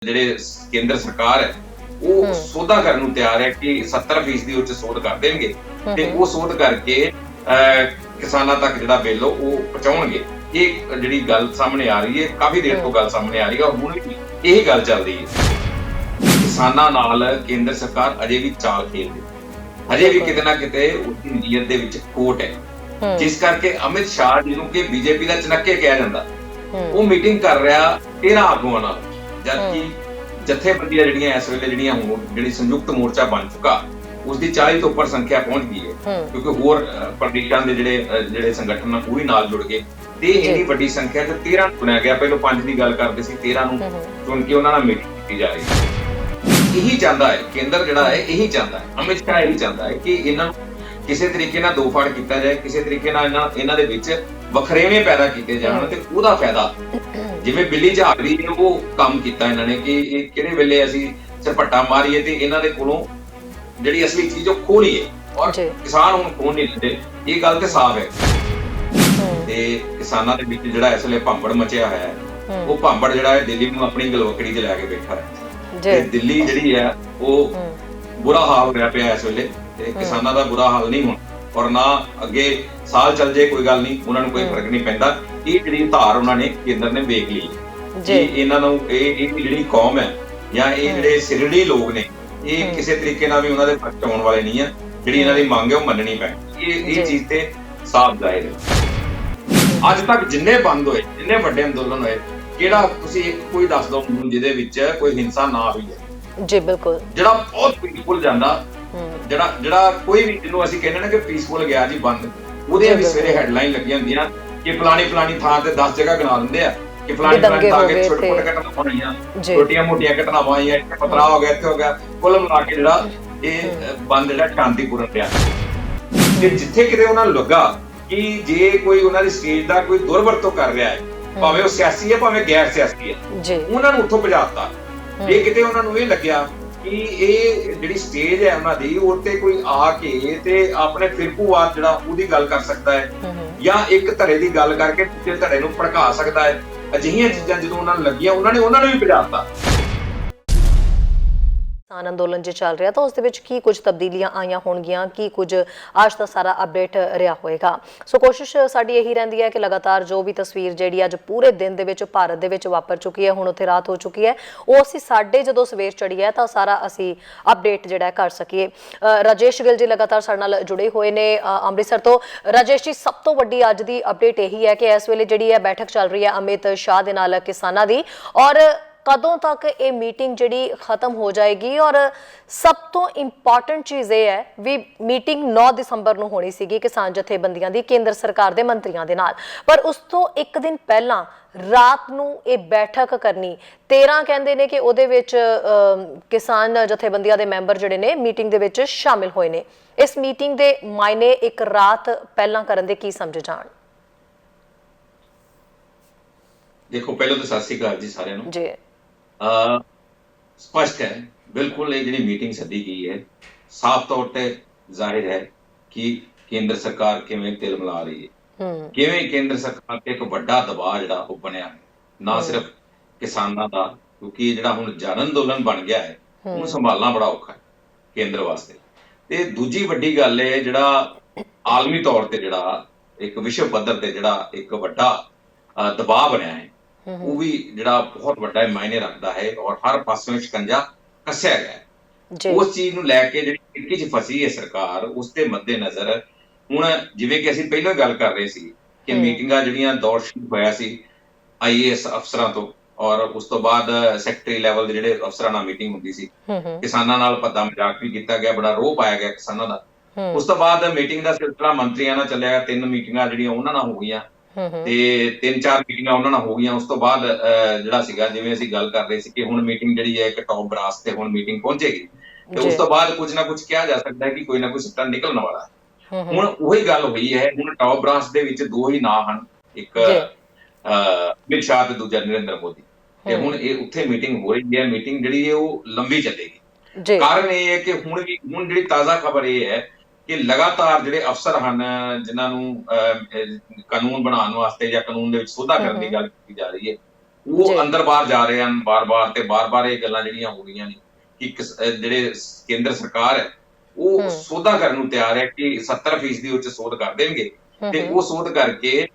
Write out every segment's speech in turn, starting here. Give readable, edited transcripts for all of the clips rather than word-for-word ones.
ਜਿਹੜੇ ਕੇਂਦਰ ਸਰਕਾਰ ਹੈ ਉਹ ਸੋਧਾ ਕਰਨ ਨੂੰ ਤਿਆਰ ਹੈ ਕਿ 70% ਦੀ ਉੱਚ ਸੋਧ ਕਰ ਦੇਣਗੇ ਤੇ ਉਹ ਸੋਧ ਕਰਕੇ ਕਿਸਾਨਾਂ ਤੱਕ ਜਿਹੜਾ ਬਿੱਲ ਉਹ ਪਹੁੰਚਾਉਣਗੇ। ਇਹ ਜਿਹੜੀ ਗੱਲ ਸਾਹਮਣੇ ਆ ਰਹੀ ਹੈ, ਕਾਫੀ ਦੇਰ ਤੋਂ ਗੱਲ ਸਾਹਮਣੇ ਆ ਰਹੀ ਹੈ ਔਰ ਹੁਣ ਵੀ ਇਹੀ ਗੱਲ ਚੱਲ ਰਹੀ ਹੈ। ਕਿਸਾਨਾਂ ਨਾਲ ਕੇਂਦਰ ਸਰਕਾਰ ਅਜੇ ਵੀ ਚਾਲ ਖੇਡਦੀ ਹੈ, ਅਜੇ ਵੀ ਕਿਤੇ ਨਾ ਕਿਤੇ ਉਸਦੀ ਨੀਅਤ ਦੇ ਵਿੱਚ ਖੋਟ ਹੈ, ਜਿਸ ਕਰਕੇ ਅਮਿਤ ਸ਼ਾਹ ਜਿਹਨੂੰ ਕਿ ਬੀਜੇਪੀ ਦਾ ਚਨੱਕੇ ਕਿਹਾ ਜਾਂਦਾ, ਉਹ ਮੀਟਿੰਗ ਕਰ ਰਿਹਾ 13 ਆਗੂਆਂ ਨਾਲ, ਜਦਕਿ ਜਥੇਬੰਦੀਆਂ ਜਿਹੜੀਆਂ ਇਸ ਵੇਲੇ ਜਿਹੜੀ ਸੰਯੁਕਤ ਮੋਰਚਾ ਬਣ ਚੁੱਕਾ ਉਸਦੀ 40 ਤੋਂ ਉੱਪਰ ਸੰਖਿਆ ਪਹੁੰਚ ਗਈ ਹੈ, ਕਿਉਂਕਿ ਹੋਰ ਪ੍ਰਦੇਸ਼ਾਂ ਦੇ ਜਿਹੜੇ ਸੰਗਠਨ ਉਹ ਵੀ ਨਾਲ ਜੁੜ ਗਏ ਤੇ ਇੰਨੀ ਵੱਡੀ ਸੰਖਿਆ ਚ 13 ਨੂੰ ਚੁਣਿਆ ਗਿਆ। ਪਹਿਲਾਂ 5 ਦੀ ਗੱਲ ਕਰਦੇ ਸੀ, 13 ਨੂੰ ਚੁਣ ਕੇ ਉਹਨਾਂ ਨਾਲ ਮੀਟਿੰਗ ਕੀਤੀ ਜਾ ਰਹੀ ਹੈ। ਇਹੀ ਚਾਹੁੰਦਾ ਹੈ ਕੇਂਦਰ, ਜਿਹੜਾ ਹੈ ਇਹੀ ਚਾਹੁੰਦਾ ਹੈ, ਅਮਿਤ ਸ਼ਾਹ ਇਹੀ ਚਾਹੁੰਦਾ ਹੈ ਕਿ ਇਹਨਾਂ ਨੂੰ ਕਿਸੇ ਤਰੀਕੇ ਨਾਲ ਦੋ ਫੜ ਕੀਤਾ ਜਾਏ, ਕਿਸੇ ਤਰੀਕੇ ਨਾਲ ਇਹਨਾਂ ਦੇ ਵਿੱਚ ਵਖਰੇਵੇਂ ਪੈਦਾ ਕੀਤੇ ਜਾਣ ਤੇ ਉਹਦਾ ਫਾਇਦਾ, ਜਿਵੇਂ ਬਿੱਲੀ ਝਾਕਦੀ ਨੇ ਉਹ ਕੰਮ ਕੀਤਾ ਇਹਨਾਂ ਨੇ ਕਿ ਇਹ ਕਿਹੜੇ ਵੇਲੇ ਅਸੀਂ ਝਪੱਟਾ ਮਾਰੀਏ ਤੇ ਇਹਨਾਂ ਦੇ ਕੋਲੋਂ ਜਿਹੜੀ ਅਸਲੀ ਚੀਜ਼ ਉਹ ਖੋਹ ਲਈਏ, ਔਰ ਕਿਸਾਨ ਹੁਣ ਖੋਹ ਨਹੀਂ ਦਿੰਦੇ। ਇਹ ਗੱਲ ਤੇ ਸਾਫ਼ ਹੈ ਤੇ ਕਿਸਾਨਾਂ ਦੇ ਵਿੱਚ ਜਿਹੜਾ ਇਸ ਵੇਲੇ ਭਾਂਬੜ ਮਚਿਆ ਹੋਇਆ ਹੈ, ਉਹ ਭਾਂਬੜ ਜਿਹੜਾ ਹੈ ਦਿੱਲੀ ਨੂੰ ਆਪਣੀ ਗਲਵਕੜੀ 'ਚ ਲੈ ਕੇ ਬੈਠਾ ਹੈ ਤੇ ਦਿੱਲੀ ਜਿਹੜੀ ਹੈ ਉਹ ਬੁਰਾ ਹਾਲ ਹੋਇਆ ਪਿਆ ਇਸ ਵੇਲੇ ਤੇ ਕਿਸਾਨਾਂ ਦਾ ਬੁਰਾ ਹਾਲ ਨਹੀਂ ਹੋਣਾ, ਔਰ ਨਾ ਅੱਗੇ ਸਾਲ ਚੱਲ ਜੇ ਕੋਈ ਗੱਲ ਨਹੀਂ, ਉਹਨਾਂ ਨੂੰ ਕੋਈ ਫਰਕ ਨਹੀਂ ਪੈਂਦਾ। ਇਹ ਜਿਹੜੀ ਧਾਰ ਉਹਨਾਂ ਨੇ ਕੇਂਦਰ ਨੇ ਵੇਖ ਲਈ ਜੀ, ਇਹਨਾਂ ਨੂੰ ਇਹ ਜਿਹੜੀ ਕੌਮ ਹੈ ਜਾਂ ਇਹ ਜਿਹੜੇ ਸਿਰੜੀ ਲੋਕ ਨੇ, ਇਹ ਕਿਸੇ ਤਰੀਕੇ ਨਾਲ ਵੀ ਉਹਨਾਂ ਦੇ ਪੱਖ ਆਉਣ ਵਾਲੇ ਨਹੀਂ ਆ। ਜਿਹੜੀ ਇਹਨਾਂ ਦੀ ਮੰਗ ਹੈ ਉਹ ਮੰਨਣੀ ਪੈਣੀ, ਇਹ ਚੀਜ਼ ਤੇ ਸਾਫ਼ ਜ਼ਾਹਿਰ ਹੈ। ਅੱਜ ਤੱਕ ਜਿੰਨੇ ਬੰਦ ਹੋਏ, ਜਿੰਨੇ ਵੱਡੇ ਅੰਦੋਲਨ ਹੋਏ, ਕਿਹੜਾ ਤੁਸੀਂ ਕੋਈ ਦੱਸ ਦਿਓ ਜਿਹਦੇ ਵਿੱਚ ਕੋਈ ਹਿੰਸਾ ਨਾ ਹੋਈ ਹੈ? ਜੀ ਬਿਲਕੁਲ, ਜਿਹੜਾ ਬਹੁਤ ਪੀਸਫੁਲ ਜਾਂਦਾ, ਜਿਹੜਾ ਕੋਈ ਵੀ ਜਿਹਨੂੰ ਅਸੀਂ ਕਹਿੰਦੇ ਨਾ ਕਿ ਪੀਸਫੁਲ ਗਿਆ ਜੀ ਬੰਦ, ਉਹਦੇ ਵੀ ਸਵੇਰੇ ਹੈਡਲਾਈਨ ਲੱਗੀਆਂ ਹੁੰਦੀਆਂ ਕਿ ਫਲਾਣੀ ਥਾਂ ਤੇ 10 ਜਗ੍ਹਾ ਗਿਣਾ ਦਿੰਦੇ ਆ ਕਿ ਫਲਾਣੀ ਥਾਂ ਤੇ ਛੋਟੇ-ਛੋਟੇ ਘਟਨਾਵਾਂ ਹੋਈਆਂ, ਛੋਟੀਆਂ-ਮੋਟੀਆਂ ਘਟਨਾਵਾਂ ਆਈਆਂ, ਇੱਥੇ ਪਤਰਾ ਹੋ ਗਿਆ, ਇੱਥੇ ਹੋ ਗਿਆ, ਕੁੱਲ ਮਿਲਾ ਕੇ ਜਿਹੜਾ ਇਹ ਬੰਦ ਜਿਹੜਾ ਸ਼ਾਂਤੀਪੂਰਨ ਰਿਹਾ। ਤੇ ਜਿੱਥੇ ਕਿਤੇ ਉਹਨਾਂ ਨੂੰ ਲੱਗਾ ਕਿ ਜੇ ਕੋਈ ਉਹਨਾਂ ਦੀ ਸਟੇਜ ਦਾ ਕੋਈ ਦੁਰਵਰਤੋਂ ਕਰ ਰਿਹਾ ਹੈ, ਭਾਵੇਂ ਉਹ ਸਿਆਸੀ ਹੈ ਭਾਵੇਂ ਗੈਰ ਸਿਆਸੀ ਹੈ, ਉਹਨਾਂ ਨੂੰ ਉੱਥੋਂ ਭਜਾਤਾ। ਜੇ ਕਿਤੇ ਉਹਨਾਂ ਨੂੰ ਇਹ ਲੱਗਿਆ ਕਿ ਇਹ ਜਿਹੜੀ ਸਟੇਜ ਹੈ ਉਹਨਾਂ ਦੀ, ਉਹ ਤੇ ਕੋਈ ਆ ਕੇ ਤੇ ਆਪਣੇ ਫਿਰਕੂਵਾਦ ਜਿਹੜਾ ਉਹਦੀ ਗੱਲ ਕਰ ਸਕਦਾ ਹੈ ਜਾਂ ਇੱਕ ਧੜੇ ਦੀ ਗੱਲ ਕਰਕੇ ਦੂਜੇ ਧੜੇ ਨੂੰ ਭੜਕਾ ਸਕਦਾ ਹੈ, ਅਜਿਹੀਆਂ ਚੀਜ਼ਾਂ ਜਦੋਂ ਉਹਨਾਂ ਨੂੰ ਲੱਗੀਆਂ, ਉਹਨਾਂ ਨੂੰ ਵੀ ਭਜਾਤਾ। ਕਿਸਾਨ ਅੰਦੋਲਨ ਜੇ ਚੱਲ ਰਿਹਾ ਤਾਂ ਉਸ ਦੇ ਵਿੱਚ ਕੀ ਕੁਝ ਤਬਦੀਲੀਆਂ ਆਈਆਂ ਹੋਣਗੀਆਂ, ਕੀ ਕੁਝ ਅੱਜ ਦਾ ਸਾਰਾ ਅਪਡੇਟ ਰਿਹਾ ਹੋਏਗਾ। ਸੋ ਕੋਸ਼ਿਸ਼ ਸਾਡੀ ਇਹੀ ਰਹਿੰਦੀ ਹੈ ਕਿ ਲਗਾਤਾਰ ਜੋ ਵੀ ਤਸਵੀਰ ਜਿਹੜੀ ਅੱਜ ਪੂਰੇ ਦਿਨ ਦੇ ਵਿੱਚ ਭਾਰਤ ਦੇ ਵਿੱਚ ਵਾਪਰ ਚੁੱਕੀ ਹੈ, ਹੁਣ ਉੱਥੇ ਰਾਤ ਹੋ ਚੁੱਕੀ ਹੈ, ਉਹ ਅਸੀਂ ਸਾਡੇ ਜਦੋਂ ਸਵੇਰ ਚੜੀ ਹੈ ਤਾਂ ਸਾਰਾ ਅਸੀਂ ਅਪਡੇਟ ਜਿਹੜਾ ਕਰ ਸਕੀਏ। ਰਾਜੇਸ਼ ਗਿੱਲ ਜੀ ਲਗਾਤਾਰ ਸਾਡੇ ਨਾਲ ਜੁੜੇ ਹੋਏ ਨੇ ਅੰਮ੍ਰਿਤਸਰ ਤੋਂ। ਰਾਜੇਸ਼ ਜੀ, ਸਭ ਤੋਂ ਵੱਡੀ ਅੱਜ ਦੀ ਅਪਡੇਟ ਇਹੀ ਹੈ ਕਿ ਇਸ ਵੇਲੇ ਜਿਹੜੀ ਹੈ ਬੈਠਕ ਚੱਲ ਰਹੀ ਹੈ ਅਮਿਤ ਸ਼ਾਹ ਦੇ ਨਾਲ ਕਿਸਾਨਾਂ ਦੀ, ਔਰ ਕਦੋਂ ਤੱਕ ਇਹ ਮੀਟਿੰਗ ਜਿਹੜੀ ਖਤਮ ਹੋ ਜਾਏਗੀ, ਔਰ ਸਭ ਤੋਂ ਇੰਪੋਰਟੈਂਟ ਚੀਜ਼ ਇਹ ਹੈ ਵੀ ਮੀਟਿੰਗ 9 ਦਸੰਬਰ ਨੂੰ ਹੋਣੀ ਸੀਗੀ ਕਿਸਾਨ ਜਥੇਬੰਦੀਆਂ ਦੀ ਕੇਂਦਰ ਸਰਕਾਰ ਦੇ ਮੰਤਰੀਆਂ ਦੇ ਨਾਲ, ਪਰ ਉਸ ਤੋਂ ਇੱਕ ਦਿਨ ਪਹਿਲਾਂ ਰਾਤ ਨੂੰ ਇਹ ਬੈਠਕ ਕਰਨੀ। 13 ਕਹਿੰਦੇ ਨੇ ਕਿ ਉਹਦੇ ਵਿੱਚ ਕਿਸਾਨ ਜਥੇਬੰਦੀਆਂ ਦੇ ਮੈਂਬਰ ਜਿਹੜੇ ਨੇ ਮੀਟਿੰਗ ਦੇ ਵਿੱਚ ਸ਼ਾਮਿਲ ਹੋਏ ਨੇ। ਇਸ ਮੀਟਿੰਗ ਦੇ ਮਾਇਨੇ ਇੱਕ ਰਾਤ ਪਹਿਲਾਂ ਕਰਨ ਦੇ ਕੀ ਸਮਝੇ ਜਾਣ? ਦੇਖੋ, ਪਹਿਲਾਂ ਤਾਂ ਸਤਿ ਸ੍ਰੀ ਅਕਾਲ ਜੀ ਸਾਰਿਆਂ ਨੂੰ ਜੀ। ਸਪਸ਼ਟ ਹੈ ਬਿਲਕੁਲ, ਇਹ ਜਿਹੜੀ ਮੀਟਿੰਗ ਸੱਦੀ ਗਈ ਹੈ, ਸਾਫ਼ ਤੌਰ ਤੇ ਜ਼ਾਹਿਰ ਹੈ ਕਿ ਕੇਂਦਰ ਸਰਕਾਰ ਕਿਵੇਂ ਤਿਲ ਮਿਲਾ ਰਹੀ ਹੈ, ਕਿਵੇਂ ਕੇਂਦਰ ਸਰਕਾਰ ਤੇ ਇੱਕ ਵੱਡਾ ਦਬਾਅ ਜਿਹੜਾ ਉਹ ਬਣਿਆ, ਨਾ ਸਿਰਫ ਕਿਸਾਨਾਂ ਦਾ, ਕਿਉਂਕਿ ਜਿਹੜਾ ਹੁਣ ਜਨ ਅੰਦੋਲਨ ਬਣ ਗਿਆ ਹੈ ਉਹਨੂੰ ਸੰਭਾਲਣਾ ਬੜਾ ਔਖਾ ਹੈ ਕੇਂਦਰ ਵਾਸਤੇ। ਤੇ ਦੂਜੀ ਵੱਡੀ ਗੱਲ ਹੈ, ਜਿਹੜਾ ਆਲਮੀ ਤੌਰ ਤੇ ਜਿਹੜਾ ਇੱਕ ਵਿਸ਼ਵ ਪੱਧਰ ਤੇ ਜਿਹੜਾ ਇੱਕ ਵੱਡਾ ਦਬਾਅ ਬਣਿਆ ਹੈ, ਉਹ ਵੀ ਜਿਹੜਾ ਬਹੁਤ ਵੱਡਾ ਮਾਇਨੇ ਰੱਖਦਾ ਹੈ ਔਰ ਹਰ ਪਾਸੋਂ ਸ਼ਿਕੰਜਾ ਕੱਸਿਆ ਗਿਆ। ਉਸ ਚੀਜ਼ ਨੂੰ ਲੈ ਕੇ ਜਿਹੜੀ ਟਿੱਕੀ 'ਚ ਫਸੀ ਹੈ ਸਰਕਾਰ, ਉਸ ਦੇ ਮੱਦੇ ਨਜ਼ਰ ਹੁਣ ਜਿਵੇਂ ਕਿ ਅਸੀਂ ਪਹਿਲਾਂ ਗੱਲ ਕਰ ਰਹੇ ਸੀ ਕਿ ਮੀਟਿੰਗਾਂ ਜਿਹੜੀਆਂ ਦੌਰ ਸ਼ੁਰੂ ਹੋਇਆ ਸੀ IAS ਅਫਸਰਾਂ ਤੋਂ, ਔਰ ਉਸ ਤੋਂ ਬਾਅਦ ਸੈਕਟਰੀ ਲੈਵਲ ਦੇ ਜਿਹੜੇ ਅਫਸਰਾਂ ਨਾਲ ਮੀਟਿੰਗ ਹੁੰਦੀ ਸੀ, ਕਿਸਾਨਾਂ ਨਾਲ ਭੱਦਾ ਮਜ਼ਾਕ ਵੀ ਕੀਤਾ ਗਿਆ, ਬੜਾ ਰੋਹ ਪਾਇਆ ਗਿਆ ਕਿਸਾਨਾਂ ਦਾ। ਉਸ ਤੋਂ ਬਾਅਦ ਮੀਟਿੰਗ ਦਾ ਸਿਲਸਿਲਾ ਮੰਤਰੀਆਂ ਨਾਲ ਚੱਲਿਆ, 3 ਮੀਟਿੰਗਾਂ ਜਿਹੜੀਆਂ ਉਹਨਾਂ ਨਾਲ ਹੋ ਗਈਆਂ ਤੇ 3-4 ਮੀਟਿੰਗਾਂ ਉਹਨਾਂ ਨਾਲ ਹੋ ਗਈਆਂ। ਉਸ ਤੋਂ ਬਾਅਦ ਜਿਹੜਾ ਸੀਗਾ, ਜਿਵੇਂ ਅਸੀਂ ਗੱਲ ਕਰ ਰਹੇ ਸੀ ਕਿ ਹੁਣ ਮੀਟਿੰਗ ਜਿਹੜੀ ਹੈ ਇੱਕ ਟੌਪ ਬਰਾਸ ਤੇ ਹੁਣ ਮੀਟਿੰਗ ਪਹੁੰਚੇਗੀ ਤੇ ਉਸ ਤੋਂ ਬਾਅਦ ਕੁਝ ਨਾ ਕੁਝ ਕਿਹਾ ਜਾ ਸਕਦਾ ਹੈ ਕਿ ਕੋਈ ਨਾ ਕੋਈ ਸਿੱਟਾ ਨਿਕਲਣ ਵਾਲਾ ਹੈ। ਹੁਣ ਉਹੀ ਗੱਲ ਹੋਈ ਹੈ, ਹੁਣ ਟੌਪ ਬਰਾਸ ਦੇ ਵਿੱਚ 2 ਹੀ ਨਾਂ ਹਨ, ਇੱਕ ਅਮਿਤ ਸ਼ਾਹ ਤੇ ਦੂਜਾ ਨਰਿੰਦਰ ਮੋਦੀ, ਤੇ ਹੁਣ ਇਹ ਉੱਥੇ ਮੀਟਿੰਗ ਹੋ ਰਹੀ ਹੈ। ਮੀਟਿੰਗ ਜਿਹੜੀ ਹੈ ਉਹ ਲੰਬੀ ਚੱਲੇਗੀ। ਕਾਰਨ ਇਹ ਹੈ ਕਿ ਹੁਣ ਜਿਹੜੀ ਤਾਜ਼ਾ ਖਬਰ ਇਹ ਹੈ ਕਿ ਲਗਾਤਾਰ ਜਿਹੜੇ ਅਫਸਰ ਹਨ ਜਿਨ੍ਹਾਂ ਨੂੰ ਕਾਨੂੰਨ ਬਣਾਉਣ ਵਾਸਤੇ ਜਾਂ ਕਾਨੂੰਨ ਦੇ ਵਿੱਚ ਸੋਧਾ ਕਰਨ ਦੀ ਗੱਲ ਕੀਤੀ ਜਾ ਰਹੀ ਹੈ, ਉਹ ਜੀ ਅੰਦਰ ਬਾਹਰ ਜਾ ਰਹੇ ਹਨ ਬਾਰ-ਬਾਰ, ਤੇ ਬਾਰ-ਬਾਰ ਇਹ ਗੱਲਾਂ ਜਿਹੜੀਆਂ ਹੋ ਰਹੀਆਂ ਨੇ ਕਿ ਜਿਹੜੇ ਕੇਂਦਰ ਸਰਕਾਰ ਹੈ ਉਹ ਹੂੰ ਸੋਧਾ ਕਰਨ ਨੂੰ ਤਿਆਰ ਹੈ ਕਿ 70% ਉੱਚ ਸੋਧ ਕਰ ਦੇਣਗੇ, ਹੂੰ ਤੇ ਹੂੰ ਉਹ ਸੋਧ ਕਰਕੇ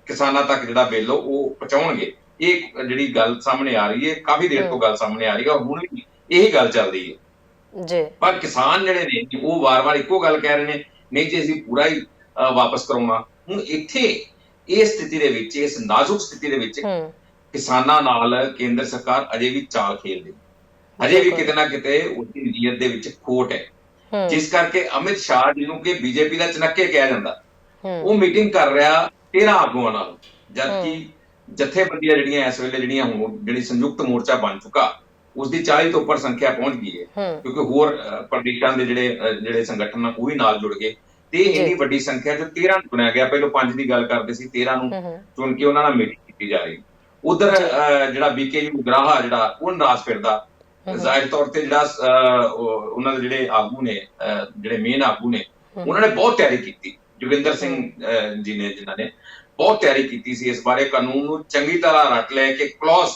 ਕਿਸਾਨਾਂ ਤੱਕ ਜਿਹੜਾ ਬਿੱਲ ਉਹ ਪਹੁੰਚਾਉਣਗੇ। ਇਹ ਜਿਹੜੀ ਗੱਲ ਸਾਹਮਣੇ ਆ ਰਹੀ ਹੈ, ਕਾਫੀ ਦੇਰ ਤੋਂ ਗੱਲ ਸਾਹਮਣੇ ਆ ਰਹੀ ਹੈ, ਔਰ ਹੁਣ ਵੀ ਇਹੀ ਗੱਲ ਚੱਲਦੀ ਹੈ। ਜੀ ਪਰ ਕਿਸਾਨ ਜਿਹੜੇ ਨੇ ਉਹ ਵਾਰ-ਵਾਰ ਇੱਕੋ ਗੱਲ ਕਹਿ ਰਹੇ ਨੇ, ਨਹੀਂ ਜੀ ਅਸੀਂ ਪੂਰਾ ਹੀ ਵਾਪਸ ਕਰਾਉਣਾ। ਹੁਣ ਇੱਥੇ ਇਸ ਸਥਿਤੀ ਦੇ ਵਿੱਚ, ਇਸ ਨਾਜ਼ੁਕ ਸਥਿਤੀ ਦੇ ਵਿੱਚ ਹੂੰ ਕਿਸਾਨਾਂ ਨਾਲ ਕੇਂਦਰ ਸਰਕਾਰ ਅਜੇ ਵੀ ਚਾਲ ਖੇਡਦੀ, ਅਜੇ ਵੀ ਬਿਲਕੁਲ ਕਿਤੇ ਨਾ ਕਿਤੇ ਉਸਦੀ ਨੀਅਤ ਦੇ ਵਿੱਚ ਖੋਟ ਹੈ। ਹੂੰ ਜਿਸ ਕਰਕੇ ਅਮਿਤ ਸ਼ਾਹ, ਜਿਹਨੂੰ ਕਿ ਬੀਜੇਪੀ ਦਾ ਚਨੱਕੇ ਕਿਹਾ ਜਾਂਦਾ, ਹੂੰ ਉਹ ਮੀਟਿੰਗ ਕਰ ਰਿਹਾ 13 ਆਗੂਆਂ ਨਾਲ, ਜਦਕਿ ਹੂੰ ਜਥੇਬੰਦੀਆਂ ਜਿਹੜੀਆਂ ਇਸ ਵੇਲੇ ਜਿਹੜੀਆਂ ਹੁਣ ਜਿਹੜੀ ਸੰਯੁਕਤ ਮੋਰਚਾ ਬਣ ਚੁੱਕਾ, ਉਸਦੀ 40 ਤੋਂ ਉੱਪਰ ਸੰਖਿਆ ਪਹੁੰਚ ਗਈ ਹੈ, ਹੂੰ ਕਿਉਂਕਿ ਹੋਰ ਪ੍ਰਦੇਸ਼ਾਂ ਦੇ ਜਿਹੜੇ ਸੰਗਠਨ ਆ ਉਹ ਵੀ ਨਾਲ ਜੁੜ ਗਏ, ਤੇ ਜੀ ਇੰਨੀ ਵੱਡੀ ਸੰਖਿਆ ਚ 13 ਨੂੰ ਚੁਣਿਆ ਗਿਆ। ਪਹਿਲਾਂ 5 ਦੀ ਗੱਲ ਕਰਦੇ ਸੀ, 13 ਨੂੰ ਹੂੰ ਹੂੰ ਚੁਣ ਕੇ ਉਹਨਾਂ ਨਾਲ ਮੀਟਿੰਗ ਕੀਤੀ ਜਾ ਰਹੀ। ਉਧਰ ਜੀ ਜਿਹੜਾ ਬੀਕੇ ਉਗਰਾਹਾ ਜਿਹੜਾ ਉਹ ਨਾਰਾਜ਼ ਫਿਰਦਾ, ਹੂੰ ਜ਼ਾਹਿਰ ਤੌਰ ਤੇ ਜਿਹੜਾ ਉਹਨਾਂ ਦੇ ਜਿਹੜੇ ਆਗੂ ਨੇ, ਜਿਹੜੇ ਮੇਨ ਆਗੂ ਨੇ, ਹੂੰ ਉਹਨਾਂ ਨੇ ਬਹੁਤ ਤਿਆਰੀ ਕੀਤੀ। ਜੋਗਿੰਦਰ ਸਿੰਘ ਜੀ ਨੇ, ਜਿਨ੍ਹਾਂ ਨੇ ਬਹੁਤ ਤਿਆਰੀ ਕੀਤੀ ਸੀ ਇਸ ਬਾਰੇ, ਕਾਨੂੰਨ ਨੂੰ ਚੰਗੀ ਤਰ੍ਹਾਂ ਰੱਟ ਲਿਆ ਕਿ ਕਲੌਜ਼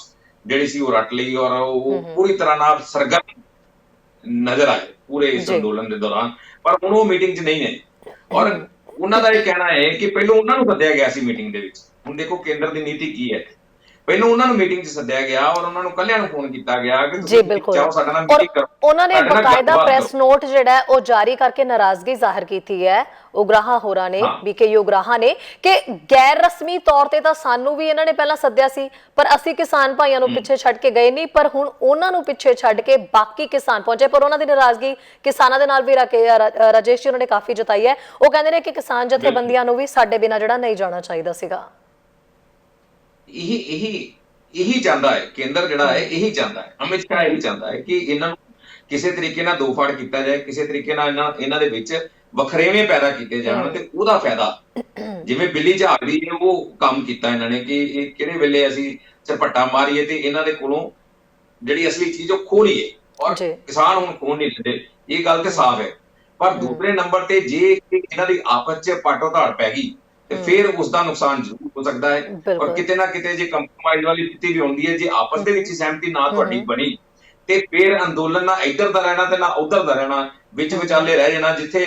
ਜਿਹੜੀ ਸੀ ਉਹ ਰੱਟ ਲਈ, ਔਰ ਉਹ ਪੂਰੀ ਤਰ੍ਹਾਂ ਨਾਲ ਸਰਗਰਮ ਨਜ਼ਰ ਆਏ ਪੂਰੇ ਇਸ ਜੀ ਅੰਦੋਲਨ ਦੇ ਦੌਰਾਨ। ਪਰ ਹੁਣ ਉਹ ਮੀਟਿੰਗ 'ਚ ਨਹੀਂ ਨੇ, ਔਰ ਉਹਨਾਂ ਦਾ ਇਹ ਕਹਿਣਾ ਹੈ ਕਿ ਪਹਿਲਾਂ ਉਹਨਾਂ ਨੂੰ ਸੱਦਿਆ ਗਿਆ ਸੀ ਮੀਟਿੰਗ ਦੇ ਵਿੱਚ। ਹੁਣ ਦੇਖੋ ਕੇਂਦਰ ਦੀ ਨੀਤੀ ਕੀ ਹੈ, ਪਹਿਲਾਂ ਉਹਨਾਂ ਨੂੰ ਮੀਟਿੰਗ 'ਚ ਸੱਦਿਆ ਗਿਆ ਔਰ ਉਹਨਾਂ ਨੂੰ ਕੱਲਿਆਂ ਨੂੰ ਫੋਨ ਕੀਤਾ ਗਿਆ ਕਿ ਜੀ ਤੁਸੀਂ ਬਿਲਕੁਲ ਚਾਹੋ ਸਾਡੇ ਨਾਲ ਔਰ ਮੀਟਿੰਗ ਕਰੋ, ਉਹਨਾਂ ਨੇ ਸਾਡੇ ਨਾਲ ਬਕਾਇਦਾ ਗੱਲਬਾਤ ਪ੍ਰੈਸ ਕਰੋ। ਨੋਟ ਜਿਹੜਾ ਹੈ ਉਹ ਜਾਰੀ ਕਰਕੇ ਨਾਰਾਜ਼ਗੀ ਜ਼ਾਹਿਰ ਕੀਤੀ ਹੈ ਉਗਰਾਹਾ ਹੋਰਾਂ ਨੇ, ਹਾਂ ਬੀਕੇ ਉਗਰਾਹਾ ਨੇ, ਕਿ ਗੈਰ ਰਸਮੀ ਤੌਰ ਤੇ ਤਾਂ ਸਾਨੂੰ ਵੀ ਇਹਨਾਂ ਨੇ ਪਹਿਲਾਂ ਸੱਦਿਆ ਸੀ, ਪਰ ਅਸੀਂ ਕਿਸਾਨ ਭਾਈਆਂ ਨੂੰ ਪਿੱਛੇ ਛੱਡ ਕੇ ਗਏ ਨਹੀਂ, ਪਰ ਹੁਣ ਉਹਨਾਂ ਨੂੰ ਪਿੱਛੇ ਛੱਡ ਕੇ ਬਾਕੀ ਕਿਸਾਨ ਪਹੁੰਚੇ। ਪਰ ਉਹਨਾਂ ਦੀ ਨਾਰਾਜ਼ਗੀ ਕਿਸਾਨਾਂ ਦੇ ਨਾਲ ਵੀ ਰਾਜੇਸ਼ ਜੀ ਉਹਨਾਂ ਨੇ ਕਾਫੀ ਜਤਾਈ ਹੈ। ਉਹ ਕਹਿੰਦੇ ਨੇ ਕਿ ਕਿਸਾਨ ਜਥੇਬੰਦੀਆਂ ਨੂੰ ਵੀ ਸਾਡੇ ਬਿਨਾਂ ਜਿਹੜਾ ਨਹੀਂ ਜਾਣਾ ਚਾਹੀਦਾ ਸੀਗਾ। ਇਹੀ ਚਾਹੁੰਦਾ ਹੈ ਕੇਂਦਰ, ਜਿਹੜਾ ਹੈ ਇਹੀ ਚਾਹੁੰਦਾ ਹੈ, ਅਮਿਤ ਸ਼ਾਹ ਇਹੀ ਚਾਹੁੰਦਾ ਹੈ ਕਿ ਇਹਨਾਂ ਨੂੰ ਕਿਸੇ ਤਰੀਕੇ ਨਾਲ ਦੋ ਫਾੜ ਕੀਤਾ ਜਾਏ, ਕਿਸੇ ਤਰੀਕੇ ਨਾਲ ਇਹਨਾਂ ਦੇ ਵਿੱਚ ਵਖਰੇਵੇਂ ਪੈਦਾ ਕੀਤੇ ਜਾਣ, ਤੇ ਉਹਦਾ ਫਾਇਦਾ ਜਿਵੇਂ ਬਿੱਲੀ ਝਾੜਦੀ ਹੈ ਉਹ ਕੰਮ ਕੀਤਾ ਇਹਨਾਂ ਨੇ ਕਿ ਇਹ ਕਿਹੜੇ ਵੇਲੇ ਅਸੀਂ ਝਪੱਟਾ ਮਾਰੀਏ ਤੇ ਇਹਨਾਂ ਦੇ ਕੋਲੋਂ ਜਿਹੜੀ ਅਸਲੀ ਚੀਜ਼ ਉਹ ਖੋਹ ਲਈਏ, ਔਰ ਕਿਸਾਨ ਹੁਣ ਖੋਹ ਨਹੀਂ ਲੈਂਦੇ, ਇਹ ਗੱਲ ਤੇ ਸਾਫ਼ ਹੈ। ਪਰ ਦੂਸਰੇ ਨੰਬਰ ਤੇ ਜੇ ਇਹਨਾਂ ਦੀ ਆਪਸ 'ਚ ਪਾਟੋ ਧਾੜ ਪੈ ਗਈ ਤੇ ਫਿਰ ਉਸ ਦਾ ਨੁਕਸਾਨ ਜ਼ਰੂਰ ਹੋ ਸਕਦਾ ਹੈ। ਔਰ ਕਿਤੇ ਨਾ ਕਿਤੇ ਜੇ ਕੰਪਰੋਮਾਈਜ਼ ਵਾਲੀ ਸਥਿਤੀ ਵੀ ਹੁੰਦੀ ਹੈ, ਜੇ ਆਪਸ ਦੇ ਵਿੱਚ ਸਹਿਮਤੀ ਨਾ ਤੁਹਾਡੀ ਬਣੀ, ਤੇ ਫਿਰ ਅੰਦੋਲਨ ਨਾ ਇੱਧਰ ਦਾ ਰਹਿਣਾ ਤੇ ਨਾ ਉੱਧਰ ਦਾ ਰਹਿਣਾ, ਵਿੱਚ ਵਿਚਾਲੇ ਰਹਿ ਜਾਣਾ, ਜਿੱਥੇ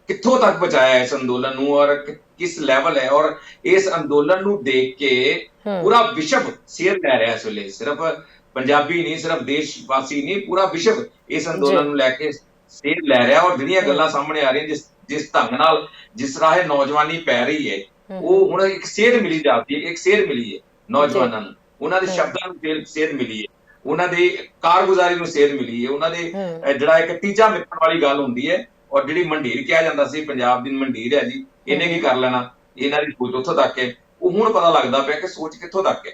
ਕਿੱਥੋਂ ਤੱਕ ਪਹੁੰਚਾਇਆ ਇਸ ਅੰਦੋਲਨ ਨੂੰ ਔਰ ਕਿਸ ਲੈਵਲ ਹੈ। ਔਰ ਇਸ ਅੰਦੋਲਨ ਨੂੰ ਦੇਖ ਕੇ ਪੂਰਾ ਵਿਸ਼ਵ ਸੇਧ ਲੈ ਰਿਹਾ ਇਸ ਵੇਲੇ, ਸਿਰਫ ਪੰਜਾਬੀ ਨਹੀਂ, ਸਿਰਫ ਦੇਸ਼ ਵਾਸੀ ਨਹੀਂ, ਪੂਰਾ ਵਿਸ਼ਵ ਇਸ ਅੰਦੋਲਨ ਨੂੰ ਲੈ ਕੇ ਸੇਧ ਲੈ ਰਿਹਾ। ਔਰ ਜਿਹੜੀਆਂ ਗੱਲਾਂ ਸਾਹਮਣੇ ਆ ਰਹੀਆਂ, ਜਿਸ ਢੰਗ ਨਾਲ ਜਿਸ ਰਾਹੇ ਨੌਜਵਾਨੀ ਪੈ ਰਹੀ ਹੈ, ਉਹ ਹੁਣ ਇੱਕ ਸੇਧ ਮਿਲੀ ਜਾਂਦੀ ਹੈ, ਇੱਕ ਸੇਧ ਮਿਲੀ ਹੈ ਨੌਜਵਾਨਾਂ ਨੂੰ, ਉਹਨਾਂ ਦੇ ਸ਼ਬਦਾਂ ਨੂੰ ਸੇਧ ਮਿਲੀ ਹੈ, ਉਹਨਾਂ ਦੇ ਕਾਰਗੁਜ਼ਾਰੀ ਨੂੰ ਸੇਧ ਮਿਲੀ ਹੈ, ਉਹਨਾਂ ਦੇ ਜਿਹੜਾ ਇੱਕ ਤੀਜਾ ਮਿੱਥਣ ਵਾਲੀ ਗੱਲ ਹੁੰਦੀ ਹੈ। ਔਰ ਜਿਹੜੀ ਮੰਡੀਰ ਕਿਹਾ ਜਾਂਦਾ ਸੀ, ਪੰਜਾਬ ਦੀ ਮੰਡੀਰ ਹੈ ਜੀ, ਇਹਨੇ ਕੀ ਕਰ ਲੈਣਾ, ਇਹਨਾਂ ਦੀ ਸੋਚ ਉੱਥੋਂ ਤੱਕ ਹੈ। ਉਹ ਹੁਣ ਪਤਾ ਲੱਗਦਾ ਪਿਆ ਕਿ ਸੋਚ ਕਿੱਥੋਂ ਤੱਕ ਹੈ।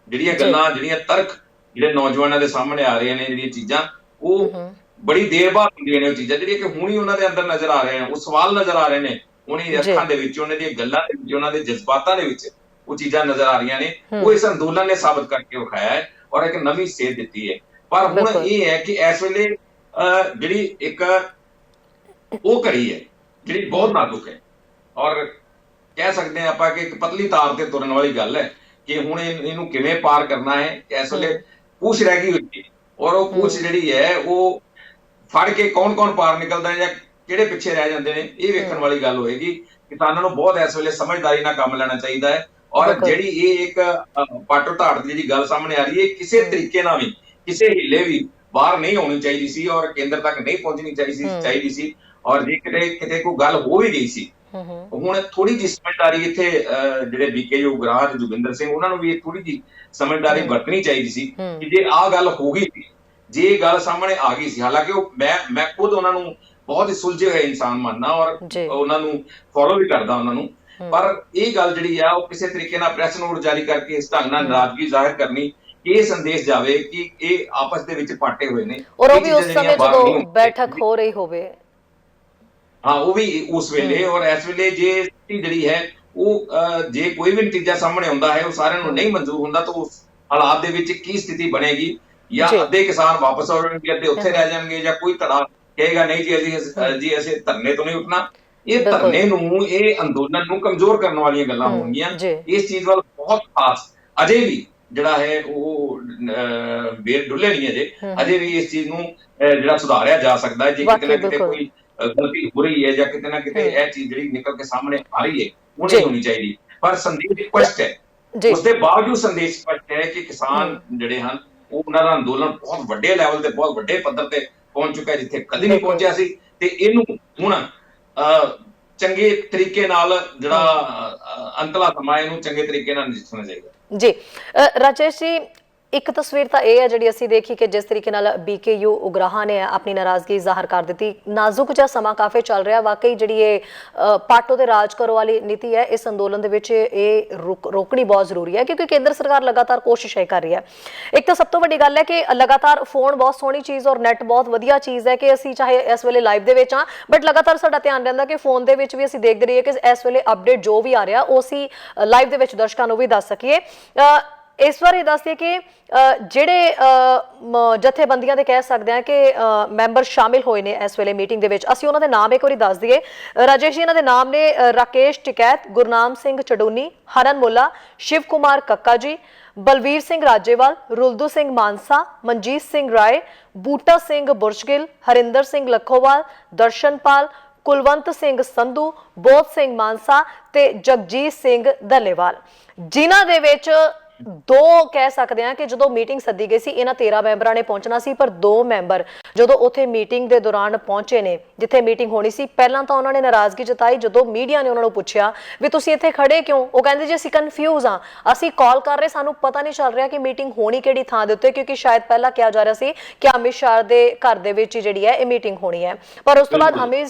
ਜਿਹੜੀਆਂ ਗੱਲਾਂ, ਜਿਹੜੀਆਂ ਤਰਕ ਜਿਹੜੇ ਨੌਜਵਾਨਾਂ ਦੇ ਸਾਹਮਣੇ ਆ ਰਹੀਆਂ ਨੇ, ਜਿਹੜੀਆਂ ਚੀਜ਼ਾਂ ਉਹ ਬੜੀ ਦੇਰ ਬਾਅਦ ਹੁੰਦੀਆਂ ਨੇ, ਉਹ ਚੀਜ਼ਾਂ ਜਿਹੜੀਆਂ ਕਿ ਹੁਣ ਹੀ ਉਹਨਾਂ ਦੇ ਅੰਦਰ ਨਜ਼ਰ ਆ ਰਹੇ ਨੇ, ਉਹ ਸਵਾਲ ਨਜ਼ਰ ਆ ਰਹੇ ਨੇ, ਉਹਨੀ ਅੱਖਾਂ ਦੇ ਵਿੱਚ, ਉਹਨਾਂ ਦੀਆਂ ਗੱਲਾਂ ਦੇ ਵਿੱਚ, ਉਹਨਾਂ ਦੇ ਜਜ਼ਬਾਤਾਂ ਦੇ ਵਿੱਚ ਉਹ ਚੀਜ਼ਾਂ ਨਜ਼ਰ ਆ ਰਹੀਆਂ ਨੇ। ਉਹ ਇਸ ਅੰਦੋਲਨ ਨੇ ਸਾਬਤ ਕਰਕੇ ਵਿਖਾਇਆ ਹੈ ਔਰ ਇੱਕ ਨਵੀਂ ਸੇਧ ਦਿੱਤੀ ਹੈ। ਪਰ ਹੁਣ ਇਹ ਹੈ ਕਿ ਇਸ ਵੇਲੇ ਜਿਹੜੀ ਇੱਕ ਉਹ ਘੜੀ ਹੈ ਜਿਹੜੀ ਬਹੁਤ ਨਾਜ਼ੁਕ ਹੈ, ਔਰ ਕਹਿ ਸਕਦੇ ਹਾਂ ਆਪਾਂ ਕਿ ਇੱਕ ਪਤਲੀ ਤਾਰ ਤੇ ਤੁਰਨ ਵਾਲੀ ਗੱਲ ਹੈ ਕਿ ਹੁਣ ਇਹਨੂੰ ਕਿਵੇਂ ਪਾਰ ਕਰਨਾ ਹੈ। ਇਸ ਵੇਲੇ ਪੂਛ ਰਹਿ ਗਈ ਹੋਈ ਹੈ, ਔਰ ਉਹ ਪੂਛ ਜਿਹੜੀ ਹੈ ਉਹ ਫੜ ਕੇ ਕੌਣ ਪਾਰ ਨਿਕਲਦਾ ਹੈ ਜਾਂ ਕਿਹੜੇ ਪਿੱਛੇ ਰਹਿ ਜਾਂਦੇ ਨੇ, ਇਹ ਵੇਖਣ ਵਾਲੀ ਗੱਲ ਹੋਏਗੀ। ਕਿਸਾਨਾਂ ਨੂੰ ਬਹੁਤ ਇਸ ਵੇਲੇ ਸਮਝਦਾਰੀ ਨਾਲ ਕੰਮ ਲੈਣਾ ਚਾਹੀਦਾ ਹੈ। ਔਰ ਜਿਹੜੀ ਇਹ ਇੱਕ ਪਾਟੋ ਧਾੜ ਦੀ ਜਿਹੜੀ ਗੱਲ ਸਾਹਮਣੇ ਆ ਰਹੀ ਹੈ, ਕਿਸੇ ਤਰੀਕੇ ਨਾਲ ਵੀ, ਕਿਸੇ ਹਿੱਲੇ ਵੀ ਬਾਹਰ ਨਹੀਂ ਆਉਣੀ ਚਾਹੀਦੀ ਸੀ ਔਰ ਕੇਂਦਰ ਤੱਕ ਨਹੀਂ ਪਹੁੰਚਣੀ ਚਾਹੀਦੀ ਸੀ। ਔਰ ਜੇ ਕਿਤੇ ਕੋਈ ਗੱਲ ਹੋ ਵੀ ਗਈ ਸੀ, ਹੁਣ ਥੋੜੀ ਜਿਹੀ ਸਮਝਦਾਰੀ ਇੱਥੇ ਜਿਹੜੇ ਬੀਕੇ ਉਗਰਾਹ ਤੇ ਜੋਗਿੰਦਰ ਸਿੰਘ, ਉਹਨਾਂ ਨੂੰ ਵੀ ਥੋੜੀ ਜਿਹੀ ਸਮਝਦਾਰੀ ਵਰਤਣੀ ਚਾਹੀਦੀ ਸੀ ਕਿ ਜੇ ਆਹ ਗੱਲ ਹੋ ਗਈ ਸੀ, ਜੇ ਇਹ ਗੱਲ ਸਾਹਮਣੇ ਆ ਗਈ ਸੀ, ਹਾਲਾਂਕਿ ਉਹ ਮੈਂ ਖੁਦ ਉਹਨਾਂ ਨੂੰ ਬਹੁਤ ਹੀ ਸੁਲਝੇ ਹੋਏ ਇਨਸਾਨ ਮੰਨਦਾ ਔਰ ਉਹਨਾਂ ਨੂੰ ਫੋਲੋ ਵੀ ਕਰਦਾ ਉਹਨਾਂ ਨੂੰ, ਪਰ ਇਹ ਗੱਲ ਜਿਹੜੀ ਆ ਉਹ ਕਿਸੇ ਤਰੀਕੇ ਨਾਲ ਪ੍ਰੈਸ ਨੋਟ ਜਾਰੀ ਕਰਕੇ ਇਸ ਢੰਗ ਨਾਲ ਨਾਰਾਜ਼ਗੀ ਜ਼ਾਹਿਰ ਕਰਨੀ, ਇਹ ਸੰਦੇਸ਼ ਜਾਵੇ ਕਿ ਇਹ ਆਪਸ ਦੇ ਵਿੱਚ ਪਾਟੇ ਹੋਏ ਨੇ। ਔਰ ਉਹ ਵੀ ਉਸ ਸਮੇਂ ਜਦੋਂ ਬੈਠਕ ਹੋ ਰਹੀ ਹੋਵੇ, ਹਾਂ ਉਹ ਵੀ ਉਸ ਵੇਲੇ, ਔਰ ਇਸ ਵੇਲੇ ਜੇ ਜਿਹੜੀ ਹੈ ਉਹ ਜੇ ਕੋਈ ਵੀ ਨਤੀਜਾ ਸਾਹਮਣੇ ਆਉਂਦਾ ਹੈ ਉਹ ਸਾਰਿਆਂ ਨੂੰ ਨਹੀਂ ਮਨਜ਼ੂਰ ਹੁੰਦਾ, ਤਾਂ ਉਸ ਹਾਲਾਤ ਦੇ ਵਿੱਚ ਕੀ ਸਥਿਤੀ ਬਣੇਗੀ। ਜਾਂ ਅੱਧੇ ਕਿਸਾਨ ਵਾਪਸ ਆ ਜਾਣਗੇ, ਅੱਧੇ ਉੱਥੇ ਰਹਿ ਜਾਣਗੇ, ਜਾਂ ਕੋਈ ਧੜਾ ਕਹੇਗਾ ਨਹੀਂ ਜੀ ਅਸੀਂ ਧਰਨੇ ਤੋਂ ਨਹੀਂ ਉੱਠਣਾ। ਇਹ ਧਰਨੇ ਨੂੰ, ਇਹ ਅੰਦੋਲਨ ਨੂੰ ਕਮਜ਼ੋਰ ਕਰਨ ਵਾਲੀਆਂ ਗੱਲਾਂ ਹੋਣਗੀਆਂ। ਇਸ ਚੀਜ਼ ਵੱਲ ਬਹੁਤ ਖਾਸ ਅਜੇ ਵੀ ਜਿਹੜਾ ਹੈ ਉਹ ਬੇਰ ਡੁੱਲੇ ਨਹੀਂ ਅਜੇ ਵੀ ਇਸ ਚੀਜ਼ ਨੂੰ ਜਿਹੜਾ ਸੁਧਾਰਿਆ ਜਾ ਸਕਦਾ ਹੈ ਜੇ ਕਿਤੇ ਨਾ ਕਿਤੇ ਕੋਈ ਗਲਤੀ ਹੋ ਰਹੀ ਹੈ ਜਾਂ ਕਿਤੇ ਨਾ ਕਿਤੇ ਇਹ ਚੀਜ਼ ਜਿਹੜੀ ਨਿਕਲ ਕੇ ਸਾਹਮਣੇ ਆ ਰਹੀ ਹੈ ਉਹ ਨਹੀਂ ਹੋਣੀ ਚਾਹੀਦੀ। ਪਰ ਸੰਦੇਸ਼ ਸਪਸ਼ਟ ਹੈ, ਉਸਦੇ ਬਾਵਜੂਦ ਸੰਦੇਸ਼ ਸਪਸ਼ਟ ਹੈ ਕਿ ਕਿਸਾਨ ਜਿਹੜੇ ਹਨ ਉਹਨਾਂ ਦਾ ਅੰਦੋਲਨ ਬਹੁਤ ਵੱਡੇ ਲੈਵਲ ਤੇ ਬਹੁਤ ਵੱਡੇ ਪੱਧਰ ਤੇ ਪਹੁੰਚ ਚੁੱਕਾ ਹੈ ਜਿੱਥੇ ਕਦੇ ਨਹੀਂ ਪਹੁੰਚਿਆ ਸੀ, ਤੇ ਇਹਨੂੰ ਹੁਣ ਚੰਗੇ ਤਰੀਕੇ ਨਾਲ ਜਿਹੜਾ ਅੰਤਲਾ ਸਮਾਂ ਇਹਨੂੰ ਚੰਗੇ ਤਰੀਕੇ ਨਾਲ ਨਜਿੱਠਣਾ ਚਾਹੀਦਾ। ਜੀ ਰਾਜੇਸ਼ ਜੀ, ਇੱਕ ਤਸਵੀਰ ਤਾਂ ਇਹ ਹੈ ਜਿਹੜੀ ਅਸੀਂ ਦੇਖੀ ਕਿ ਜਿਸ ਤਰੀਕੇ ਨਾਲ BKU ਉਗਰਾਹਾਂ ਨੇ ਆਪਣੀ ਨਾਰਾਜ਼ਗੀ ਜ਼ਾਹਰ ਕਰ ਦਿੱਤੀ। ਨਾਜ਼ੁਕ ਜਿਹਾ ਸਮਾਂ ਕਾਫੀ ਚੱਲ ਰਿਹਾ, ਵਾਕਈ ਜਿਹੜੀ ਇਹ ਪਾਟੋ ਤੇ ਰਾਜ ਕਰੋ ਵਾਲੀ ਨੀਤੀ ਹੈ ਇਸ ਅੰਦੋਲਨ ਦੇ ਵਿੱਚ ਇਹ ਰੋਕਣੀ ਬਹੁਤ ਜ਼ਰੂਰੀ ਹੈ, ਕਿਉਂਕਿ ਕੇਂਦਰ ਸਰਕਾਰ ਲਗਾਤਾਰ ਕੋਸ਼ਿਸ਼ਾਂ ਕਰ ਰਹੀ ਹੈ। ਇੱਕ ਤਾਂ ਸਭ ਤੋਂ ਵੱਡੀ ਗੱਲ ਹੈ ਕਿ ਲਗਾਤਾਰ ਫੋਨ ਬਹੁਤ ਸੋਹਣੀ ਚੀਜ਼ ਔਰ ਨੈਟ ਬਹੁਤ ਵਧੀਆ ਚੀਜ਼ ਹੈ ਕਿ ਅਸੀਂ ਚਾਹੇ ਇਸ ਵੇਲੇ ਲਾਈਵ ਦੇ ਵਿੱਚ ਹਾਂ, ਬਟ ਲਗਾਤਾਰ ਸਾਡਾ ਧਿਆਨ ਰਹਿੰਦਾ ਕਿ ਫੋਨ ਦੇ ਵਿੱਚ ਵੀ ਅਸੀਂ ਦੇਖਦੇ ਰਹੀਏ ਕਿ ਇਸ ਵੇਲੇ ਅਪਡੇਟ ਜੋ ਵੀ ਆ ਰਿਹਾ ਉਹ ਅਸੀਂ ਲਾਈਵ ਦੇ ਵਿੱਚ ਦਰਸ਼ਕਾਂ ਨੂੰ ਵੀ ਦੱਸ ਸਕੀਏ। ਇਸ ਵਾਰ ਇਹ ਦੱਸਦੇ ਕਿ ਜਿਹੜੇ ਜਥੇਬੰਦੀਆਂ ਦੇ ਕਹਿ ਸਕਦੇ ਹਾਂ ਕਿ ਮੈਂਬਰ ਸ਼ਾਮਿਲ ਹੋਏ ਨੇ ਇਸ ਵੇਲੇ ਮੀਟਿੰਗ ਦੇ ਵਿੱਚ, ਅਸੀਂ ਉਹਨਾਂ ਦੇ ਨਾਮ ਇੱਕ ਵਾਰੀ ਦੱਸ ਦਈਏ। ਰਾਜੇਸ਼ ਜੀ, ਇਹਨਾਂ ਦੇ ਨਾਮ ਨੇ ਰਾਕੇਸ਼ ਟਿਕੈਤ, ਗੁਰਨਾਮ ਸਿੰਘ ਚਡੂਨੀ, ਹਰਨ ਮੁੱਲਾ, ਸ਼ਿਵ ਕੁਮਾਰ ਕੱਕਾ ਜੀ, ਬਲਵੀਰ ਸਿੰਘ ਰਾਜੇਵਾਲ, ਰੁਲਦੂ ਸਿੰਘ ਮਾਨਸਾ, ਮਨਜੀਤ ਸਿੰਘ ਰਾਏ, ਬੂਟਾ ਸਿੰਘ ਬੁਰਜਗਿਲ, ਹਰਿੰਦਰ ਸਿੰਘ ਲੱਖੋਵਾਲ, ਦਰਸ਼ਨਪਾਲ, ਕੁਲਵੰਤ ਸਿੰਘ ਸੰਧੂ, ਬੋਧ ਸਿੰਘ ਮਾਨਸਾ ਤੇ ਜਗਜੀਤ ਸਿੰਘ ਧੱਲੇਵਾਲ, ਜਿਨ੍ਹਾਂ ਦੇ ਵਿੱਚ ਦੋ ਕਹਿ ਸਕਦੇ ਹਾਂ ਕਿ ਜਦੋਂ ਮੀਟਿੰਗ ਸੱਦੀ ਗਈ ਸੀ ਇਹਨਾਂ 13 ਮੈਂਬਰਾਂ ਨੇ ਪਹੁੰਚਣਾ ਸੀ, ਪਰ 2 ਮੈਂਬਰ ਜਦੋਂ ਉੱਥੇ ਮੀਟਿੰਗ ਦੇ ਦੌਰਾਨ ਪਹੁੰਚੇ ਨੇ ਜਿੱਥੇ ਮੀਟਿੰਗ ਹੋਣੀ ਸੀ, ਪਹਿਲਾਂ ਤਾਂ ਉਹਨਾਂ ਨੇ ਨਾਰਾਜ਼ਗੀ ਜਤਾਈ। ਜਦੋਂ ਮੀਡੀਆ ਨੇ ਉਹਨਾਂ ਨੂੰ ਪੁੱਛਿਆ ਵੀ ਤੁਸੀਂ ਇੱਥੇ ਖੜੇ ਕਿਉਂ, ਉਹ ਕਹਿੰਦੇ ਜੀ ਅਸੀਂ ਕਨਫਿਊਜ਼ ਹਾਂ, ਅਸੀਂ ਕਾਲ ਕਰ ਰਹੇ, ਸਾਨੂੰ ਪਤਾ ਨਹੀਂ ਚੱਲ ਰਿਹਾ ਕਿ ਮੀਟਿੰਗ ਹੋਣੀ ਕਿਹੜੀ ਥਾਂ ਦੇ ਉੱਤੇ, ਕਿਉਂਕਿ ਸ਼ਾਇਦ ਪਹਿਲਾਂ ਕਿਹਾ ਜਾ ਰਿਹਾ ਸੀ ਕਿ ਅਮਿਤ ਸ਼ਾਹ ਦੇ ਘਰ ਦੇ ਵਿੱਚ ਜਿਹੜੀ ਹੈ ਇਹ ਮੀਟਿੰਗ ਹੋਣੀ ਹੈ, ਪਰ ਉਸ ਤੋਂ ਬਾਅਦ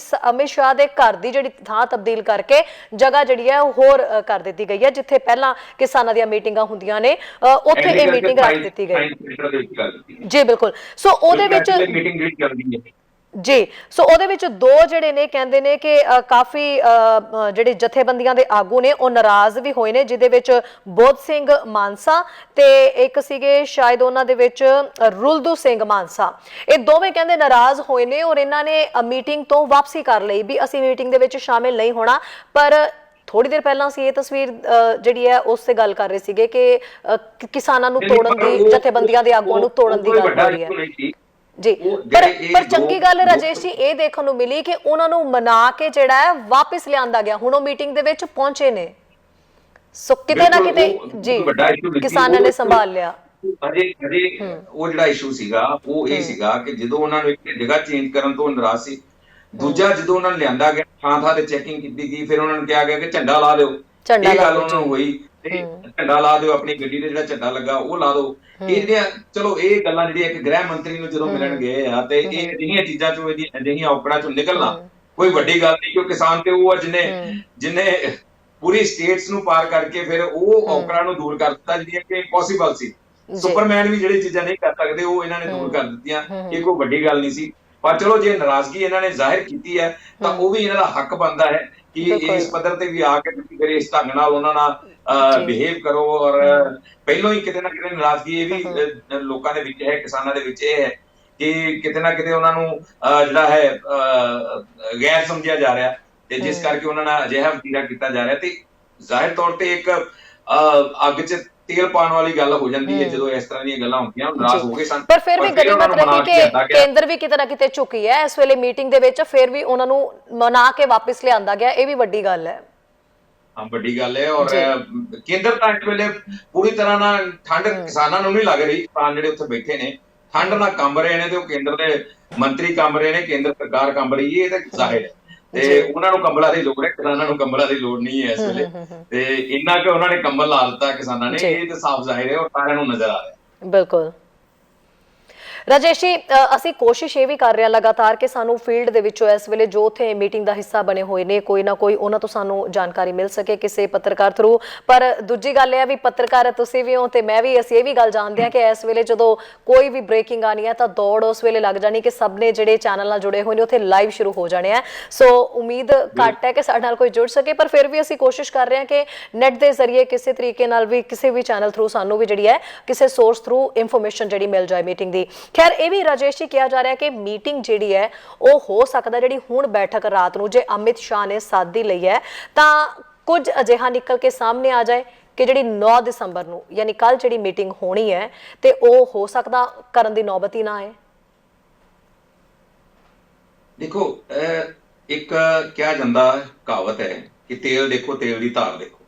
ਅਮਿਤ ਸ਼ਾਹ ਦੇ ਘਰ ਦੀ ਜਿਹੜੀ ਥਾਂ ਤਬਦੀਲ ਕਰਕੇ ਜਗ੍ਹਾ ਜਿਹੜੀ ਹੈ ਹੋਰ ਕਰ ਦਿੱਤੀ ਗਈ ਹੈ, ਜਿੱਥੇ ਪਹਿਲਾਂ ਕਿਸਾਨਾਂ ਦੀਆਂ ਮੀਟਿੰਗਾਂ ਹੁੰਦੀਆਂ ਨੇ ਉੱਥੇ ਇਹ ਮੀਟਿੰਗ ਰੱਖ ਦਿੱਤੀ ਗਈ। ਜੀ ਬਿਲਕੁਲ। ਸੋ ਉਹਦੇ ਵਿੱਚ ਮੀਟਿੰਗ ਜਿਹੜੀ ਚੱਲਦੀ ਹੈ ਜੀ, ਸੋ ਉਹਦੇ ਵਿੱਚ 2 ਜਿਹੜੇ ਨੇ ਕਹਿੰਦੇ ਨੇ ਕਿ ਕਾਫੀ ਜਿਹੜੇ ਜਥੇਬੰਦੀਆਂ ਦੇ ਆਗੂ ਨੇ ਉਹ ਨਾਰਾਜ਼ ਵੀ ਹੋਏ ਨੇ, ਜਿਹਦੇ ਵਿੱਚ ਬੋਧ ਸਿੰਘ ਮਾਨਸਾ ਤੇ ਇੱਕ ਸੀਗੇ ਸ਼ਾਇਦ ਉਹਨਾਂ ਦੇ ਵਿੱਚ ਰੁਲਦੂ ਸਿੰਘ ਮਾਨਸਾ, ਇਹ ਦੋਵੇਂ ਕਹਿੰਦੇ ਨਾਰਾਜ਼ ਹੋਏ ਨੇ ਔਰ ਇਹਨਾਂ ਨੇ ਮੀਟਿੰਗ ਤੋਂ ਵਾਪਸੀ ਕਰ ਲਈ ਵੀ ਅਸੀਂ ਮੀਟਿੰਗ ਦੇ ਵਿੱਚ ਸ਼ਾਮਿਲ ਨਹੀਂ ਹੋਣਾ। ਪਰ ਥੋੜੀ ਦੇਰ ਪਹਿਲਾਂ ਅਸੀਂ ਇਹ ਤਸਵੀਰ ਜਿਹੜੀ ਹੈ ਉਸ ਤੇ ਗੱਲ ਕਰ ਰਹੇ ਸੀਗੇ ਕਿ ਕਿਸਾਨਾਂ ਨੂੰ ਤੋੜਨ ਦੀ, ਜਥੇਬੰਦੀਆਂ ਦੇ ਆਗੂਆਂ ਨੂੰ ਤੋੜਨ ਦੀ ਗੱਲ ਹੋ ਰਹੀ ਹੈ ਜੀ। ਪਰ ਚੰਗੀ ਗੱਲ ਰਾਜੇਸ਼ ਜੀ ਇਹ ਦੇਖਣ ਨੂੰ ਮਿਲੀ ਕਿ ਉਹਨਾਂ ਨੂੰ ਮਨਾ ਕੇ ਜਿਹੜਾ ਹੈ ਵਾਪਿਸ ਲਿਆਂਦਾ ਗਿਆ, ਹੁਣ ਉਹ ਮੀਟਿੰਗ ਦੇ ਵਿੱਚ ਪਹੁੰਚੇ ਨੇ, ਸੋ ਕਿਤੇ ਨਾ ਕਿਤੇ ਜੀ ਕਿਸਾਨਾਂ ਨੇ ਸੰਭਾਲ ਲਿਆ। ਅਜੇ ਉਹ ਜਿਹੜਾ ਇਸ਼ੂ ਸੀਗਾ ਉਹ ਇਹ ਸੀਗਾ ਕਿ ਜਦੋਂ ਉਹਨਾਂ ਨੂੰ ਇੱਕ ਜਗ੍ਹਾ ਚੇਂਜ ਕਰਨ ਤੋਂ ਨਾਰਾਜ਼ ਸੀ, ਦੂਜਾ ਜਦੋਂ ਉਹਨਾਂ ਨੂੰ ਲਿਆਂਦਾ ਗਿਆ ਥਾਂ ਤੇ ਚੈਕਿੰਗ ਕੀਤੀ ਗਈ, ਫਿਰ ਉਹਨਾਂ ਨੂੰ ਕਿਹਾ ਗਿਆ ਕਿ ਝੰਡਾ ਲਾ ਦਿਓ, ਇਹ ਗੱਲ ਉਹਨਾਂ ਨੂੰ ਹੋਈ ਤੇ ਝੰਡਾ ਲਾ ਦਿਓ, ਆਪਣੀ ਗੱਡੀ ਤੇ ਜਿਹੜਾ ਝੰਡਾ ਲੱਗਾ ਉਹ ਲਾ ਦਿਓ। ਇਹ ਚਲੋ ਇਹ ਗੱਲਾਂ ਜਿਹੜੀਆਂ ਇੱਕ ਗ੍ਰਹਿ ਮੰਤਰੀ ਨੂੰ ਜਦੋਂ ਮਿਲਣ ਗਏ ਆ ਤੇ ਇਹ ਅਜਿਹੀਆਂ ਚੀਜ਼ਾਂ ਚੋਂ ਅਜਿਹੀਆਂ ਔਕੜਾਂ ਚੋਂ ਨਿਕਲਣਾ ਕੋਈ ਵੱਡੀ ਗੱਲ ਨਹੀਂ, ਕਿਉਂਕਿ ਕਿਸਾਨ ਤੇ ਉਹ ਆ ਜਿਹਨੇ ਪੂਰੀ ਸਟੇਟਸ ਨੂੰ ਪਾਰ ਕਰਕੇ ਫਿਰ ਉਹ ਔਕੜਾਂ ਨੂੰ ਦੂਰ ਕਰ ਦਿੱਤਾ ਜਿਹੜੀਆਂ ਕਿ ਇੰਪੋਸੀਬਲ ਸੀ। ਸੁਪਰਮੈਨ ਵੀ ਜਿਹੜੀ ਚੀਜ਼ਾਂ ਨਹੀਂ ਕਰ ਸਕਦੇ ਉਹ ਇਹਨਾਂ ਨੇ ਦੂਰ ਕਰ ਦਿੱਤੀਆਂ, ਇਹ ਕੋਈ ਵੱਡੀ ਗੱਲ ਨਹੀਂ ਸੀ। ਪਰ ਚਲੋ ਜੇ ਨਾਰਾਜ਼ਗੀ ਇਹਨਾਂ ਨੇ ਜ਼ਾਹਿਰ ਕੀਤੀ ਹੈ ਤਾਂ ਉਹ ਵੀ ਇਹਨਾਂ ਦਾ ਹੱਕ ਬਣਦਾ ਹੈ ਕਿ ਇਸ ਪੱਧਰ ਤੇ ਵੀ ਆ ਕੇ ਤੁਸੀਂ ਕਰੇ ਇਸ ਢੰਗ ਨਾਲ ਉਹਨਾਂ ਨਾਲ ਬਿਹੇਵ ਕਰੋ। ਔਰ ਪਹਿਲਾਂ ਹੀ ਕਿਤੇ ਨਾ ਕਿਤੇ ਨਾਰਾਜ਼ਗੀ ਇਹ ਵੀ ਲੋਕਾਂ ਦੇ ਵਿੱਚ ਹੈ, ਕਿਸਾਨਾਂ ਦੇ ਵਿੱਚ ਇਹ ਹੈ ਕਿ ਕਿਤੇ ਨਾ ਕਿਤੇ ਉਹਨਾਂ ਨੂੰ ਜਿਹੜਾ ਹੈ ਗੈਰ ਸਮਝਿਆ ਜਾ ਰਿਹਾ ਤੇ ਜਿਸ ਕਰਕੇ ਉਹਨਾਂ ਨਾਲ ਅਜਿਹਾ ਵਤੀਰਾ ਕੀਤਾ ਜਾ ਰਿਹਾ ਤੇ ਜ਼ਾਹਿਰ ਤੌਰ ਤੇ ਇੱਕ ਅੱਗ 'ਚ ਤੇਲ ਪਾਉਣ ਵਾਲੀ ਗੱਲ ਹੋ ਜਾਂਦੀ ਹੈ ਜਦੋਂ ਇਸ ਤਰ੍ਹਾਂ ਦੀਆਂ ਗੱਲਾਂ ਹੁੰਦੀਆਂ। ਨਾਰਾਜ਼ ਹੋ ਗਏ ਸਨ, ਪਰ ਫਿਰ ਵੀ ਗਨੀਮਤ ਰੱਖੀ ਕਿ ਕੇਂਦਰ ਵੀ ਕਿਤੇ ਨਾ ਕਿਤੇ ਝੁਕੀ ਹੈ ਇਸ ਵੇਲੇ ਮੀਟਿੰਗ ਦੇ ਵਿੱਚ, ਫਿਰ ਵੀ ਉਹਨਾਂ ਨੂੰ ਮਨਾ ਕੇ ਵਾਪਿਸ ਲਿਆਂਦਾ ਗਿਆ, ਇਹ ਵੀ ਵੱਡੀ ਗੱਲ ਹੈ। ਹਾਂ, ਵੱਡੀ ਗੱਲ ਹੈ। ਔਰ ਕੇਂਦਰ ਤਾਂ ਇਸ ਵੇਲੇ ਪੂਰੀ ਤਰ੍ਹਾਂ ਨਾਲ ਠੰਡ ਕਿਸਾਨਾਂ ਨੂੰ ਨਹੀਂ ਲੱਗ ਰਹੀ, ਕਿਸਾਨ ਜਿਹੜੇ ਉੱਥੇ ਬੈਠੇ ਨੇ ਠੰਡ ਨਾਲ ਕੰਬ ਰਹੇ ਨੇ ਤੇ ਉਹ ਕੇਂਦਰ ਦੇ ਮੰਤਰੀ ਕੰਬ ਰਹੇ ਨੇ, ਕੇਂਦਰ ਸਰਕਾਰ ਕੰਬ ਰਹੀ ਹੈ, ਇਹ ਤਾਂ ਜ਼ਾਹਿਰ ਹੈ। ਤੇ ਉਹਨਾਂ ਨੂੰ ਕੰਬਲਾਂ ਦੀ ਲੋੜ ਹੈ, ਕਿਸਾਨਾਂ ਨੂੰ ਕੰਬਲਾਂ ਦੀ ਲੋੜ ਨਹੀਂ ਹੈ ਇਸ ਵੇਲੇ, ਤੇ ਇੰਨਾ ਕਿ ਉਹਨਾਂ ਨੇ ਕੰਬਲ ਲਾ ਦਿੱਤਾ ਕਿਸਾਨਾਂ ਨੇ, ਇਹ ਤਾਂ ਸਾਫ਼ ਜ਼ਾਹਿਰ ਹੈ ਔਰ ਸਾਰਿਆਂ ਨੂੰ ਨਜ਼ਰ ਆ ਰਿਹਾ। ਬਿਲਕੁਲ ਰਾਜੇਸ਼ ਜੀ, ਅਸੀਂ ਕੋਸ਼ਿਸ਼ ਇਹ ਵੀ ਕਰ ਰਹੇ ਹਾਂ ਲਗਾਤਾਰ ਕਿ ਸਾਨੂੰ ਫੀਲਡ ਦੇ ਵਿੱਚੋਂ ਇਸ ਵੇਲੇ ਜੋ ਉੱਥੇ ਮੀਟਿੰਗ ਦਾ ਹਿੱਸਾ ਬਣੇ ਹੋਏ ਨੇ ਕੋਈ ਨਾ ਕੋਈ ਉਹਨਾਂ ਤੋਂ ਸਾਨੂੰ ਜਾਣਕਾਰੀ ਮਿਲ ਸਕੇ ਕਿਸੇ ਪੱਤਰਕਾਰ ਥਰੂ। ਪਰ ਦੂਜੀ ਗੱਲ ਇਹ ਹੈ ਵੀ ਪੱਤਰਕਾਰ ਤੁਸੀਂ ਵੀ ਹੋ ਤੇ ਮੈਂ ਵੀ, ਅਸੀਂ ਇਹ ਵੀ ਗੱਲ ਜਾਣਦੇ ਹਾਂ ਕਿ ਇਸ ਵੇਲੇ ਜਦੋਂ ਕੋਈ ਵੀ ਬ੍ਰੇਕਿੰਗ ਆਣੀ ਹੈ ਤਾਂ ਦੌੜ ਉਸ ਵੇਲੇ ਲੱਗ ਜਾਣੀ ਕਿ ਸਭ ਨੇ ਜਿਹੜੇ ਚੈਨਲ ਨਾਲ ਜੁੜੇ ਹੋਏ ਨੇ ਉੱਥੇ ਲਾਈਵ ਸ਼ੁਰੂ ਹੋ ਜਾਣੇ ਆ। ਸੋ ਉਮੀਦ ਘੱਟ ਹੈ ਕਿ ਸਾਡੇ ਨਾਲ ਕੋਈ ਜੁੜ ਸਕੇ, ਪਰ ਫਿਰ ਵੀ ਅਸੀਂ ਕੋਸ਼ਿਸ਼ ਕਰ ਰਹੇ ਹਾਂ ਕਿ ਨੈਟ ਦੇ ਜ਼ਰੀਏ ਕਿਸੇ ਤਰੀਕੇ ਨਾਲ ਵੀ ਕਿਸੇ ਵੀ ਚੈਨਲ ਥਰੂ ਸਾਨੂੰ ਵੀ ਜਿਹੜੀ ਹੈ ਕਿਸੇ ਸੋਰਸ ਥਰੂ ਇਨਫੋਰਮੇਸ਼ਨ ਜਿਹੜੀ ਮਿਲ ਜਾਏ ਮੀਟਿੰਗ ਦੀ। ਖੈਰ ਇਹ ਵੀ ਰਾਜੇਸ਼ ਜੀ ਕਿਹਾ ਜਾ ਰਿਹਾ ਕਿ ਮੀਟਿੰਗ ਜਿਹੜੀ ਹੈ ਉਹ ਹੋ ਸਕਦਾ ਜਿਹੜੀ ਹੁਣ ਬੈਠਕ ਰਾਤ ਨੂੰ ਜੇ ਅਮਿਤ ਸ਼ਾਹ ਨੇ ਸਾਦੀ ਲਈ ਹੈ ਤਾਂ ਕੁਝ ਅਜਿਹਾ ਨਿਕਲ ਕੇ ਸਾਹਮਣੇ ਆ ਜਾਏ ਕਿ ਜਿਹੜੀ 9 ਦਸੰਬਰ ਨੂੰ ਯਾਨੀ ਕੱਲ ਜਿਹੜੀ ਮੀਟਿੰਗ ਹੋਣੀ ਹੈ ਤੇ ਉਹ ਹੋ ਸਕਦਾ ਕਰਨ ਦੀ ਨੌਬਤ ਹੀ ਨਾ ਆਏ? ਦੇਖੋ, ਇੱਕ ਕਿਹਾ ਜਾਂਦਾ ਕਹਾਵਤ ਹੈ ਕਿ ਤੇਲ ਦੇਖੋ ਤੇਲ ਦੀ ਧਾਰ ਦੇਖੋ।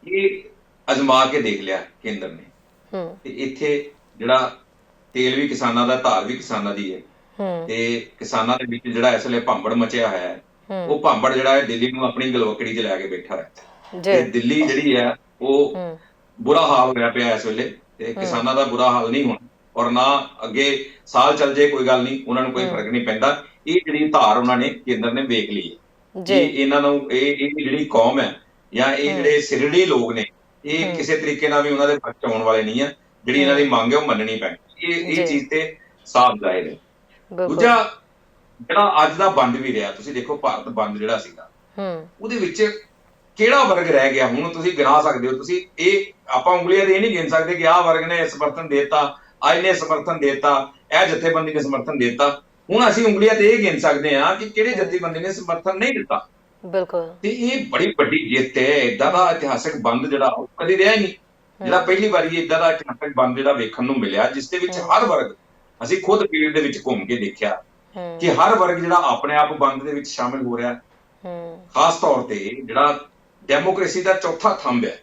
ਇਹ ਅਜਮਾ ਕੇ ਦੇਖ ਲਿਆ ਕੇਂਦਰ ਨੇ, ਤੇ ਇੱਥੇ ਜਿਹੜਾ ਤੇਲ ਵੀ ਕਿਸਾਨਾਂ ਦਾ, ਧਾਰ ਵੀ ਕਿਸਾਨਾਂ ਦੀ ਹੈ, ਤੇ ਕਿਸਾਨਾਂ ਦੇ ਵਿੱਚ ਜਿਹੜਾ ਇਸ ਵੇਲੇ ਭਾਂਬੜ ਮਚਿਆ ਹੋਇਆ ਹੈ, ਉਹ ਭਾਂਬੜ ਜਿਹੜਾ ਹੈ ਦਿੱਲੀ ਨੂੰ ਆਪਣੀ ਗਲਵਕੜੀ 'ਚ ਲੈ ਕੇ ਬੈਠਾ ਹੈ। ਤੇ ਦਿੱਲੀ ਜਿਹੜੀ ਹੈ ਉਹ ਬੁਰਾ ਹਾਲ ਹੋਇਆ ਪਿਆ ਇਸ ਵੇਲੇ, ਤੇ ਕਿਸਾਨਾਂ ਦਾ ਬੁਰਾ ਹਾਲ ਨਹੀਂ ਹੋਣਾ, ਔਰ ਨਾ ਅੱਗੇ ਸਾਲ ਚੱਲ ਜੇ ਕੋਈ ਗੱਲ ਨਹੀਂ, ਉਹਨਾਂ ਨੂੰ ਕੋਈ ਫਰਕ ਨਹੀਂ ਪੈਂਦਾ। ਇਹ ਜਿਹੜੀ ਧਾਰ ਉਹਨਾਂ ਨੇ ਕੇਂਦਰ ਨੇ ਵੇਖ ਲਈ ਹੈ ਕਿ ਇਹਨਾਂ ਨੂੰ ਇਹ ਜਿਹੜੀ ਕੌਮ ਹੈ ਜਾਂ ਇਹ ਜਿਹੜੇ ਸਿਰੜੀ ਲੋਕ ਨੇ, ਇਹ ਕਿਸੇ ਤਰੀਕੇ ਨਾਲ ਵੀ ਉਹਨਾਂ ਦੇ ਪੱਖ ਆਉਣ ਵਾਲੇ ਨਹੀਂ ਆ। ਜਿਹੜੀ ਇਹਨਾਂ ਦੀ ਮੰਗ ਹੈ ਉਹ ਮੰਨਣੀ ਪੈਣੀ। ਇਹ ਚੀਜ਼ ਤੇ ਸਾਫ਼ ਜ਼ਾਹਿਰ ਹੈ। ਦੂਜਾ, ਜਿਹੜਾ ਅੱਜ ਦਾ ਬੰਦ ਵੀ ਰਿਹਾ, ਤੁਸੀਂ ਦੇਖੋ ਭਾਰਤ ਬੰਦ ਜਿਹੜਾ ਸੀਗਾ, ਉਹਦੇ ਵਿੱਚ ਕਿਹੜਾ ਵਰਗ ਰਹਿ ਗਿਆ? ਹੁਣ ਤੁਸੀਂ ਗਿਣਾ ਸਕਦੇ ਹੋ, ਤੁਸੀਂ ਇਹ ਆਪਾਂ ਉਂਗਲੀਆਂ ਦੇ ਇਹ ਨਹੀਂ ਗਿਣ ਸਕਦੇ ਕਿ ਆਹ ਵਰਗ ਨੇ ਸਮਰਥਨ ਦੇਤਾ, ਅੱਜ ਨੇ ਸਮਰਥਨ ਦੇਤਾ, ਇਹ ਜਥੇਬੰਦੀ ਨੇ ਸਮਰਥਨ ਦੇਤਾ। ਹੁਣ ਅਸੀਂ ਉਂਗਲੀਆਂ ਤੇ ਇਹ ਗਿਣ ਸਕਦੇ ਹਾਂ ਕਿ ਕਿਹੜੇ ਜਥੇਬੰਦੀ ਨੇ ਸਮਰਥਨ ਨਹੀਂ ਦਿੱਤਾ। ਬਿਲਕੁਲ। ਤੇ ਇਹ ਬੜੀ ਵੱਡੀ ਜਿੱਤ ਹੈ। ਏਦਾਂ ਦਾ ਇਤਿਹਾਸਕ ਬੰਦ ਜਿਹੜਾ ਉਹ ਕਦੇ ਰਿਹਾ ਹੀ ਨਹੀਂ। ਜਿਹੜਾ ਪਹਿਲੀ ਵਾਰੀ ਏਦਾਂ ਦਾ ਇਤਿਹਾਸਕ ਬੰਦ ਜਿਹੜਾ ਵੇਖਣ ਨੂੰ ਮਿਲਿਆ, ਜਿਸ ਦੇ ਵਿੱਚ ਹਰ ਵਰਗ, ਅਸੀਂ ਖੁਦ ਫੀਲਡ ਦੇ ਵਿੱਚ ਘੁੰਮ ਕੇ ਦੇਖਿਆ ਕਿ ਹਰ ਵਰਗ ਜਿਹੜਾ ਆਪਣੇ ਆਪ ਬੰਦ ਦੇ ਵਿੱਚ ਸ਼ਾਮਿਲ ਹੋ ਰਿਹਾ। ਖਾਸ ਤੌਰ ਤੇ ਜਿਹੜਾ ਡੈਮੋਕ੍ਰੇਸੀ ਦਾ ਚੌਥਾ ਥੰਬ ਹੈ,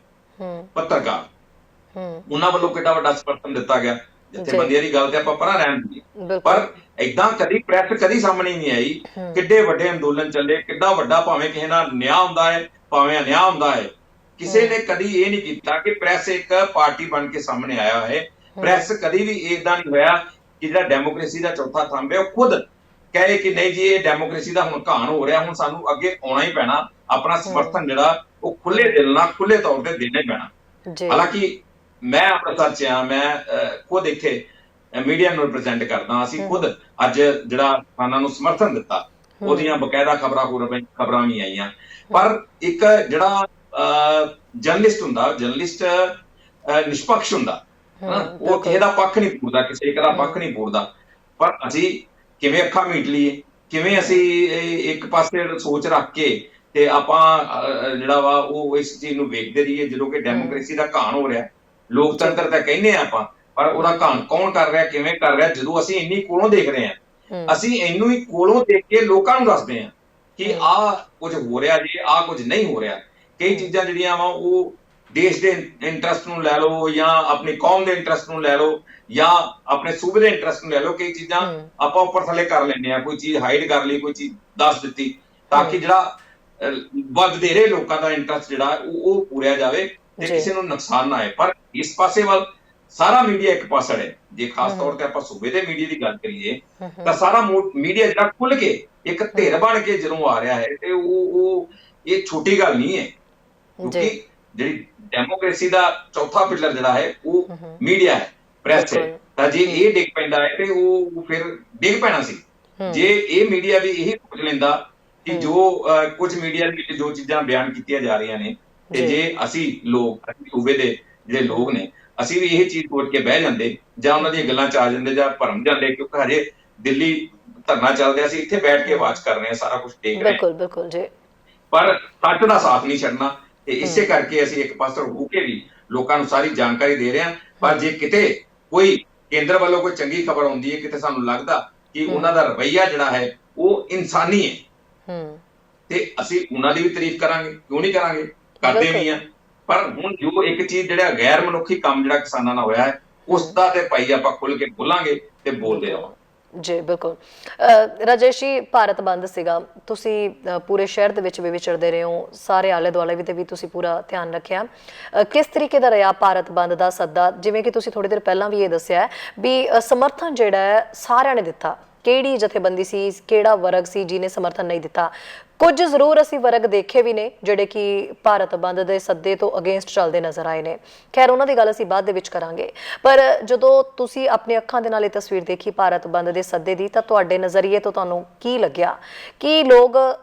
ਪੱਤਰਕਾਰ, ਉਹਨਾਂ ਵੱਲੋਂ ਕਿੱਡਾ ਵੱਡਾ ਸਮਰਥਨ ਦਿੱਤਾ ਗਿਆ। ਜਥੇਬੰਦੀਆਂ ਦੀ ਗੱਲ ਤੇ ਆਪਾਂ ਪਰਾਂ ਰਹਿਣ ਦੀ, ਪਰ ਏਦਾਂ ਕਦੀ ਪ੍ਰੈਸ ਕਦੀ ਸਾਹਮਣੇ ਨਹੀਂ ਆਈ। ਕਿੱਡੇ ਵੱਡੇ ਅੰਦੋਲਨ ਚੱਲੇ, ਕਿੱਡਾ ਵੱਡਾ, ਭਾਵੇਂ ਕਿਸੇ ਨਾਲ ਨਿਆਂ ਹੁੰਦਾ ਹੈ ਭਾਵੇਂ ਅਨਿਆਂ ਹੁੰਦਾ ਹੈ, ਕਿਸੇ ਨੇ ਕਦੀ ਇਹ ਨਹੀਂ ਕੀਤਾ ਕਿ ਪ੍ਰੈਸ ਇੱਕ ਪਾਰਟੀ ਬਣ ਕੇ ਸਾਹਮਣੇ ਆਇਆ ਹੈ। ਪ੍ਰੈਸ ਕਦੀ ਵੀ ਏਦਾਂ ਨਹੀਂ ਹੋਇਆ ਕਿ ਜਿਹੜਾ ਡੈਮੋਕ੍ਰੇਸੀ ਦਾ ਚੌਥਾ ਥੰਬ ਹੈ ਉਹ ਖੁਦ ਕਹੇ ਕਿ ਨਹੀਂ ਜੀ ਇਹ ਡੈਮੋਕ੍ਰੇਸੀ ਦਾ ਹੁਣ ਘਾਣ ਹੋ ਰਿਹਾ, ਹੁਣ ਸਾਨੂੰ ਅੱਗੇ ਆਉਣਾ ਹੀ ਪੈਣਾ, ਆਪਣਾ ਸਮਰਥਨ ਜਿਹੜਾ ਉਹ ਖੁੱਲੇ ਦਿਲ ਨਾਲ, ਖੁੱਲੇ ਤੌਰ ਤੇ ਦੇਣਾ ਹੀ ਪੈਣਾ। ਹਾਲਾਂਕਿ ਮੈਂ ਅੰਮ੍ਰਿਤਸਰ 'ਚ ਆ, ਮੈਂ ਖੁਦ ਇੱਥੇ ਮੀਡੀਆ ਨੂੰ ਰਿਪਰੈਜ਼ੈਂਟ ਕਰਦਾ। ਅਸੀਂ ਖੁਦ ਅੱਜ ਜਿਹੜਾ ਕਿਸਾਨਾਂ ਨੂੰ ਸਮਰਥਨ ਦਿੱਤਾ, ਉਹਦੀਆਂ ਬਕਾਇਦਾ ਖਬਰਾਂ ਵੀ ਆਈਆਂ। ਪਰ ਇੱਕ ਜਿਹੜਾ ਜਰਨਲਿਸਟ ਹੁੰਦਾ, ਜਰਨਲਿਸਟ ਨਿਸ਼ਪਕਸ਼ ਹੁੰਦਾ, ਉਹ ਕਿਸੇ ਦਾ ਪੱਖ ਨਹੀਂ ਪੂਰਦਾ, ਕਿਸੇ ਇੱਕ ਦਾ ਪੱਖ ਨਹੀਂ ਪੂਰਦਾ। ਪਰ ਅਸੀਂ ਕਿਵੇਂ ਅੱਖਾਂ ਮੀਟ ਲਈਏ, ਕਿਵੇਂ ਅਸੀਂ ਇੱਕ ਪਾਸੇ ਸੋਚ ਰੱਖ ਕੇ ਤੇ ਆਪਾਂ ਜਿਹੜਾ ਵਾ ਉਹ ਇਸ ਚੀਜ਼ ਨੂੰ ਵੇਖਦੇ ਰਹੀਏ, ਜਦੋਂ ਕਿ ਡੈਮੋਕ੍ਰੇਸੀ ਦਾ ਘਾਣ ਹੋ ਰਿਹਾ। ਲੋਕਤੰਤਰ ਤਾਂ ਕਹਿੰਦੇ ਆ ਆਪਾਂ, ਪਰ ਉਹਦਾ ਘਾਣ ਕੌਣ ਕਰ ਰਿਹਾ, ਕਿਵੇਂ ਕਰ ਰਿਹਾ? ਜਦੋਂ ਅਸੀਂ ਇੰਨੀ ਕੋਲੋਂ ਦੇਖ ਰਹੇ ਹਾਂ, ਅਸੀਂ ਇਹਨੂੰ ਹੀ ਕੋਲੋਂ ਦੇਖ ਕੇ ਲੋਕਾਂ ਨੂੰ ਦੱਸਦੇ ਹਾਂ ਕਿ ਆਹ ਕੁਝ ਹੋ ਰਿਹਾ ਜੀ, ਆਹ ਕੁਝ ਨਹੀਂ ਹੋ ਰਿਹਾ। ਕਈ ਚੀਜ਼ਾਂ ਜਿਹੜੀਆਂ ਵਾ ਉਹ ਦੇਸ਼ ਦੇ ਇੰਟਰਸਟ ਨੂੰ ਲੈ ਲਓ, ਜਾਂ ਆਪਣੀ ਕੌਮ ਦੇ ਇੰਟਰਸਟ ਨੂੰ ਲੈ ਲਓ, ਜਾਂ ਆਪਣੇ ਸੂਬੇ ਦੇ ਇੰਟਰਸਟ ਨੂੰ ਲੈ ਲਓ। ਕਈ ਚੀਜ਼ਾਂ ਆਪਾਂ ਉੱਪਰ ਥੱਲੇ ਕਰ ਲੈਂਦੇ ਆ, ਕੋਈ ਚੀਜ਼ ਹਾਈਡ ਕਰ ਲਈ, ਕੋਈ ਚੀਜ਼ ਦੱਸ ਦਿੱਤੀ, ਤਾਂ ਕਿ ਜਿਹੜਾ ਵਧੇਰੇ ਲੋਕਾਂ ਦਾ ਇੰਟਰਸਟ ਜਿਹੜਾ ਉਹ ਪੂਰਿਆ ਜਾਵੇ ਤੇ ਕਿਸੇ ਨੂੰ ਨੁਕਸਾਨ ਨਾ ਆਏ। ਪਰ ਇਸ ਪਾਸੇ ਵੱਲ ਸਾਰਾ ਮੀਡੀਆ ਇੱਕ ਪਾਸੜ ਹੈ। ਜੇ ਖਾਸ ਤੌਰ ਤੇ ਆਪਾਂ ਸੂਬੇ ਦੇ ਮੀਡੀਆ ਦੀ ਗੱਲ ਕਰੀਏ ਤਾਂ ਸਾਰਾ ਮੀਡੀਆ ਜਿਹੜਾ ਖੁੱਲ ਕੇ ਇੱਕ ਧਿਰ ਬਣ ਕੇ ਜਦੋਂ ਆ ਰਿਹਾ ਹੈ, ਤੇ ਉਹ ਇਹ ਛੋਟੀ ਗੱਲ ਨਹੀਂ ਹੈ, ਕਿਉਂਕਿ ਜਿਹੜੀ ਡੈਮੋਕ੍ਰੇਸੀ ਦਾ ਚੌਥਾ ਪਿਲਰ ਜਿਹੜਾ ਹੈ ਉਹ ਮੀਡੀਆ ਹੈ, ਪ੍ਰੈਸ ਹੈ। ਤਾਂ ਜੇ ਇਹ ਡਿੱਗ ਪੈਂਦਾ ਹੈ ਤੇ ਉਹ ਫਿਰ ਡਿੱਗ ਪੈਣਾ ਸੀ। ਜੇ ਇਹ ਮੀਡੀਆ ਵੀ ਇਹੀ ਸੋਚ ਲੈਂਦਾ ਕਿ ਜੋ ਕੁਝ ਮੀਡੀਆ ਦੇ ਵਿੱਚ ਜੋ ਚੀਜ਼ਾਂ ਬਿਆਨ ਕੀਤੀਆਂ ਜਾ ਰਹੀਆਂ ਨੇ, ਤੇ ਜੇ ਅਸੀਂ ਲੋਕ, ਸੂਬੇ ਦੇ ਜਿਹੜੇ ਲੋਕ ਨੇ, ਅਸੀਂ ਵੀ ਇਹ ਚੀਜ਼ ਸੋਚ ਕੇ ਬਹਿ ਜਾਂਦੇ ਜਾਂ ਉਹਨਾਂ ਦੀਆਂ ਗੱਲਾਂ ਚ ਆ ਜਾਂਦੇ ਜਾਂ ਭਰਮ ਜਾਂਦੇ, ਕਿਉਂਕਿ ਹਜੇ ਦਿੱਲੀ ਧਰਨਾ ਚੱਲ ਰਿਹਾ ਸੀ, ਇੱਥੇ ਬੈਠ ਕੇ ਆਵਾਜ਼ ਕਰ ਰਹੇ ਹਾਂ, ਸਾਰਾ ਕੁਝ ਦੇਖ ਰਹੇ ਹਾਂ। ਬਿਲਕੁਲ ਜੀ। ਪਰ ਸੱਚ ਦਾ ਸਾਥ ਨਹੀਂ ਛੱਡਣਾ, ਤੇ ਇਸੇ ਕਰਕੇ ਅਸੀਂ ਇੱਕ ਪਾਸੇ ਹੋ ਕੇ ਵੀ ਲੋਕਾਂ ਨੂੰ ਸਾਰੀ ਜਾਣਕਾਰੀ ਦੇ ਰਹੇ ਹਾਂ। ਪਰ ਜੇ ਕਿਤੇ ਕੋਈ ਕੇਂਦਰ ਵੱਲੋਂ ਕੋਈ ਚੰਗੀ ਖਬਰ ਆਉਂਦੀ ਹੈ, ਕਿਤੇ ਸਾਨੂੰ ਲੱਗਦਾ ਕਿ ਉਹਨਾਂ ਦਾ ਰਵੱਈਆ ਜਿਹੜਾ ਹੈ ਉਹ ਇਨਸਾਨੀ ਹੈ, ਤੇ ਅਸੀਂ ਉਹਨਾਂ ਦੀ ਵੀ ਤਾਰੀਫ ਕਰਾਂਗੇ, ਕਿਉਂ ਨਹੀਂ ਕਰਾਂਗੇ, ਕਰਦੇ ਵੀ ਆ। ਪਰ ਹੁਣ ਜੋ ਇੱਕ ਚੀਜ਼ ਜਿਹੜਾ ਗੈਰ ਮਨੁੱਖੀ ਕੰਮ ਜਿਹੜਾ ਕਿਸਾਨਾਂ ਨਾਲ ਹੋਇਆ ਹੈ, ਉਸ ਦਾ ਤੇ ਭਾਈ ਆਪਾਂ ਖੁੱਲ ਕੇ ਬੋਲਾਂਗੇ ਤੇ ਬੋਲਦੇ ਰਹਾਂਗੇ। ਜੀ ਬਿਲਕੁਲ। ਰਾਜੇਸ਼ ਜੀ, ਭਾਰਤ ਬੰਦ ਸੀਗਾ, ਤੁਸੀਂ ਪੂਰੇ ਸ਼ਹਿਰ ਦੇ ਵਿੱਚ ਵੀ ਵਿਚਰਦੇ ਰਹੇ ਹੋ, ਸਾਰੇ ਆਲੇ ਦੁਆਲੇ ਤੇ ਵੀ ਤੁਸੀਂ ਪੂਰਾ ਧਿਆਨ ਰੱਖਿਆ। ਕਿਸ ਤਰੀਕੇ ਦਾ ਰਿਹਾ ਭਾਰਤ ਬੰਦ ਦਾ ਸੱਦਾ? ਜਿਵੇਂ ਕਿ ਤੁਸੀਂ ਥੋੜੀ ਦੇਰ ਪਹਿਲਾਂ ਵੀ ਇਹ ਦੱਸਿਆ ਵੀ ਸਮਰਥਨ ਜਿਹੜਾ ਹੈ ਸਾਰਿਆਂ ਨੇ ਦਿੱਤਾ, ਕਿਹੜੀ ਜਥੇਬੰਦੀ ਸੀ, ਕਿਹੜਾ ਵਰਗ ਸੀ ਜਿਹਨੇ ਸਮਰਥਨ ਨਹੀਂ ਦਿੱਤਾ? ਕੁਝ ਜ਼ਰੂਰ ਅਸੀਂ ਵਰਗ ਦੇਖੇ ਵੀ ਨੇ ਜਿਹੜੇ ਕਿ ਭਾਰਤ ਬੰਦ ਦੇ ਸੱਦੇ ਤੋਂ ਅਗੇਂਸਟ ਚੱਲਦੇ ਨਜ਼ਰ ਆਏ ਨੇ, ਖੈਰ ਉਹਨਾਂ ਦੀ ਗੱਲ ਅਸੀਂ ਬਾਅਦ ਦੇ ਵਿੱਚ ਕਰਾਂਗੇ। ਪਰ ਜਦੋਂ ਤੁਸੀਂ ਆਪਣੀ ਅੱਖਾਂ ਦੇ ਨਾਲ ਇਹ ਤਸਵੀਰ ਦੇਖੀ ਭਾਰਤ ਬੰਦ ਦੇ ਸੱਦੇ ਦੀ, ਤਾਂ ਤੁਹਾਡੇ ਨਜ਼ਰੀਏ ਤੋਂ ਤੁਹਾਨੂੰ ਕੀ ਲੱਗਿਆ ਕਿ ਲੋਕ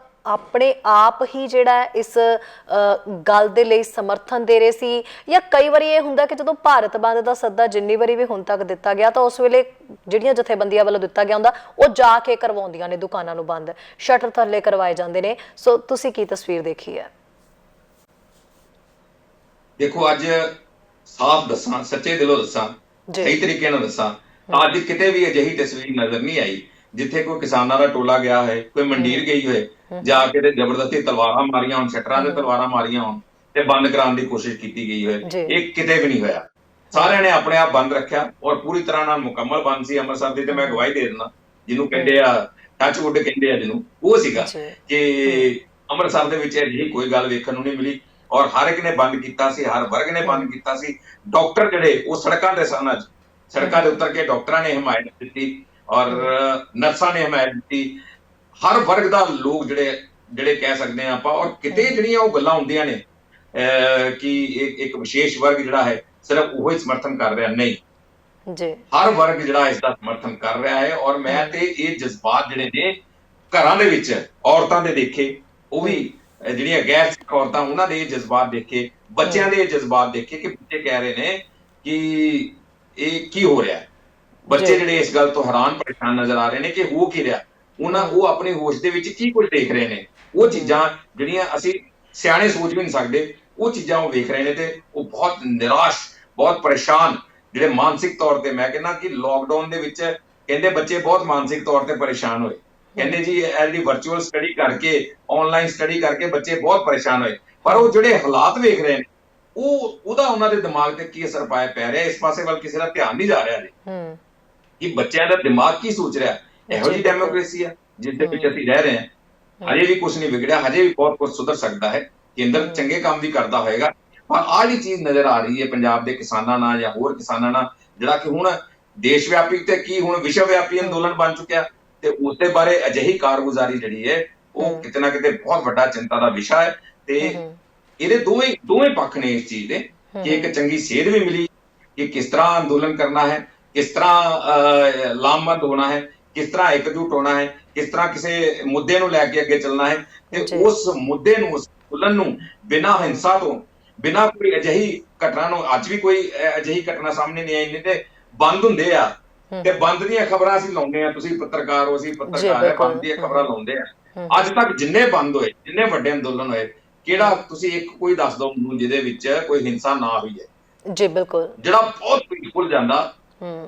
ਆਪਣੇ ਆਪ ਹੀ ਜਿਹੜਾ ਇਸ ਗੱਲ ਦੇ ਲਈ ਸਮਰਥਨ ਦੇ ਰਹੇ ਸੀ, ਜਾਂ ਕਈ ਵਾਰੀ ਇਹ ਹੁੰਦਾ ਕਿ ਜਦੋਂ ਭਾਰਤ ਬੰਦ ਦਾ ਸੱਦਾ ਜਿੰਨੀ ਵਾਰੀ ਵੀ ਹੁਣ ਤੱਕ ਦਿੱਤਾ ਗਿਆ ਤਾਂ ਉਸ ਵੇਲੇ ਜਿਹੜੀਆਂ ਜਥੇਬੰਦੀਆਂ ਵੱਲੋਂ ਦਿੱਤਾ ਗਿਆ ਹੁੰਦਾ ਉਹ ਜਾ ਕੇ ਕਰਵਾਉਂਦੀਆਂ ਨੇ ਦੁਕਾਨਾਂ ਨੂੰ ਬੰਦ, ਸ਼ਟਰ ਥੱਲੇ ਕਰਵਾਏ ਜਾਂਦੇ ਨੇ। ਸੋ ਤੁਸੀਂ ਕੀ ਤਸਵੀਰ ਦੇਖੀ ਹੈ? ਦੇਖੋ ਅੱਜ ਸਾਫ਼ ਦੱਸਾਂ, ਸੱਚੇ ਦਿਲੋਂ ਦੱਸਾਂ, ਜੀ। ਸਹੀ ਤਰੀਕੇ ਨਾਲ ਦੱਸਾਂ ਤਾਂ ਅੱਜ ਕਿਤੇ ਵੀ ਅਜਿਹੀ ਤਸਵੀਰ ਨਜ਼ਰ ਨਹੀਂ ਆਈ ਜਿੱਥੇ ਕੋਈ ਕਿਸਾਨਾਂ ਦਾ ਟੋਲਾ ਗਿਆ ਹੈ, ਕੋਈ ਮੰਡੀਰ ਗਈ ਹੋਏ, ਜਾ ਕੇ ਤੇ ਜ਼ਬਰਦਸਤੀ ਤਲਵਾਰਾਂ ਮਾਰੀਆਂ ਹੋਣ, ਸ਼ਟਰਾਂ ਤੇ ਤਲਵਾਰਾਂ ਮਾਰੀਆਂ ਹੋਣ ਤੇ ਬੰਦ ਕਰਾਉਣ ਦੀ ਕੋਸ਼ਿਸ਼ ਕੀਤੀ ਗਈ ਹੋਏ। ਜੀ। ਇਹ ਕਿਤੇ ਵੀ ਨਹੀਂ ਹੋਇਆ। ਸਾਰਿਆਂ ਨੇ ਆਪਣੇ ਆਪ ਬੰਦ ਰੱਖਿਆ ਔਰ ਪੂਰੀ ਤਰ੍ਹਾਂ ਨਾਲ ਮੁਕੰਮਲ ਬੰਦ ਸੀ। ਅੰਮ੍ਰਿਤਸਰ ਦੀ ਤੇ ਮੈਂ ਗਵਾਹੀ ਦੇ ਦਿੰਦਾ, ਜਿਹਨੂੰ ਕਹਿੰਦੇ ਆ ਟੱਚ ਵੁੱਡ ਕਹਿੰਦੇ ਆ ਜਿਹਨੂੰ, ਉਹ ਸੀਗਾ ਜੀ। ਕਿ ਅੰਮ੍ਰਿਤਸਰ ਦੇ ਵਿੱਚ ਅਜਿਹੀ ਕੋਈ ਗੱਲ ਵੇਖਣ ਨੂੰ ਨਹੀਂ ਮਿਲੀ ਔਰ ਹਰ ਇੱਕ ਨੇ ਬੰਦ ਕੀਤਾ ਸੀ, ਹਰ ਵਰਗ ਨੇ ਬੰਦ ਕੀਤਾ ਸੀ। ਡਾਕਟਰ ਜਿਹੜੇ ਉਹ ਸੜਕਾਂ ਤੇ ਸਨ, ਅੱਜ ਸੜਕਾਂ ਤੇ ਉਤਰ ਕੇ ਡਾਕਟਰਾਂ ਨੇ ਹਮਾਇਤ ਦਿੱਤੀ ਔਰ ਨਰਸਾਂ ਨੇ ਹਮਾਇਤ ਦਿੱਤੀ। ਹਰ ਵਰਗ ਦਾ ਲੋਕ ਜਿਹੜੇ ਕਹਿ ਸਕਦੇ ਆ ਆਪਾਂ, ਔਰ ਕਿਤੇ ਜਿਹੜੀਆਂ ਉਹ ਗੱਲਾਂ ਹੁੰਦੀਆਂ ਨੇ ਕਿ ਇੱਕ ਵਿਸ਼ੇਸ਼ ਵਰਗ ਜਿਹੜਾ ਹੈ ਸਿਰਫ ਉਹ ਹੀ ਸਮਰਥਨ ਕਰ ਰਿਹਾ, ਨਹੀਂ, ਜੀ। ਹਰ ਵਰਗ ਜਿਹੜਾ ਇਸ ਦਾ ਸਮਰਥਨ ਕਰ ਰਿਹਾ ਹੈ। ਔਰ ਮੈਂ ਤੇ ਇਹ ਜਜ਼ਬਾਤ ਜਿਹੜੇ ਨੇ ਘਰਾਂ ਦੇ ਵਿੱਚ ਔਰਤਾਂ ਦੇ ਦੇਖੇ, ਉਹ ਵੀ ਜਿਹੜੀਆਂ ਗੈਰ ਸਿੱਖ ਔਰਤਾਂ, ਉਹਨਾਂ ਦੇ ਇਹ ਜਜ਼ਬਾਤ ਦੇਖੇ, ਬੱਚਿਆਂ ਦੇ ਇਹ ਜਜ਼ਬਾਤ ਦੇਖੇ ਕਿ ਬੱਚੇ ਕਹਿ ਰਹੇ ਨੇ ਕਿ ਇਹ ਕੀ ਹੋ ਰਿਹਾ ਹੈ। ਬੱਚੇ ਜਿਹੜੇ ਇਸ ਗੱਲ ਤੋਂ ਹੈਰਾਨ ਪਰੇਸ਼ਾਨ ਨਜ਼ਰ ਆ ਰਹੇ ਨੇ ਕਿ ਹੋ ਕੀ ਰਿਹਾ। ਉਹ ਆਪਣੀ ਹੋਸ਼ ਦੇ ਵਿੱਚ ਕੀ ਕੁਝ ਦੇਖ ਰਹੇ ਨੇ, ਉਹ ਚੀਜ਼ਾਂ ਜਿਹੜੀਆਂ ਅਸੀਂ ਸਿਆਣੇ ਸੋਚ ਵੀ ਨਹੀਂ ਸਕਦੇ, ਉਹ ਚੀਜ਼ਾਂ ਉਹ ਵੇਖ ਰਹੇ ਨੇ ਤੇ ਉਹ ਬਹੁਤ ਨਿਰਾਸ਼, ਬਹੁਤ ਪਰੇਸ਼ਾਨ, ਜਿਹੜੇ ਮਾਨਸਿਕ ਤੌਰ ਤੇ, ਮੈਂ ਕਹਿੰਦਾ ਕਿ ਲੋਕਡਾਊਨ ਦੇ ਵਿੱਚ ਕਹਿੰਦੇ ਬੱਚੇ ਬਹੁਤ ਮਾਨਸਿਕ ਤੌਰ ਤੇ ਪਰੇਸ਼ਾਨ ਹੋਏ। ਕਹਿੰਦੇ ਜੀ ਇਹ ਜਿਹੜੀ ਵਰਚੁਅਲ ਸਟੱਡੀ ਕਰਕੇ, ਆਨਲਾਈਨ ਸਟੱਡੀ ਕਰਕੇ ਬੱਚੇ ਬਹੁਤ ਪਰੇਸ਼ਾਨ ਹੋਏ। ਪਰ ਉਹ ਜਿਹੜੇ ਹਾਲਾਤ ਵੇਖ ਰਹੇ ਨੇ, ਉਹਦਾ ਉਹਨਾਂ ਦੇ ਦਿਮਾਗ ਤੇ ਕੀ ਅਸਰ ਪੈ ਰਿਹਾ, ਇਸ ਪਾਸੇ ਵੱਲ ਕਿਸੇ ਦਾ ਧਿਆਨ ਨਹੀਂ ਜਾ ਰਿਹਾ ਜੀ ਕਿ ਬੱਚਿਆਂ ਦਾ ਦਿਮਾਗ ਕੀ ਸੋਚ ਰਿਹਾ। ਇਹੋ ਜਿਹੀ ਡੈਮੋਕ੍ਰੇਸੀ ਹੈ ਜਿਸ ਦੇ ਵਿੱਚ ਅਸੀਂ ਰਹਿ ਰਹੇ ਹਾਂ। ਹਜੇ ਵੀ ਕੁਝ ਨਹੀਂ ਵਿਗੜਿਆ, ਹਜੇ ਵੀ ਬਹੁਤ ਕੁਝ ਸੁਧਰ ਸਕਦਾ ਹੈ। ਕੇਂਦਰ ਚੰਗੇ ਕੰਮ ਵੀ ਕਰਦਾ ਹੋਏਗਾ, ਪਰ ਆਹ ਜਿਹੜੀ ਚੀਜ਼ ਨਜ਼ਰ ਆ ਰਹੀ ਹੈ ਪੰਜਾਬ ਦੇ ਕਿਸਾਨਾਂ ਨਾਲ ਜਾਂ ਹੋਰ ਕਿਸਾਨਾਂ ਨਾਲ, ਜਿਹੜਾ ਕਿ ਹੁਣ ਦੇਸ਼ ਵਿਆਪੀ ਤੇ ਕੀ ਹੁਣ ਵਿਸ਼ਵ ਵਿਆਪੀ ਅੰਦੋਲਨ ਬਣ ਚੁੱਕਿਆ, ਤੇ ਉਸ ਦੇ ਬਾਰੇ ਅਜਿਹੀ ਕਾਰਗੁਜ਼ਾਰੀ ਜਿਹੜੀ ਹੈ ਉਹ ਕਿਤੇ ਨਾ ਕਿਤੇ ਬਹੁਤ ਵੱਡਾ ਚਿੰਤਾ ਦਾ ਵਿਸ਼ਾ ਹੈ। ਤੇ ਇਹਦੇ ਦੋਵੇਂ ਪੱਖ ਨੇ ਇਸ ਚੀਜ਼ ਦੇ, ਕਿ ਇੱਕ ਚੰਗੀ ਸੇਧ ਵੀ ਮਿਲੀ ਕਿ ਕਿਸ ਤਰ੍ਹਾਂ ਅੰਦੋਲਨ ਕਰਨਾ ਹੈ, ਕਿਸ ਤਰ੍ਹਾਂ ਲਾਮਬੰਦ ਹੋਣਾ ਹੈ, ਕਿਸ ਤਰ੍ਹਾਂ ਇਕਜੁੱਟ ਹੋਣਾ ਹੈ, ਕਿਸ ਤਰ੍ਹਾਂ ਕਿਸੇ ਮੁੱਦੇ ਨੂੰ ਲੈ ਕੇ ਅੱਗੇ ਚੱਲਣਾ ਹੈ, ਤੇ ਉਸ ਮੁੱਦੇ ਨੂੰ, ਉਸ ਅੰਦੋਲਨ ਨੂੰ ਬਿਨਾਂ ਹਿੰਸਾ ਤੋਂ, ਬਿਨਾਂ ਕੋਈ ਅਜਿਹੀ ਘਟਨਾ ਨੂੰ, ਅੱਜ ਵੀ ਕੋਈ ਅਜਿਹੀ ਘਟਨਾ ਸਾਹਮਣੇ ਨਹੀਂ ਆਈ। ਨਹੀਂ ਤੇ ਬੰਦ ਹੁੰਦੇ ਆ ਤੇ ਬੰਦ ਦੀਆਂ ਖਬਰਾਂ ਅਸੀਂ ਲਾਉਂਦੇ ਆ, ਤੁਸੀਂ ਪੱਤਰਕਾਰ ਹੋ, ਅਸੀਂ ਪੱਤਰਕਾਰ ਹੈ, ਬੰਦ ਦੀਆਂ ਖਬਰਾਂ ਲਾਉਂਦੇ ਆ। ਅੱਜ ਤੱਕ ਜਿੰਨੇ ਬੰਦ ਹੋਏ, ਜਿੰਨੇ ਵੱਡੇ ਅੰਦੋਲਨ ਹੋਏ, ਕਿਹੜਾ ਤੁਸੀਂ ਇੱਕ ਕੋਈ ਦੱਸ ਦਿਓ ਮੈਨੂੰ ਜਿਹਦੇ ਵਿੱਚ ਕੋਈ ਹਿੰਸਾ ਨਾ ਹੋਈ ਹੈ। ਜੀ ਬਿਲਕੁਲ। ਜਿਹੜਾ ਬਹੁਤ ਪੀਸਫੁਲ ਜਾਂਦਾ,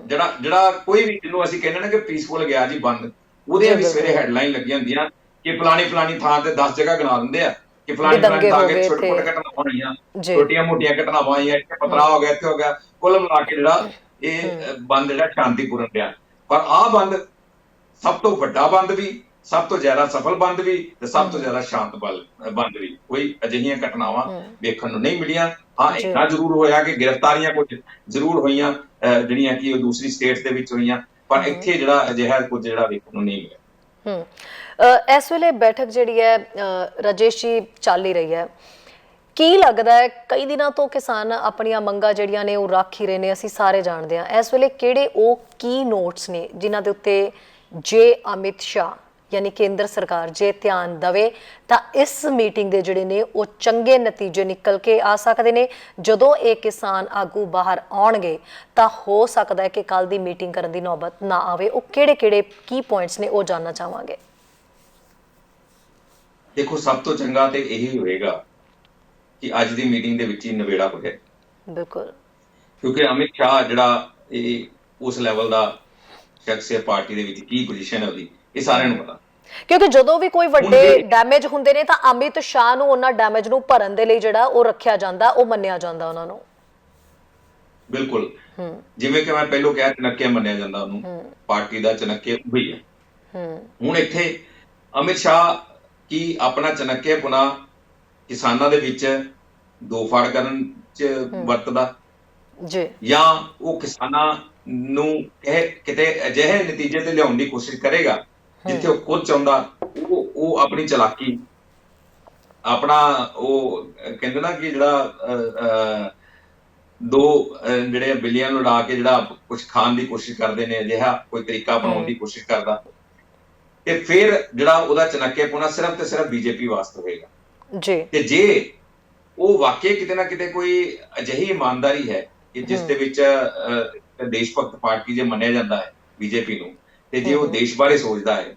ਜਿਹੜਾ ਕੋਈ ਵੀ, ਜਿਹਨੂੰ ਅਸੀਂ ਕਹਿੰਦੇ ਨਾ ਕਿ ਪੀਸਫੁਲ ਗਿਆ ਜੀ ਬੰਦ, ਉਹਦੇ ਵੀ ਸਵੇਰੇ ਹੈਡਲਾਈਨ ਲੱਗੀਆਂ ਹੁੰਦੀਆਂ ਕਿ ਫਲਾਣੀ ਥਾਂ ਤੇ 10 ਜਗ੍ਹਾ ਗਿਣਾ ਦਿੰਦੇ ਆ ਕਿ ਫਲਾਣੀ ਥਾਂ ਤੇ ਛੋਟੇ-ਛੋਟੇ ਘਟਨਾਵਾਂ ਹੋਈਆਂ, ਛੋਟੀਆਂ-ਮੋਟੀਆਂ ਘਟਨਾਵਾਂ ਆਈਆਂ, ਇੱਥੇ ਪਥਰਾਅ ਹੋ ਗਿਆ, ਇੱਥੇ ਹੋ ਗਿਆ। ਕੁੱਲ ਮਿਲਾ ਕੇ ਜਿਹੜਾ ਇਹ ਬੰਦ ਜਿਹੜਾ ਸ਼ਾਂਤੀਪੂਰਨ ਰਿਹਾ। ਪਰ ਆਹ ਬੰਦ ਸਭ ਤੋਂ ਵੱਡਾ ਬੰਦ ਵੀ, ਸਭ ਤੋਂ ਜ਼ਿਆਦਾ ਸਫਲ ਬੰਦ ਵੀ, ਤੇ ਸਭ ਤੋਂ ਜ਼ਿਆਦਾ ਸ਼ਾਂਤ ਬੰਦ ਵੀ। ਕੋਈ ਅਜਿਹੀਆਂ ਘਟਨਾਵਾਂ ਵੇਖਣ ਨੂੰ ਨਹੀਂ ਮਿਲੀਆਂ। ਹਾਂ, ਇੰਨਾ ਜ਼ਰੂਰ ਹੋਇਆ ਕਿ ਗ੍ਰਿਫਤਾਰੀਆਂ ਕੁਝ ਜ਼ਰੂਰ ਹੋਈਆਂ ਜਿਹੜੀਆਂ ਕਿ ਉਹ ਦੂਸਰੀ ਸਟੇਟਸ ਦੇ ਵਿੱਚ ਹੋਈਆਂ, ਪਰ ਇੱਥੇ ਜਿਹੜਾ ਅਜਿਹਾ ਕੁਝ ਜਿਹੜਾ ਵੇਖਣ ਨੂੰ ਨਹੀਂ ਮਿਲਿਆ। ਇਸ ਵੇਲੇ ਬੈਠਕ ਜਿਹੜੀ ਹੈ ਰਾਜੇਸ਼ ਜੀ ਚੱਲ ਹੀ ਰਹੀ ਹੈ, ਕੀ ਲੱਗਦਾ ਹੈ ਕਈ ਦਿਨਾਂ ਤੋਂ ਕਿਸਾਨ ਆਪਣੀਆਂ ਮੰਗਾਂ ਜਿਹੜੀਆਂ ਨੇ ਉਹ ਰੱਖ ਹੀ ਰਹੇ ਨੇ, ਅਸੀਂ ਸਾਰੇ ਜਾਣਦੇ ਹਾਂ। ਇਸ ਵੇਲੇ ਕਿਹੜੇ ਉਹ ਕੀ ਨੋਟਸ ਨੇ ਜਿਨ੍ਹਾਂ ਦੇ ਉੱਤੇ ਜੇ ਅਮਿਤ ਸ਼ਾਹ ਯਾਨੀ ਕੇਂਦਰ ਸਰਕਾਰ ਜੇ ਧਿਆਨ ਦੇਵੇ ਤਾਂ ਇਸ ਮੀਟਿੰਗ ਦੇ ਜਿਹੜੇ ਨੇ ਉਹ ਚੰਗੇ ਨਤੀਜੇ ਨਿਕਲ ਕੇ ਆ ਸਕਦੇ ਨੇ? ਜਦੋਂ ਇਹ ਕਿਸਾਨ ਆਗੂ ਬਾਹਰ ਆਉਣਗੇ ਤਾਂ ਹੋ ਸਕਦਾ ਹੈ ਕਿ ਕੱਲ ਦੀ ਮੀਟਿੰਗ ਕਰਨ ਦੀ ਨੌਬਤ ਨਾ ਆਵੇ। ਉਹ ਕਿਹੜੇ ਕੀ ਪੁਆਇੰਟਸ ਨੇ ਉਹ ਜਾਨਣਾ ਚਾਹਾਂਗੇ। ਦੇਖੋ, ਸਭ ਤੋਂ ਚੰਗਾ ਤੇ ਇਹੀ ਹੋਏਗਾ ਕਿ ਅੱਜ ਦੀ ਮੀਟਿੰਗ ਦੇ ਵਿੱਚ ਹੀ ਨਿਬੇੜਾ ਹੋ ਜਾਏ। ਬਿਲਕੁਲ, ਕਿਉਂਕਿ ਅਮਿਤ ਸ਼ਾਹ ਜਿਹੜਾ ਇਹ ਉਸ ਲੈਵਲ ਦਾ ਸ਼ਖਸ ਹੈ, ਪਾਰਟੀ ਦੇ ਵਿੱਚ ਕੀ ਪੋਜੀਸ਼ਨ ਹੈ ਉਹਦੀ, ਇਹ ਸਾਰਿਆਂ ਨੂੰ ਪਤਾ। ਕਿਉਂਕਿ ਜਦੋਂ ਵੀ ਕੋਈ ਵੱਡੇ ਡੈਮੇਜ ਹੁੰਦੇ ਨੇ ਤਾਂ ਅਮਿਤ ਸ਼ਾਹ ਨੂੰ ਉਹਨਾਂ ਡੈਮੇਜ ਨੂੰ ਭਰਨ ਦੇ ਲਈ ਜਿਹੜਾ ਉਹ ਰੱਖਿਆ ਜਾਂਦਾ, ਉਹ ਮੰਨਿਆ ਜਾਂਦਾ ਉਹਨਾਂ ਨੂੰ। ਬਿਲਕੁਲ, ਜਿਵੇਂ ਕਿ ਮੈਂ ਪਹਿਲਾਂ ਕਿਹਾ, ਚਨੱਕਿਆ ਮੰਨਿਆ ਜਾਂਦਾ ਉਹਨੂੰ, ਪਾਰਟੀ ਦਾ ਚਨੱਕੇ ਉਹੀ ਹੈ। ਹੁਣ ਇੱਥੇ ਅਮਿਤ ਸ਼ਾਹ ਕੀ ਆਪਣਾ ਚਨੱਕੇਪੁਣਾ ਕਿਸਾਨਾਂ ਦੇ ਵਿੱਚ ਦੋ ਫਾੜ ਕਰਨ ਚ ਵਰਤਦਾ ਜੀ, ਜਾਂ ਉਹ ਕਿਸਾਨਾਂ ਨੂੰ ਕਿਤੇ ਅਜਿਹੇ ਨਤੀਜੇ ਤੇ ਲਿਆਉਣ ਦੀ ਕੋਸ਼ਿਸ਼ ਕਰੇਗਾ ਜਿੱਥੇ ਉਹ ਖੁਦ ਚਾਹੁੰਦਾ, ਉਹ ਆਪਣੀ ਚਲਾਕੀ, ਆਪਣਾ ਉਹ ਕਹਿੰਦੇ ਨਾ ਕਿ ਜਿਹੜਾ ਦੋ ਜਿਹੜੇ ਬਿੱਲੀਆਂ ਨੂੰ ਉਡਾ ਕੇ ਜਿਹੜਾ ਕੁਝ ਖਾਣ ਦੀ ਕੋਸ਼ਿਸ਼ ਕਰਦੇ ਨੇ, ਅਜਿਹਾ ਕੋਈ ਤਰੀਕਾ ਅਪਣਾਉਣ ਦੀ ਕੋਸ਼ਿਸ਼ ਕਰਦਾ। ਤੇ ਫਿਰ ਜਿਹੜਾ ਉਹਦਾ ਚਨੱਕੇਪੁਣਾ ਸਿਰਫ ਤੇ ਸਿਰਫ ਬੀਜੇਪੀ ਵਾਸਤੇ ਹੋਏਗਾ ਜੀ। ਤੇ ਜੇ ਉਹ ਵਾਕਈ ਕਿਤੇ ਨਾ ਕਿਤੇ ਕੋਈ ਅਜਿਹੀ ਇਮਾਨਦਾਰੀ ਹੈ ਕਿ ਜਿਸ ਦੇ ਵਿੱਚ ਦੇਸ਼ ਭਗਤ ਪਾਰਟੀ ਜੇ ਮੰਨਿਆ ਜਾਂਦਾ ਹੈ ਬੀਜੇਪੀ ਨੂੰ, ਤੇ ਜੇ ਉਹ ਦੇਸ਼ ਬਾਰੇ ਸੋਚਦਾ ਹੈ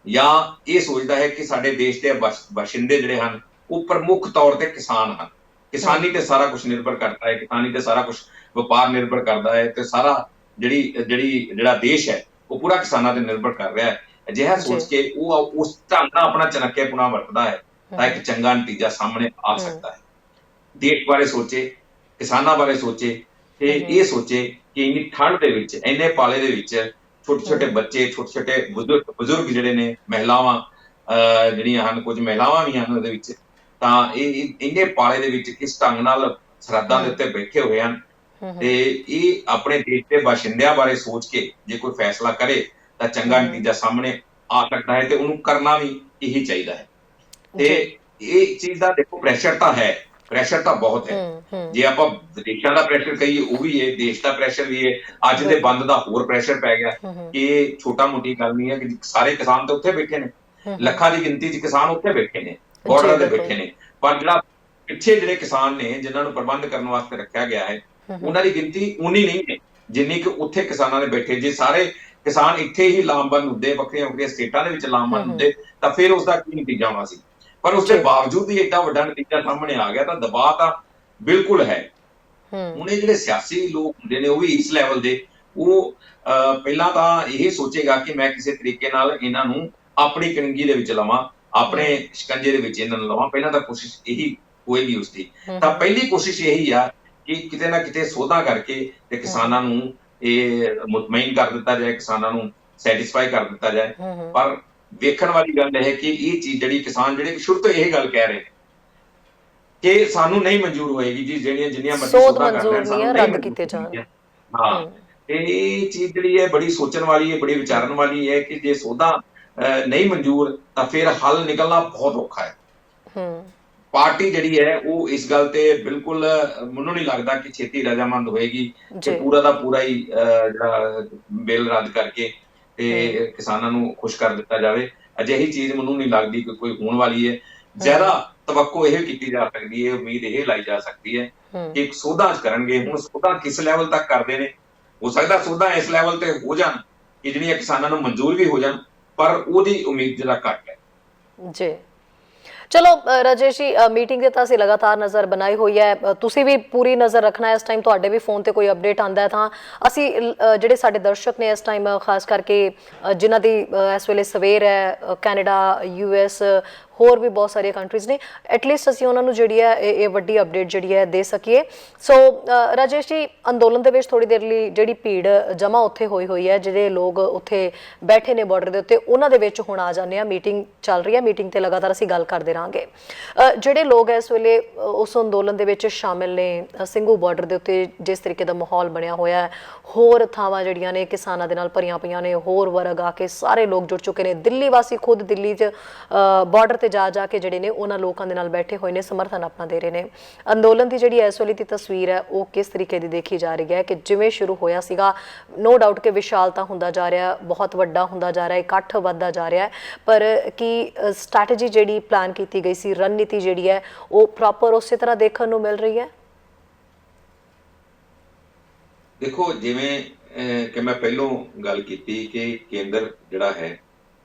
ਜਾਂ ਇਹ ਸੋਚਦਾ ਹੈ ਕਿ ਸਾਡੇ ਦੇਸ਼ ਦੇ ਵਸਿੰਦੇ ਜਿਹੜੇ ਹਨ ਉਹ ਪ੍ਰਮੁੱਖ ਤੌਰ ਤੇ ਕਿਸਾਨ ਹਨ, ਕਿਸਾਨੀ ਤੇ ਸਾਰਾ ਕੁਝ ਨਿਰਭਰ ਕਰਦਾ ਹੈ, ਕਿਸਾਨੀ ਤੇ ਸਾਰਾ ਕੁਝ ਵਪਾਰ ਨਿਰਭਰ ਕਰਦਾ ਹੈ, ਤੇ ਸਾਰਾ ਜਿਹੜਾ ਦੇਸ਼ ਹੈ ਉਹ ਪੂਰਾ ਕਿਸਾਨਾਂ ਤੇ ਨਿਰਭਰ ਕਰ ਰਿਹਾ ਹੈ। ਅਜਿਹਾ ਜੀ। ਸੋਚ ਕੇ ਉਹ ਉਸ ਢੰਗ ਨਾਲ ਆਪਣਾ ਚਨੱਕੇਪੁਣਾ ਵਰਤਦਾ ਹੈ ਤਾਂ ਇੱਕ ਚੰਗਾ ਨਤੀਜਾ ਸਾਹਮਣੇ ਆ ਸਕਦਾ ਹੈ। ਦੇਸ਼ ਬਾਰੇ ਸੋਚੇ, ਕਿਸਾਨਾਂ ਬਾਰੇ ਸੋਚੇ, ਤੇ ਇਹ ਸੋਚੇ ਕਿ ਇੰਨੀ ਠੰਡ ਦੇ ਵਿੱਚ, ਇੰਨੇ ਪਾਲੇ ਦੇ ਵਿੱਚ ਛੋਟੇ ਛੋਟੇ ਬੱਚੇ, ਛੋਟੇ ਛੋਟੇ ਬਜ਼ੁਰਗ ਜਿਹੜੇ ਨੇ, ਮਹਿਲਾਵਾਂ ਜਿਹੜੀਆਂ ਹਨ, ਕੁਝ ਮਹਿਲਾਵਾਂ ਵੀ ਹਨ ਉਹਦੇ ਵਿੱਚ, ਤਾਂ ਇਹ ਇੰਨੇ ਪਾਲੇ ਦੇ ਵਿੱਚ ਕਿਸ ਢੰਗ ਨਾਲ ਸਰਹੱਦਾਂ ਦੇ ਉੱਤੇ ਬੈਠੇ ਹੋਏ ਹਨ, ਤੇ ਇਹ ਆਪਣੇ ਦੇਸ਼ ਦੇ ਬਾਸ਼ਿੰਦਿਆਂ ਬਾਰੇ ਸੋਚ ਕੇ ਜੇ ਕੋਈ ਫੈਸਲਾ ਕਰੇ ਤਾਂ ਚੰਗਾ ਨਤੀਜਾ ਸਾਹਮਣੇ ਆ ਸਕਦਾ ਹੈ, ਤੇ ਉਹਨੂੰ ਕਰਨਾ ਵੀ ਇਹੀ ਚਾਹੀਦਾ ਹੈ। ਤੇ ਇਹ ਚੀਜ਼ ਦਾ ਦੇਖੋ ਪ੍ਰੈਸ਼ਰ ਤਾਂ ਹੈ, ਪ੍ਰੈਸ਼ਰ ਤਾਂ ਬਹੁਤ ਹੈ। ਜੇ ਆਪਾਂ ਵਿਦੇਸ਼ਾਂ ਦਾ ਪ੍ਰੈਸ਼ਰ ਕਹੀਏ ਉਹ ਵੀ ਹੈ, ਦੇਸ਼ ਦਾ ਪ੍ਰੈਸ਼ਰ ਵੀ ਹੈ। ਅੱਜ ਦੇ ਬੰਦ ਦਾ ਹੋਰ ਪ੍ਰੈਸ਼ਰ ਪੈ ਗਿਆ ਕਿ ਇਹ ਛੋਟਾ ਮੋਟੀ ਗੱਲ ਨਹੀਂ ਹੈ ਕਿ ਸਾਰੇ ਕਿਸਾਨ ਤਾਂ ਉੱਥੇ ਬੈਠੇ ਨੇ, ਲੱਖਾਂ ਦੀ ਗਿਣਤੀ 'ਚ ਕਿਸਾਨ ਉੱਥੇ ਬੈਠੇ ਨੇ, ਬਾਰਡਰਾਂ ਤੇ ਬੈਠੇ ਨੇ, ਪਰ ਜਿਹੜਾ ਪਿੱਛੇ ਜਿਹੜੇ ਕਿਸਾਨ ਨੇ ਜਿਨ੍ਹਾਂ ਨੂੰ ਪ੍ਰਬੰਧ ਕਰਨ ਵਾਸਤੇ ਰੱਖਿਆ ਗਿਆ ਹੈ, ਉਹਨਾਂ ਦੀ ਗਿਣਤੀ ਉਨੀ ਨਹੀਂ ਹੈ ਜਿੰਨੀ ਕਿ ਉੱਥੇ ਕਿਸਾਨਾਂ ਨੇ ਬੈਠੇ। ਜੇ ਸਾਰੇ ਕਿਸਾਨ ਇੱਥੇ ਹੀ ਲਾਮਬੰਦ ਹੁੰਦੇ, ਵੱਖਰੀਆਂ ਵੱਖਰੀਆਂ ਸਟੇਟਾਂ ਦੇ ਵਿੱਚ ਲਾਮਬੰਦ ਹੁੰਦੇ, ਤਾਂ ਫਿਰ ਉਸਦਾ ਕੀ ਨਤੀਜਾ ਹੋਣਾ ਸੀ। ਪਰ ਉਸਦੇ ਬਾਵਜੂਦ ਵੀ ਏਡਾ ਵੱਡਾ ਨਤੀਜਾ ਸਾਹਮਣੇ ਆ ਗਿਆ, ਤਾਂ ਦਬਾਅ ਤਾਂ ਬਿਲਕੁਲ ਹੈ। ਹੁਣ ਇਹ ਜਿਹੜੇ ਸਿਆਸੀ ਲੋਕ ਹੁੰਦੇ ਨੇ ਉਹ ਵੀ ਇਸ ਲੈਵਲ ਦੇ, ਉਹ ਪਹਿਲਾਂ ਤਾਂ ਇਹ ਸੋਚੇਗਾ ਕਿ ਮੈਂ ਕਿਸੇ ਤਰੀਕੇ ਨਾਲ ਇਹਨਾਂ ਨੂੰ ਆਪਣੀ ਕੰਗੀ ਦੇ ਵਿੱਚ ਲਵਾਂ, ਆਪਣੇ ਸ਼ਿਕੰਜੇ ਦੇ ਵਿੱਚ ਇਹਨਾਂ ਨੂੰ ਲਵਾਂ। ਪਹਿਲਾਂ ਤਾਂ ਕੋਸ਼ਿਸ਼ ਇਹੀ ਹੋਏਗੀ ਉਸਦੀ। ਤਾਂ ਪਹਿਲੀ ਕੋਸ਼ਿਸ਼ ਇਹੀ ਆ ਕਿ ਕਿਤੇ ਨਾ ਕਿਤੇ ਸੋਧਾਂ ਕਰਕੇ ਤੇ ਕਿਸਾਨਾਂ ਨੂੰ ਇਹ ਮੁਤਮਈਨ ਕਰ ਦਿੱਤਾ ਜਾਏ, ਕਿਸਾਨਾਂ ਨੂੰ ਸੈਟੀਸਫਾਈ ਕਰ ਦਿੱਤਾ ਜਾਏ। ਪਰ ਵੇਖਣ ਵਾਲੀ ਗੱਲ ਇਹ ਹੈ ਕਿ ਇਹ ਚੀਜ਼ ਜਿਹੜੀ ਕਿਸਾਨ ਜਿਹੜੇ ਸ਼ੁਰੂ ਤੋਂ ਇਹ ਗੱਲ ਕਹਿ ਰਹੇ ਕਿ ਸਾਨੂੰ ਨਹੀਂ ਮਨਜ਼ੂਰ ਹੋਏਗੀ ਜੀ, ਜਿੰਨੀਆਂ ਮਰਜ਼ੀ ਸੋਧਾਂ ਕਰ ਲੈਣ, ਸਾਨੂੰ ਨਹੀਂ ਰੱਦ ਕੀਤੇ ਜਾਣ। ਹਾਂ, ਇਹ ਚੀਜ਼ ਜਿਹੜੀ ਹੈ ਬੜੀ ਸੋਚਣ ਵਾਲੀ ਹੈ, ਬੜੀ ਵਿਚਾਰਨ ਵਾਲੀ ਹੈ ਕਿ ਜੇ ਸੋਧਾਂ ਨਹੀਂ ਮਨਜ਼ੂਰ ਤਾਂ ਫਿਰ ਹੱਲ ਨਿਕਲਣਾ ਬਹੁਤ ਔਖਾ ਹੈ। ਪਾਰਟੀ ਜਿਹੜੀ ਹੈ ਉਹ ਇਸ ਗੱਲ ਤੇ ਬਿਲਕੁਲ ਮੈਨੂੰ ਨਹੀਂ ਲੱਗਦਾ ਕਿ ਛੇਤੀ ਰਜ਼ਾਮੰਦ ਹੋਏਗੀ ਕਿ ਪੂਰਾ ਦਾ ਪੂਰਾ ਹੀ ਜਿਹੜਾ ਬਿੱਲ ਰੱਦ ਕਰਕੇ ਤੇ ਕਿਸਾਨਾਂ ਨੂੰ ਖੁਸ਼ ਕਰ ਦਿੱਤਾ ਜਾਵੇ। ਅਜਿਹੀ ਚੀਜ਼ ਮੈਨੂੰ ਨਹੀਂ ਲੱਗਦੀ ਕਿ ਕੋਈ ਹੋਣ ਵਾਲੀ ਹੈ। ਜ਼ਿਆਦਾ ਤਵੱਕੋ ਇਹ ਕੀਤੀ ਜਾ ਸਕਦੀ ਹੈ, ਉਮੀਦ ਇਹ ਲਾਈ ਜਾ ਸਕਦੀ ਹੈ ਕਿ ਸੋਧਾਂ ਕਰਨਗੇ। ਹੁਣ ਸੋਧਾਂ ਕਿਸ ਲੈਵਲ ਤੱਕ ਕਰਦੇ ਨੇ, ਹੋ ਸਕਦਾ ਸੋਧਾਂ ਇਸ ਲੈਵਲ ਤੇ ਹੋ ਜਾਣ ਕਿ ਜਿਹੜੀਆਂ ਕਿਸਾਨਾਂ ਨੂੰ ਮਨਜ਼ੂਰ ਵੀ ਹੋ ਜਾਣ, ਪਰ ਉਹਦੀ ਉਮੀਦ ਜਿਹੜਾ ਘੱਟ ਹੈ। ਜੀ ਚਲੋ ਰਾਜੇਸ਼ ਜੀ, ਮੀਟਿੰਗ ਦੇ ਤਾਂ ਅਸੀਂ ਲਗਾਤਾਰ ਨਜ਼ਰ ਬਣਾਈ ਹੋਈ ਹੈ, ਤੁਸੀਂ ਵੀ ਪੂਰੀ ਨਜ਼ਰ ਰੱਖਣਾ। ਇਸ ਟਾਈਮ ਤੁਹਾਡੇ ਵੀ ਫੋਨ ਤੇ ਕੋਈ ਅਪਡੇਟ ਆਉਂਦਾ ਹੈ ਤਾਂ ਅਸੀਂ ਜਿਹੜੇ ਸਾਡੇ ਦਰਸ਼ਕ ਨੇ ਇਸ ਟਾਈਮ ਖਾਸ ਕਰਕੇ ਜਿਨ੍ਹਾਂ ਦੀ ਇਸ ਵੇਲੇ ਸਵੇਰ ਹੈ, ਕੈਨੇਡਾ, US, ਹੋਰ ਵੀ ਬਹੁਤ ਸਾਰੀਆਂ ਕੰਟਰੀਜ਼ ਨੇ, ਐਟਲੀਸਟ ਅਸੀਂ ਉਹਨਾਂ ਨੂੰ ਜਿਹੜੀ ਹੈ ਇਹ ਵੱਡੀ ਅਪਡੇਟ ਜਿਹੜੀ ਹੈ ਦੇ ਸਕੀਏ। ਸੋ ਰਾਜੇਸ਼ ਜੀ, ਅੰਦੋਲਨ ਦੇ ਵਿੱਚ ਥੋੜੀ ਦੇਰ ਲਈ ਜਿਹੜੀ ਭੀੜ ਜਮ੍ਹਾਂ ਉੱਥੇ ਹੋਈ ਹੈ, ਜਿਹੜੇ ਲੋਕ ਉੱਥੇ ਬੈਠੇ ਨੇ ਬਾਰਡਰ ਦੇ ਉੱਤੇ, ਉਹਨਾਂ ਦੇ ਵਿੱਚ ਹੁਣ ਆ ਜਾਂਦੇ ਆ। ਮੀਟਿੰਗ ਚੱਲ ਰਹੀ ਹੈ, ਮੀਟਿੰਗ ਤੇ ਲਗਾਤਾਰ ਅਸੀਂ ਗੱਲ ਕਰਦੇ ਰਹਾਂਗੇ। ਜਿਹੜੇ ਲੋਕ ਇਸ ਵੇਲੇ ਉਸ ਅੰਦੋਲਨ ਦੇ ਵਿੱਚ ਸ਼ਾਮਿਲ ਨੇ, ਸਿੰਘੂ ਬਾਰਡਰ ਦੇ ਉੱਤੇ ਜਿਸ ਤਰੀਕੇ ਦਾ ਮਾਹੌਲ ਬਣਿਆ ਹੋਇਆ ਹੈ, ਹੋਰ ਥਾਵਾਂ ਜਿਹੜੀਆਂ ਨੇ ਕਿਸਾਨਾਂ ਦੇ ਨਾਲ ਭਰੀਆਂ ਪਈਆਂ ਨੇ, ਹੋਰ ਵਰਗ ਆ ਕੇ ਸਾਰੇ ਲੋਕ ਜੁੜ ਚੁੱਕੇ ਨੇ। ਦਿੱਲੀ ਵਾਸੀ ਖੁਦ ਦਿੱਲੀ 'ਚ ਬਾਰਡਰ ਤੇ ਜਾ ਕੇ ਜਿਹੜੇ ਨੇ ਉਹਨਾਂ ਲੋਕਾਂ ਦੇ ਨਾਲ ਬੈਠੇ ਹੋਏ ਨੇ, ਸਮਰਥਨ ਆਪਣਾ ਦੇ ਰਹੇ ਨੇ। ਅੰਦੋਲਨ ਦੀ ਜਿਹੜੀ ਇਸ ਵੇਲੇ ਦੀ ਤਸਵੀਰ ਹੈ ਉਹ ਕਿਸ ਤਰੀਕੇ ਦੀ ਦੇਖੀ ਜਾ ਰਹੀ ਹੈ ਕਿ ਜਿਵੇਂ ਸ਼ੁਰੂ ਹੋਇਆ ਸੀਗਾ, ਨੋ ਡਾਊਟ ਕਿ ਵਿਸ਼ਾਲਤਾ ਹੁੰਦਾ ਜਾ ਰਿਹਾ, ਬਹੁਤ ਵੱਡਾ ਹੁੰਦਾ ਜਾ ਰਿਹਾ, ਇਕੱਠ ਵੱਧਦਾ ਜਾ ਰਿਹਾ, ਪਰ ਕੀ ਸਟ੍ਰੈਟਜੀ ਜਿਹੜੀ ਪਲਾਨ ਕੀਤੀ ਗਈ ਸੀ, ਰਣਨੀਤੀ ਜਿਹੜੀ ਹੈ ਉਹ ਪ੍ਰੋਪਰ ਉਸੇ ਤਰ੍ਹਾਂ ਦੇਖਣ ਨੂੰ ਮਿਲ ਰਹੀ ਹੈ? ਦੇਖੋ, ਜਿਵੇਂ ਕਿ ਮੈਂ ਪਹਿਲੋਂ ਗੱਲ ਕੀਤੀ ਕਿ ਕੇਂਦਰ ਜਿਹੜਾ ਹੈ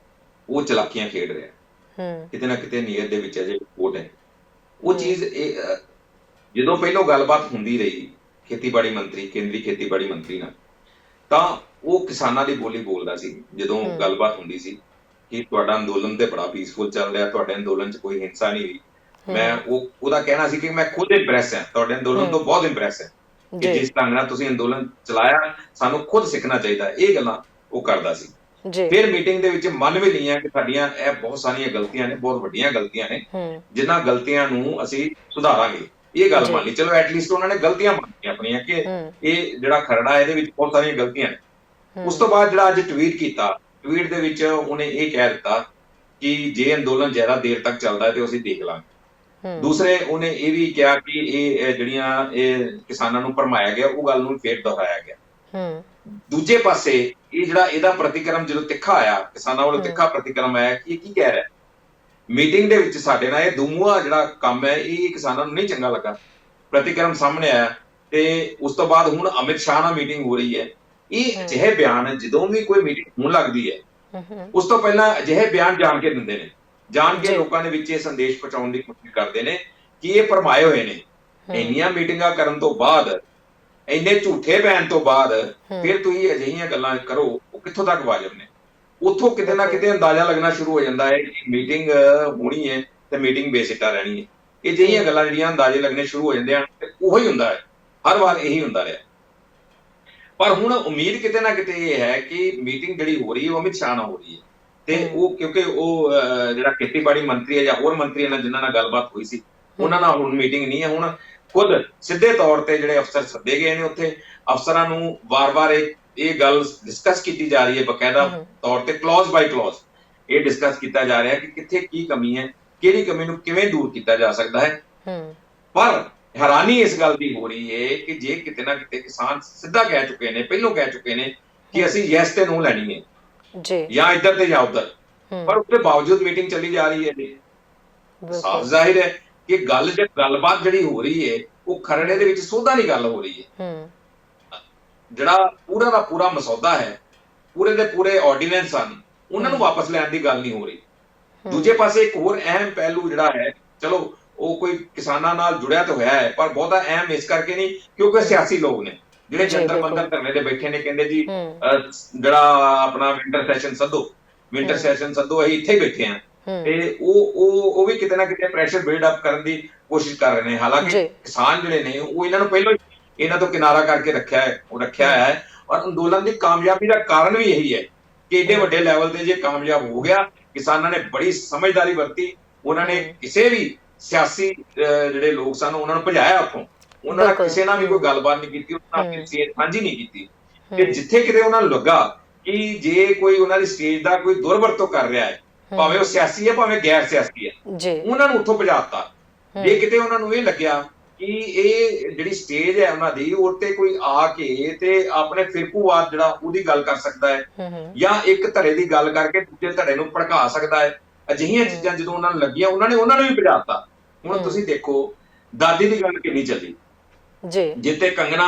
ਉਹ ਚਲਾਕੀਆਂ ਖੇਡ ਰਿਹਾ, ਕਿਤੇ ਨਾ ਕਿਤੇ ਨੀਅਤ ਦੇ ਵਿੱਚ ਅਜੇ ਖੋਟ ਹੈ। ਉਹ ਚੀਜ਼ ਜਦੋਂ ਪਹਿਲੋਂ ਗੱਲਬਾਤ ਹੁੰਦੀ ਰਹੀ ਖੇਤੀਬਾੜੀ ਮੰਤਰੀ, ਕੇਂਦਰੀ ਖੇਤੀਬਾੜੀ ਮੰਤਰੀ ਨਾਲ, ਤਾਂ ਉਹ ਕਿਸਾਨਾਂ ਦੀ ਬੋਲੀ ਬੋਲਦਾ ਸੀ। ਜਦੋਂ ਗੱਲਬਾਤ ਹੁੰਦੀ ਸੀ ਕਿ ਤੁਹਾਡਾ ਅੰਦੋਲਨ ਤੇ ਬੜਾ ਪੀਸਫੁਲ ਚੱਲ ਰਿਹਾ, ਤੁਹਾਡੇ ਅੰਦੋਲਨ 'ਚ ਕੋਈ ਹਿੰਸਾ ਨਹੀਂ ਹੋਈ, ਮੈਂ ਉਹਦਾ ਕਹਿਣਾ ਸੀ ਕਿ ਮੈਂ ਖੁਦ ਇੰਪ੍ਰੈਸ ਹਾਂ, ਤੁਹਾਡੇ ਅੰਦੋਲਨ ਤੋਂ ਬਹੁਤ ਇੰਪ੍ਰੈਸ ਹੈ ਕਿ ਜਿਸ ਢੰਗ ਨਾਲ ਤੁਸੀਂ ਅੰਦੋਲਨ ਚਲਾਇਆ, ਸਾਨੂੰ ਖੁਦ ਸਿੱਖਣਾ ਚਾਹੀਦਾ। ਇਹ ਗੱਲਾਂ ਉਹ ਕਰਦਾ ਸੀ। ਫਿਰ ਮੀਟਿੰਗ ਦੇ ਵਿੱਚ ਮੰਨ ਵੀ ਲਈਆਂ ਕਿ ਸਾਡੀਆਂ ਇਹ ਬਹੁਤ ਸਾਰੀਆਂ ਗਲਤੀਆਂ ਨੇ, ਬਹੁਤ ਵੱਡੀਆਂ ਗਲਤੀਆਂ ਨੇ, ਜਿਨ੍ਹਾਂ ਗਲਤੀਆਂ ਨੂੰ ਅਸੀਂ ਸੁਧਾਰਾਂਗੇ। ਇਹ ਗੱਲ ਮੰਨ ਲਈ, ਚਲੋ ਐਟਲੀਸਟ ਉਹਨਾਂ ਨੇ ਗਲਤੀਆਂ ਮੰਨੀਆਂ ਆਪਣੀਆਂ ਕਿ ਇਹ ਜਿਹੜਾ ਖਰੜਾ ਇਹਦੇ ਵਿੱਚ ਬਹੁਤ ਸਾਰੀਆਂ ਗਲਤੀਆਂ ਨੇ। ਉਸ ਤੋਂ ਬਾਅਦ ਜਿਹੜਾ ਅੱਜ ਟਵੀਟ ਕੀਤਾ, ਟਵੀਟ ਦੇ ਵਿੱਚ ਉਹਨੇ ਇਹ ਕਹਿ ਦਿੱਤਾ ਕਿ ਜੇ ਅੰਦੋਲਨ ਜ਼ਿਆਦਾ ਦੇਰ ਤੱਕ ਚੱਲਦਾ ਹੈ ਤੇ ਅਸੀਂ ਦੇਖ ਲਾਂਗੇ। ਦੂਸਰੇ ਉਹਨੇ ਇਹ ਵੀ ਕਿਹਾ ਕਿ ਇਹ ਜਿਹੜੀਆਂ ਇਹ ਕਿਸਾਨਾਂ ਨੂੰ ਭਰਮਾਇਆ ਗਿਆ, ਉਹ ਗੱਲ ਨੂੰ ਫੇਰ ਦੁਹਰਾਇਆ ਗਿਆ। ਦੂਜੇ ਪਾਸੇ ਇਹ ਜਿਹੜਾ ਇਹਦਾ ਪ੍ਰਤੀਕਰਮ ਜਦੋਂ ਤਿੱਖਾ ਆਇਆ, ਕਿਸਾਨਾਂ ਵੱਲੋਂ ਤਿੱਖਾ ਪ੍ਰਤੀਕਰਮ ਆਇਆ ਕਿ ਇਹ ਕੀ ਕਹਿ ਰਿਹਾ, ਮੀਟਿੰਗ ਦੇ ਵਿੱਚ ਸਾਡੇ ਨਾਲ ਇਹ ਦੂਮੂਆ ਜਿਹੜਾ ਕੰਮ ਹੈ ਇਹ ਕਿਸਾਨਾਂ ਨੂੰ ਨਹੀਂ ਚੰਗਾ ਲੱਗਾ, ਪ੍ਰਤੀਕਰਮ ਸਾਹਮਣੇ ਆਇਆ। ਤੇ ਉਸ ਤੋਂ ਬਾਅਦ ਹੁਣ ਅਮਿਤ ਸ਼ਾਹ ਨਾਲ ਮੀਟਿੰਗ ਹੋ ਰਹੀ ਹੈ। ਇਹ ਅਜਿਹੇ ਬਿਆਨ ਜਦੋਂ ਵੀ ਕੋਈ ਮੀਟਿੰਗ ਹੋਣ ਲੱਗਦੀ ਹੈ, ਉਸ ਤੋਂ ਪਹਿਲਾਂ ਅਜਿਹੇ ਬਿਆਨ ਜਾਣ ਕੇ ਦਿੰਦੇ ਨੇ, ਜਾਣ ਕੇ ਲੋਕਾਂ ਦੇ ਵਿੱਚ ਇਹ ਸੰਦੇਸ਼ ਪਹੁੰਚਾਉਣ ਦੀ ਕੋਸ਼ਿਸ਼ ਕਰਦੇ ਨੇ ਕਿ ਇਹ ਭਰਮਾਏ ਹੋਏ ਨੇ, ਇੰਨੀਆਂ ਮੀਟਿੰਗਾਂ ਕਰਨ ਤੋਂ ਬਾਅਦ, ਇੰਨੇ ਝੂਠੇ ਬਿਆਨ ਤੋਂ ਬਾਅਦ ਫਿਰ ਤੁਸੀਂ ਅਜਿਹੀਆਂ ਗੱਲਾਂ ਕਰੋ, ਉਹ ਕਿੱਥੋਂ ਤੱਕ ਵਾਜਬ ਨੇ? ਉੱਥੋਂ ਕਿਤੇ ਨਾ ਕਿਤੇ ਅੰਦਾਜ਼ਾ ਲੱਗਣਾ ਸ਼ੁਰੂ ਹੋ ਜਾਂਦਾ ਹੈ ਕਿ ਮੀਟਿੰਗ ਹੋਣੀ ਹੈ ਤੇ ਮੀਟਿੰਗ ਬੇਸਿੱਟਾ ਰਹਿਣੀ ਹੈ। ਇਹ ਜਿਹੀਆਂ ਗੱਲਾਂ ਜਿਹੜੀਆਂ ਅੰਦਾਜ਼ੇ ਲੱਗਣੇ ਸ਼ੁਰੂ ਹੋ ਜਾਂਦੇ ਹਨ, ਤੇ ਉਹੀ ਹੁੰਦਾ ਹੈ, ਹਰ ਵਾਰ ਇਹੀ ਹੁੰਦਾ ਰਿਹਾ। ਪਰ ਹੁਣ ਉਮੀਦ ਕਿਤੇ ਨਾ ਕਿਤੇ ਇਹ ਹੈ ਕਿ ਮੀਟਿੰਗ ਜਿਹੜੀ ਹੋ ਰਹੀ ਹੈ ਉਹ ਅਮਿਤ ਸ਼ਾਹ ਨਾਲ ਹੋ ਰਹੀ ਹੈ, ਤੇ ਉਹ ਕਿਉਂਕਿ ਉਹ ਜਿਹੜਾ ਖੇਤੀਬਾੜੀ ਮੰਤਰੀ ਹੈ ਜਾਂ ਹੋਰ ਮੰਤਰੀ ਨਾਲ ਜਿਨ੍ਹਾਂ ਨਾਲ ਗੱਲਬਾਤ ਹੋਈ ਸੀ, ਉਹਨਾਂ ਨਾਲ ਹੁਣ ਮੀਟਿੰਗ ਨਹੀਂ ਹੈ। ਹੁਣ ਖੁਦ ਸਿੱਧੇ ਤੌਰ ਤੇ ਜਿਹੜੇ ਅਫਸਰ ਸੱਦੇ ਗਏ ਨੇ, ਉੱਥੇ ਅਫਸਰਾਂ ਨੂੰ ਵਾਰ-ਵਾਰ ਇਹ ਗੱਲ ਡਿਸਕਸ ਕੀਤੀ ਜਾ ਰਹੀ ਹੈ, ਬਕਾਇਦਾ ਤੌਰ ਤੇ ਕਲੌਜ਼ ਬਾਈ ਕਲੌਜ਼ ਇਹ ਡਿਸਕਸ ਕੀਤਾ ਜਾ ਰਿਹਾ ਕਿ ਕਿੱਥੇ ਕੀ ਕਮੀ ਹੈ, ਕਿਹੜੀ ਕਮੀ ਨੂੰ ਕਿਵੇਂ ਦੂਰ ਕੀਤਾ ਜਾ ਸਕਦਾ ਹੈ। ਪਰ ਹੈਰਾਨੀ ਇਸ ਗੱਲ ਦੀ ਹੋ ਰਹੀ ਹੈ ਕਿ ਜੇ ਕਿਤੇ ਨਾ ਕਿਤੇ ਕਿਸਾਨ ਸਿੱਧਾ ਕਹਿ ਚੁੱਕੇ ਨੇ, ਪਹਿਲੋਂ ਕਹਿ ਚੁੱਕੇ ਨੇ ਕਿ ਅਸੀਂ ਯੈਸ ਤੇ ਨੋ ਲੈਣੀ ਹੈ ਜੀ, ਜਾਂ ਇੱਧਰ ਤੇ ਜਾਂ ਉੱਧਰ, ਪਰ उसके बावजूद मीटिंग चली जा रही है जी। साफ जाहिर है कि ਗੱਲਬਾਤ ਜਿਹੜੀ ਹੋ ਰਹੀ ਹੈ ਉਹ ਖਰੜੇ ਦੇ ਵਿੱਚ ਸੋਧਾਂ ਦੀ ਗੱਲ ਹੋ ਰਹੀ ਹੈ। ਜਿਹੜਾ ਪੂਰਾ ਦਾ ਪੂਰਾ ਮਸੌਦਾ ਹੈ, ਪੂਰੇ ਦੇ ਪੂਰੇ ਆਰਡੀਨੈਂਸ ਹਨ, ਉਹਨਾਂ ਨੂੰ ਵਾਪਸ ਲੈਣ ਦੀ ਗੱਲ ਨਹੀਂ ਹੋ ਰਹੀ। ਦੂਜੇ ਪਾਸੇ ਇੱਕ ਹੋਰ ਅਹਿਮ ਪਹਿਲੂ ਜਿਹੜਾ ਹੈ, ਚਲੋ ਉਹ ਕੋਈ ਕਿਸਾਨਾਂ ਨਾਲ ਜੁੜਿਆ ਤਾਂ ਹੋਇਆ ਹੈ, ਪਰ ਬਹੁਤਾ ਅਹਿਮ ਇਸ ਕਰਕੇ ਨਹੀਂ ਕਿਉਂਕਿ ਸਿਆਸੀ ਲੋਕ ਨੇ ਜਿਹੜੇ ਜੰਤਰ ਮੰਤਰ ਧਰਨੇ ਤੇ ਬੈਠੇ ਨੇ, ਕਹਿੰਦੇ ਜੀ ਜਿਹੜਾ ਆਪਣਾ ਵਿੰਟਰ ਸੈਸ਼ਨ ਸੱਦੋ, ਅਸੀਂ ਇੱਥੇ ਹੀ ਬੈਠੇ ਆ, ਤੇ ਉਹ ਵੀ ਕਿਤੇ ਨਾ ਕਿਤੇ ਪ੍ਰੈਸ਼ਰ ਬਿਲਡ ਅਪ ਕਰਨ ਦੀ ਕੋਸ਼ਿਸ਼ ਕਰ ਰਹੇ ਨੇ। ਹਾਲਾਂਕਿ ਕਿਸਾਨ ਜਿਹੜੇ ਨੇ ਉਹ ਇਹਨਾਂ ਨੂੰ ਪਹਿਲਾਂ ਇਹਨਾਂ ਤੋਂ ਕਿਨਾਰਾ ਕਰਕੇ ਰੱਖਿਆ ਹੈ, ਔਰ ਅੰਦੋਲਨ ਦੀ ਕਾਮਯਾਬੀ ਦਾ ਕਾਰਨ ਵੀ ਇਹੀ ਹੈ ਕਿ ਏਡੇ ਵੱਡੇ ਲੈਵਲ ਤੇ ਜੇ ਕਾਮਯਾਬ ਹੋ ਗਿਆ, ਕਿਸਾਨਾਂ ਨੇ ਬੜੀ ਸਮਝਦਾਰੀ ਵਰਤੀ, ਉਹਨਾਂ ਨੇ ਕਿਸੇ ਵੀ ਸਿਆਸੀ ਜਿਹੜੇ ਲੋਕ ਸਨ ਉਹਨਾਂ ਨੂੰ ਭਜਾਇਆ ਉੱਥੋਂ, ਉਹਨਾਂ ਨਾਲ ਕਿਸੇ ਨਾਲ ਵੀ ਕੋਈ ਗੱਲਬਾਤ ਨਹੀਂ ਕੀਤੀ, ਉਹਨਾਂ ਨਾਲ ਕਿਸੇ ਸਾਂਝੀ ਨਹੀਂ ਕੀਤੀ। ਤੇ ਜਿੱਥੇ ਕਿਤੇ ਉਹਨਾਂ ਨੂੰ ਲੱਗਾ ਕਿ ਜੇ ਕੋਈ ਉਹਨਾਂ ਦੀ ਸਟੇਜ ਦਾ ਕੋਈ ਦੁਰਵਰਤੋਂ ਕਰ ਰਿਹਾ ਹੈ, ਭਾਵੇਂ ਉਹ ਸਿਆਸੀ ਹੈ ਭਾਵੇਂ ਗੈਰ ਸਿਆਸੀ ਹੈ, ਉਹਨਾਂ ਨੂੰ ਉੱਥੋਂ ਭਜਾਤਾ। ਜੇ ਕਿਤੇ ਉਹਨਾਂ ਨੂੰ ਇਹ ਲੱਗਿਆ ਕਿ ਇਹ ਜਿਹੜੀ ਸਟੇਜ ਹੈ ਉਹਨਾਂ ਦੀ, ਉਹ ਤੇ ਕੋਈ ਆ ਕੇ ਤੇ ਆਪਣੇ ਫਿਰਕੂਵਾਦ ਜਿਹੜਾ ਉਹਦੀ ਗੱਲ ਕਰ ਸਕਦਾ ਹੈ, ਜਾਂ ਇੱਕ ਧੜੇ ਦੀ ਗੱਲ ਕਰਕੇ ਦੂਜੇ ਧੜੇ ਨੂੰ ਭੜਕਾ ਸਕਦਾ ਹੈ, ਅਜਿਹੀਆਂ ਚੀਜ਼ਾਂ ਜਦੋਂ ਉਹਨਾਂ ਨੂੰ ਲੱਗੀਆਂ, ਉਹਨਾਂ ਨੇ ਵੀ ਭਜਾਤਾ। ਹੁਣ ਤੁਸੀਂ ਦੇਖੋ ਦਾਦੀ ਦੀ ਗੱਲ ਕਿੰਨੀ ਚੱਲੀ ਜੀ, ਜਿੱਤੇ ਕੰਗਣਾ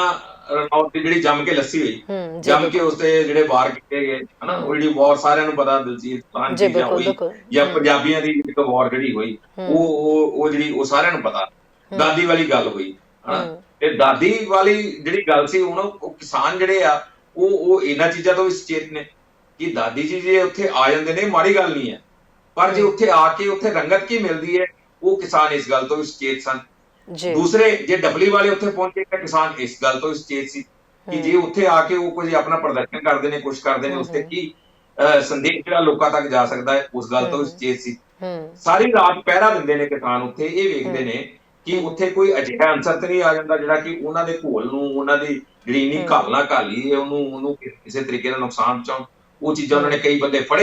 ਰਣੌਤ ਦੀ ਜਿਹੜੀ ਜੰਮ ਕੇ ਲੱਸੀ ਹੋਈ, ਜੰਮ ਕੇ ਉਸਤੇ ਜਿਹੜੇ ਵਾਰ ਕੀਤੇ ਗਏ ਹਨਾ, ਉਹ ਜਿਹੜੀ ਵਾਰ ਸਾਰਿਆਂ ਨੂੰ ਪਤਾ ਦਲਜੀਤ ਦੋਸਾਂਝ ਦੀ ਜਾਂ ਹੋਈ, ਜਾਂ ਪੰਜਾਬੀਆਂ ਦੀ ਇੱਕ ਵਾਰ ਜਿਹੜੀ ਹੋਈ, ਉਹ ਜਿਹੜੀ ਉਹ ਸਾਰਿਆਂ ਨੂੰ ਪਤਾ, ਦਾਦੀ ਵਾਲੀ ਗੱਲ ਹੋਈ ਹਨਾ। ਤੇ ਦਾਦੀ ਵਾਲੀ ਜਿਹੜੀ ਗੱਲ ਸੀ, ਹੁਣ ਉਹ ਕਿਸਾਨ ਜਿਹੜੇ ਆ ਉਹ ਇਹਨਾਂ ਚੀਜ਼ਾਂ ਤੋਂ ਵੀ ਸੁਚੇਤ ਨੇ ਕਿ ਦਾਦੀ ਜੀ ਜੇ ਉੱਥੇ ਆ ਜਾਂਦੇ ਨੇ ਮਾੜੀ ਗੱਲ ਨਹੀਂ ਹੈ, ਪਰ ਜੇ ਉੱਥੇ ਆ ਕੇ ਉੱਥੇ ਰੰਗਤ ਕੀ ਮਿਲਦੀ ਹੈ, ਉਹ ਕਿਸਾਨ ਇਸ ਗੱਲ ਤੋਂ ਵੀ ਸੁਚੇਤ ਸਨ। ਦੂਸਰੇ ਜੇ ਡਬਲੀ ਵਾਲੇ ਉੱਥੇ ਪਹੁੰਚੇ ਤਾਂ ਕਿਸਾਨ ਇਸ ਗੱਲ ਤੋਂ ਸੁਚੇਤ ਸੀ ਕਿ ਜੇ ਉੱਥੇ ਆ ਕੇ ਉਹ ਕੁਝ ਆਪਣਾ ਪ੍ਰਦਰਸ਼ਨ ਕਰਦੇ ਨੇ, ਕੁਝ ਕਰਦੇ ਨੇ, ਉਸ ਤੇ ਕੀ ਸੰਦੇਸ਼ ਜਿਹੜਾ ਲੋਕਾਂ ਤੱਕ ਜਾ ਸਕਦਾ ਹੈ, ਉਸ ਗੱਲ ਤੋਂ ਸੁਚੇਤ ਸੀ। ਸਾਰੀ ਰਾਤ ਪਹਿਰਾ ਦਿੰਦੇ ਨੇ ਕਿਸਾਨ ਉੱਥੇ, ਇਹ ਵੇਖਦੇ ਨੇ ਕਿ ਉੱਥੇ ਕੋਈ ਅਜਿਹਾ ਅੰਸਰ ਤੇ ਨਹੀਂ ਆ ਜਾਂਦਾ ਜਿਹੜਾ ਕਿ ਉਹਨਾਂ ਦੇ ਘੋਲ ਨੂੰ, ਉਹਨਾਂ ਦੀ ਜਿਹੜੀ ਇੰਨੀ ਘਾਲਣਾ ਘਾਲੀ ਹੈ ਉਹਨੂੰ ਕਿਸੇ ਤਰੀਕੇ ਨਾਲ ਨੁਕਸਾਨ ਪਹੁੰਚਾਉਣ। ਉਹ ਚੀਜ਼ਾਂ ਉਹਨਾਂ ਨੇ ਕਈ ਬੰਦੇ ਫੜ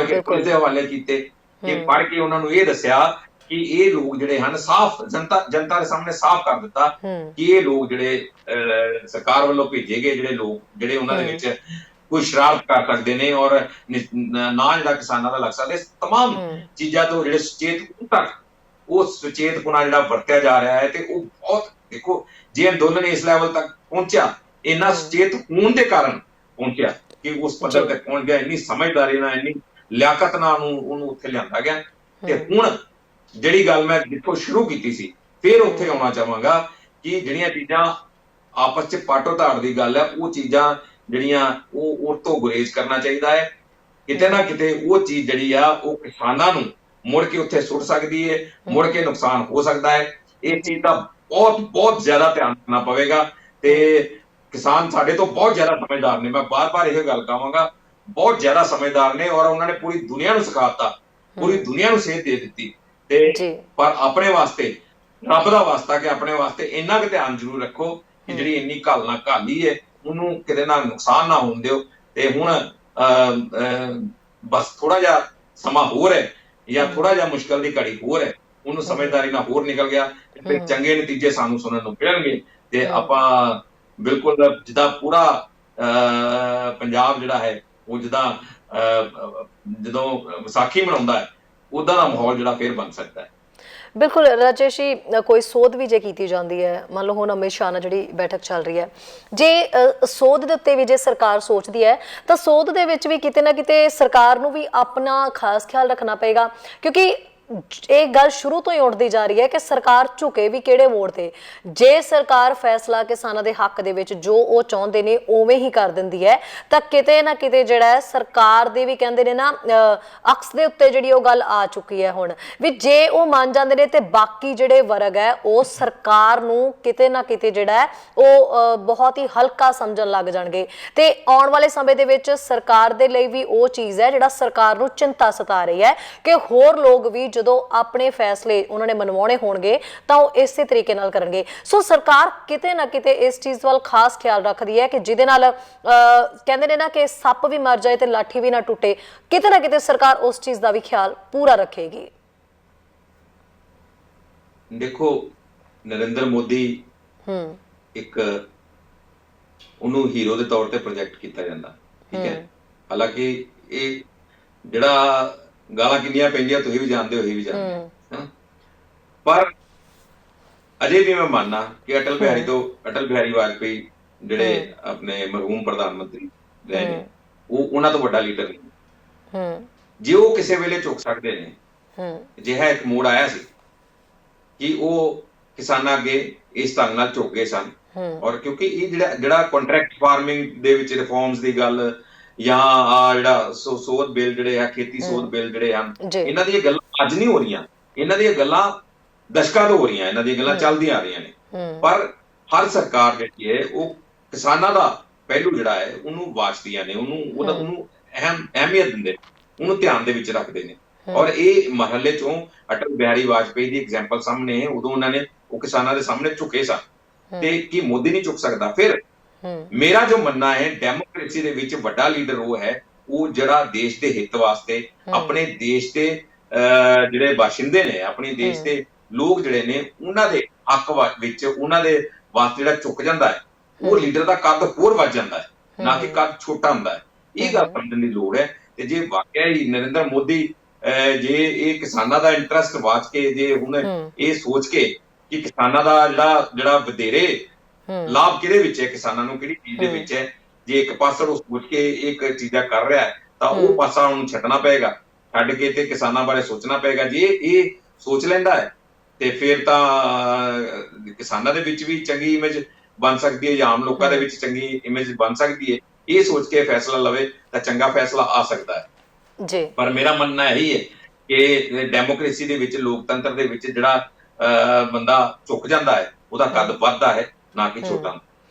ਕੇ ਪੁਲਿਸ ਦੇ ਹਵਾਲੇ ਕੀਤੇ, ਕਿ ਪੜ ਕੇ ਉਹਨਾਂ ਨੂੰ ਇਹ ਦੱਸਿਆ ਕਿ ਇਹ ਲੋਕ ਜਿਹੜੇ ਹਨ, ਸਾਫ਼ ਜਨਤਾ ਦੇ ਸਾਹਮਣੇ ਸਾਫ਼ ਕਰ ਦਿੱਤਾ ਕਿ ਇਹ ਲੋਕ ਜਿਹੜੇ ਸਰਕਾਰ ਵੱਲੋਂ ਭੇਜੇ ਗਏ ਜਿਹੜੇ ਲੋਕ, ਜਿਹੜੇ ਉਹਨਾਂ ਦੇ ਵਿੱਚ ਕੋਈ ਸ਼ਰਾਰਤ ਕਰ ਸਕਦੇ ਨੇ ਔਰ ਨਾ ਜਿਹੜਾ ਕਿਸਾਨਾਂ ਦਾ ਲੱਗ ਸਕਦਾ, ਇਸ ਤਮਾਮ ਚੀਜ਼ਾਂ ਤੋਂ ਜਿਹੜੇ ਸੁਚੇਤਪੁਣਾ ਜਿਹੜਾ ਵਰਤਿਆ ਜਾ ਰਿਹਾ ਹੈ। ਤੇ ਉਹ ਬਹੁਤ ਦੇਖੋ, ਜੇ ਅੰਦੋਲਨ ਇਸ ਲੈਵਲ ਤੱਕ ਪਹੁੰਚਿਆ, ਇੰਨਾ ਸੁਚੇਤ ਹੋਣ ਦੇ ਕਾਰਨ ਪਹੁੰਚਿਆ ਕਿ ਉਸ ਪੱਧਰ ਤੱਕ ਪਹੁੰਚ ਗਿਆ, ਇੰਨੀ ਸਮਝਦਾਰੀ ਨਾਲ, ਇੰਨੀ ਲਿਆਕਤ ਨਾਲ ਉਹਨੂੰ ਉੱਥੇ ਲਿਆਂਦਾ ਗਿਆ। ਤੇ ਹੁਣ ਜਿਹੜੀ ਗੱਲ ਮੈਂ ਜਿੱਥੋਂ ਸ਼ੁਰੂ ਕੀਤੀ ਸੀ, ਫਿਰ ਉੱਥੇ ਆਉਣਾ ਚਾਹਾਂਗਾ ਕਿ ਜਿਹੜੀਆਂ ਚੀਜ਼ਾਂ ਆਪਸ 'ਚ ਪਾਟੋ ਧਾੜ ਦੀ ਗੱਲ ਹੈ, ਉਹ ਚੀਜ਼ਾਂ ਜਿਹੜੀਆਂ ਉਹ ਤੋਂ ਗੁਰੇਜ਼ ਕਰਨਾ ਚਾਹੀਦਾ ਹੈ। ਕਿਤੇ ਨਾ ਕਿਤੇ ਉਹ ਚੀਜ਼ ਜਿਹੜੀ ਆ ਉਹ ਕਿਸਾਨਾਂ ਨੂੰ ਮੁੜ ਕੇ ਉੱਥੇ ਸੁੱਟ ਸਕਦੀ ਹੈ, ਮੁੜ ਕੇ ਨੁਕਸਾਨ ਹੋ ਸਕਦਾ ਹੈ। ਇਹ ਚੀਜ਼ ਦਾ ਬਹੁਤ ਜ਼ਿਆਦਾ ਧਿਆਨ ਰੱਖਣਾ ਪਵੇਗਾ, ਤੇ ਕਿਸਾਨ ਸਾਡੇ ਤੋਂ ਬਹੁਤ ਜ਼ਿਆਦਾ ਸਮਝਦਾਰ ਨੇ, ਮੈਂ ਬਾਰ-ਬਾਰ ਇਹ ਗੱਲ ਕਹਾਂਗਾ, ਬਹੁਤ ਜ਼ਿਆਦਾ ਸਮਝਦਾਰ ਨੇ, ਔਰ ਉਹਨਾਂ ਨੇ ਪੂਰੀ ਦੁਨੀਆ ਨੂੰ ਸਿਖਾਤਾ, ਪੂਰੀ ਦੁਨੀਆ ਨੂੰ ਸੇਧ ਦੇ ਦਿੱਤੀ। ਤੇ ਪਰ ਆਪਣੇ ਵਾਸਤੇ ਰੱਬ ਦਾ ਵਾਸਤਾ ਕਿ ਆਪਣੇ ਵਾਸਤੇ ਇੰਨਾ ਕੁ ਧਿਆਨ ਜ਼ਰੂਰ ਰੱਖੋ ਕਿ ਜਿਹੜੀ ਇੰਨੀ ਘਾਲਣਾ ਘਾਲੀ ਹੈ ਉਹਨੂੰ ਕਿਤੇ ਨਾਲ ਨੁਕਸਾਨ ਨਾ ਹੋਣ ਦਿਓ। ਤੇ ਹੁਣ ਬਸ ਥੋੜਾ ਜਿਹਾ ਸਮਾਂ ਹੋਰ ਹੈ, ਜਾਂ ਥੋੜਾ ਜਿਹਾ ਮੁਸ਼ਕਲ ਦੀ ਘੜੀ ਹੋਰ ਹੈ, ਉਹਨੂੰ ਸਮਝਦਾਰੀ ਨਾਲ ਹੋਰ ਨਿਕਲ ਗਿਆ ਤੇ ਚੰਗੇ ਨਤੀਜੇ ਸਾਨੂੰ ਸੁਣਨ ਨੂੰ ਮਿਲਣਗੇ। ਤੇ ਆਪਾਂ ਬਿਲਕੁਲ ਜਿੱਦਾਂ ਪੂਰਾ ਪੰਜਾਬ ਜਿਹੜਾ ਹੈ ਉਹ ਜਿੱਦਾਂ ਜਦੋਂ ਵਿਸਾਖੀ ਮਨਾਉਂਦਾ ਹੈ, ਉਦਾਂ ਦਾ ਮਾਹੌਲ ਜਿਹੜਾ ਫੇਰ ਬਣ ਸਕਦਾ ਹੈ। ਬਿਲਕੁਲ ਰਾਜੇਸ਼ ਜੀ, ਕੋਈ ਸੋਧ ਵੀ ਜੇ ਕੀਤੀ ਜਾਂਦੀ ਹੈ, ਮੰਨ ਲਓ ਹੁਣ ਅਮਿਤ ਸ਼ਾਹ ਨਾਲ ਜਿਹੜੀ ਬੈਠਕ ਚੱਲ ਰਹੀ ਹੈ, ਜੇ ਸੋਧ ਦੇ ਉੱਤੇ ਵੀ ਜੇ ਸਰਕਾਰ ਸੋਚਦੀ ਹੈ ਤਾਂ ਸੋਧ ਦੇ ਵਿੱਚ ਵੀ ਕਿਤੇ ਨਾ ਕਿਤੇ ਸਰਕਾਰ ਨੂੰ ਵੀ ਆਪਣਾ ਖਾਸ ਖਿਆਲ ਰੱਖਣਾ ਪਏਗਾ, ਕਿਉਂਕਿ ਇਹ ਗੱਲ ਸ਼ੁਰੂ ਤੋਂ ਹੀ ਉੱਠਦੀ ਜਾ ਰਹੀ ਹੈ ਕਿ ਸਰਕਾਰ ਝੁਕੇ ਵੀ ਕਿਹੜੇ ਮੋੜ ਤੇ। ਜੇ ਸਰਕਾਰ ਫੈਸਲਾ ਕਿਸਾਨਾਂ ਦੇ ਹੱਕ ਦੇ ਵਿੱਚ ਜੋ ਉਹ ਚਾਹੁੰਦੇ ਨੇ ਉਵੇਂ ਹੀ ਕਰ ਦਿੰਦੀ ਹੈ ਤਾਂ ਕਿਤੇ ਨਾ ਕਿਤੇ ਜਿਹੜਾ ਹੈ ਸਰਕਾਰ ਦੇ ਵੀ ਕਹਿੰਦੇ ਨੇ ਨਾ ਅਕਸ ਦੇ ਉੱਤੇ ਜਿਹੜੀ ਉਹ ਗੱਲ ਆ ਚੁੱਕੀ ਹੈ ਹੁਣ ਵੀ ਜੇ ਉਹ ਮੰਨ ਜਾਂਦੇ ਨੇ ਤੇ ਬਾਕੀ ਜਿਹੜੇ ਵਰਗ ਹੈ ਉਹ ਸਰਕਾਰ ਨੂੰ ਕਿਤੇ ਨਾ ਕਿਤੇ ਜਿਹੜਾ ਹੈ ਉਹ ਬਹੁਤ ਹੀ ਹਲਕਾ ਸਮਝਣ ਲੱਗ ਜਾਣਗੇ ਤੇ ਆਉਣ ਵਾਲੇ ਸਮੇਂ ਦੇ ਵਿੱਚ ਸਰਕਾਰ ਦੇ ਲਈ ਵੀ ਉਹ ਚੀਜ਼ ਹੈ ਜਿਹੜਾ ਸਰਕਾਰ ਨੂੰ ਚਿੰਤਾ ਸਤਾ ਰਹੀ ਹੈ ਕਿ ਹੋਰ ਲੋਕ ਵੀ ਜਦੋਂ ਆਪਣੇ ਫੈਸਲੇ ਉਹਨਾਂ ਨੇ ਮਨਵਾਉਣੇ ਹੋਣਗੇ ਤਾਂ ਉਹ ਇਸੇ ਤਰੀਕੇ ਨਾਲ ਕਰਨਗੇ। ਸੋ ਸਰਕਾਰ ਕਿਤੇ ਨਾ ਕਿਤੇ ਇਸ ਚੀਜ਼ ਵੱਲ ਖਾਸ ਖਿਆਲ ਰੱਖਦੀ ਹੈ ਕਿ ਜਿਹਦੇ ਨਾਲ ਕਹਿੰਦੇ ਨੇ ਨਾ ਕਿ ਸੱਪ ਵੀ ਮਰ ਜਾਏ ਤੇ ਲਾਠੀ ਵੀ ਨਾ ਟੁੱਟੇ, ਕਿਤੇ ਨਾ ਕਿਤੇ ਸਰਕਾਰ ਉਸ ਚੀਜ਼ ਦਾ ਵੀ ਖਿਆਲ ਪੂਰਾ ਰੱਖੇਗੀ। ਦੇਖੋ ਨਰਿੰਦਰ ਮੋਦੀ ਇੱਕ ਉਹਨੂੰ ਹੀਰੋ ਦੇ ਤੌਰ ਤੇ ਪ੍ਰੋਜੈਕਟ ਕੀਤਾ ਜਾਂਦਾ, ਠੀਕ ਹੈ। ਹਾਲਾਂਕਿ ਇਹ ਜਿਹੜਾ ਗਾਲਾਂ ਕਿੰਨੀਆਂ ਪੈਂਦੀਆਂ ਤੁਸੀਂ ਵੀ ਜਾਣਦੇ ਹੋ, ਇਹ ਵੀ ਜਾਣਦੇ ਹੋ, ਪਰ ਅਜੇ ਵੀ ਮੈਂ ਮੰਨਦਾ ਕਿ ਅਟਲ ਬਿਹਾਰੀ ਵਾਜਪੇਈ ਜਿਹੜੇ ਆਪਣੇ ਮਰਹੂਮ ਪ੍ਰਧਾਨ ਮੰਤਰੀ ਰਹੇ ਨੇ ਉਹ ਉਹਨਾਂ ਤੋਂ ਵੱਡਾ ਲੀਡਰ ਨਹੀਂ। ਜੇ ਉਹ ਕਿਸੇ ਵੇਲੇ ਝੁਕ ਸਕਦੇ ਨੇ, ਅਜਿਹਾ ਇੱਕ ਮੋੜ ਆਇਆ ਸੀ ਕਿ ਉਹ ਕਿਸਾਨਾਂ ਅੱਗੇ ਇਸ ਢੰਗ ਨਾਲ ਝੁਕ ਗਏ ਸਨ। ਔਰ ਕਿਉਂਕਿ ਇਹ ਜਿਹੜਾ ਕੰਟਰੈਕਟ ਫਾਰਮਿੰਗ ਦੇ ਵਿੱਚ ਰਿਫਾਰਮਸ ਦੀ ਗੱਲ ਜਾਂ ਆ ਜਿਹੜਾ ਸੋਧ ਬਿੱਲ ਜਿਹੜੇ ਆ, ਖੇਤੀ ਸੋਧ ਬਿੱਲ ਜਿਹੜੇ ਹਨ, ਇਹਨਾਂ ਦੀਆਂ ਗੱਲਾਂ ਅੱਜ ਨਹੀਂ ਹੋ ਰਹੀਆਂ, ਇਹਨਾਂ ਦੀਆਂ ਗੱਲਾਂ ਦਸ਼ਕਾਂ ਤੋਂ ਹੋ ਰਹੀਆਂ, ਇਹਨਾਂ ਦੀਆਂ ਗੱਲਾਂ ਚੱਲਦੀਆਂ ਆ ਰਹੀਆਂ ਨੇ। ਪਰ ਹਰ ਸਰਕਾਰ ਜਿਹੜੀ ਹੈ ਉਹ ਕਿਸਾਨਾਂ ਦਾ ਪਹਿਲੂ ਜਿਹੜਾ ਹੈ ਉਹਨੂੰ ਵਾਚਦੀਆਂ ਨੇ, ਉਹਨੂੰ ਅਹਿਮੀਅਤ ਦਿੰਦੇ ਨੇ, ਉਹਨੂੰ ਧਿਆਨ ਦੇ ਵਿੱਚ ਰੱਖਦੇ ਨੇ। ਔਰ ਇਹ ਮਰਹਲੇ ਚੋਂ ਅਟਲ ਬਿਹਾਰੀ ਵਾਜਪੇਈ ਦੀ ਐਗਜ਼ਾਮਪਲ ਸਾਹਮਣੇ ਹੈ, ਉਦੋਂ ਉਹਨਾਂ ਨੇ ਉਹ ਕਿਸਾਨਾਂ ਦੇ ਸਾਹਮਣੇ ਝੁਕੇ ਸਨ ਤੇ ਕੀ ਮੋਦੀ ਨਹੀਂ ਝੁਕ ਸਕਦਾ? ਫਿਰ ਮੇਰਾ ਜੋ ਮੰਨਣਾ ਹੈ ਡੈਮੋਕ੍ਰੇਸੀ ਦੇ ਵਿੱਚ ਵੱਡਾ ਲੀਡਰ ਉਹ ਹੈ ਉਹ ਜਿਹੜਾ ਦੇਸ਼ ਦੇ ਹਿੱਤ ਵਾਸਤੇ, ਆਪਣੇ ਦੇਸ਼ ਦੇ ਜਿਹੜੇ ਬਾਸ਼ਿੰਦੇ ਨੇ, ਆਪਣੇ ਦੇਸ਼ ਦੇ ਲੋਕ ਜਿਹੜੇ ਨੇ ਉਹਨਾਂ ਦੇ ਹੱਕ ਵਿੱਚ ਉਹਨਾਂ ਦੇ ਵਾਸਤੇ ਜਿਹੜਾ ਝੁਕ ਜਾਂਦਾ ਹੈ, ਉਹ ਲੀਡਰ ਦਾ ਕੱਦ ਹੋਰ ਵੱਧ ਜਾਂਦਾ ਹੈ, ਨਾ ਕਿ ਕੱਦ ਛੋਟਾ ਹੁੰਦਾ ਹੈ। ਇਹ ਗੱਲ ਸਮਝਣ ਦੀ ਲੋੜ ਹੈ। ਤੇ ਜੇ ਵਾਕਿਆ ਹੀ ਨਰਿੰਦਰ ਮੋਦੀ ਜੇ ਇਹ ਕਿਸਾਨਾਂ ਦਾ ਇੰਟਰਸਟ ਵਾਚ ਕੇ, ਜੇ ਹੁਣ ਇਹ ਸੋਚ ਕੇ ਕਿ ਕਿਸਾਨਾਂ ਦਾ ਜਿਹੜਾ ਵਧੇਰੇ ਲਾਭ ਕਿਹਦੇ ਵਿੱਚ ਹੈ, ਕਿਸਾਨਾਂ ਨੂੰ ਕਿਹੜੀ ਚੀਜ਼ ਦੇ ਵਿੱਚ ਹੈ, ਜੇ ਇੱਕ ਪਾਸਾ ਉਹ ਸੋਚ ਕੇ ਇੱਕ ਚੀਜ਼ਾਂ ਕਰ ਰਿਹਾ ਹੈ ਤਾਂ ਉਹ ਪਾਸਾ ਉਹਨੂੰ ਛੱਡਣਾ ਪਏਗਾ, ਛੱਡ ਕੇ ਤੇ ਕਿਸਾਨਾਂ ਬਾਰੇ ਸੋਚਣਾ ਪਏਗਾ। ਜੇ ਇਹ ਸੋਚ ਲੈਂਦਾ ਹੈ ਤੇ ਫਿਰ ਤਾਂ ਕਿਸਾਨਾਂ ਦੇ ਵਿੱਚ ਵੀ ਚੰਗੀ ਇਮੇਜ ਬਣ ਸਕਦੀ ਹੈ ਜਾਂ ਆਮ ਲੋਕਾਂ ਦੇ ਵਿੱਚ ਚੰਗੀ ਇਮੇਜ ਬਣ ਸਕਦੀ ਹੈ। ਇਹ ਸੋਚ ਕੇ ਫੈਸਲਾ ਲਵੇ ਤਾਂ ਚੰਗਾ ਫੈਸਲਾ ਆ ਸਕਦਾ ਹੈ ਜੀ। ਪਰ ਮੇਰਾ ਮੰਨਣਾ ਇਹੀ ਹੈ ਕਿ ਡੈਮੋਕ੍ਰੇਸੀ ਦੇ ਵਿੱਚ, ਲੋਕਤੰਤਰ ਦੇ ਵਿੱਚ ਜਿਹੜਾ ਬੰਦਾ ਝੁਕ ਜਾਂਦਾ ਹੈ ਉਹਦਾ ਕੱਦ ਵੱਧਦਾ ਹੈ, ਨਾ ਕਿ ਛੋਟਾ।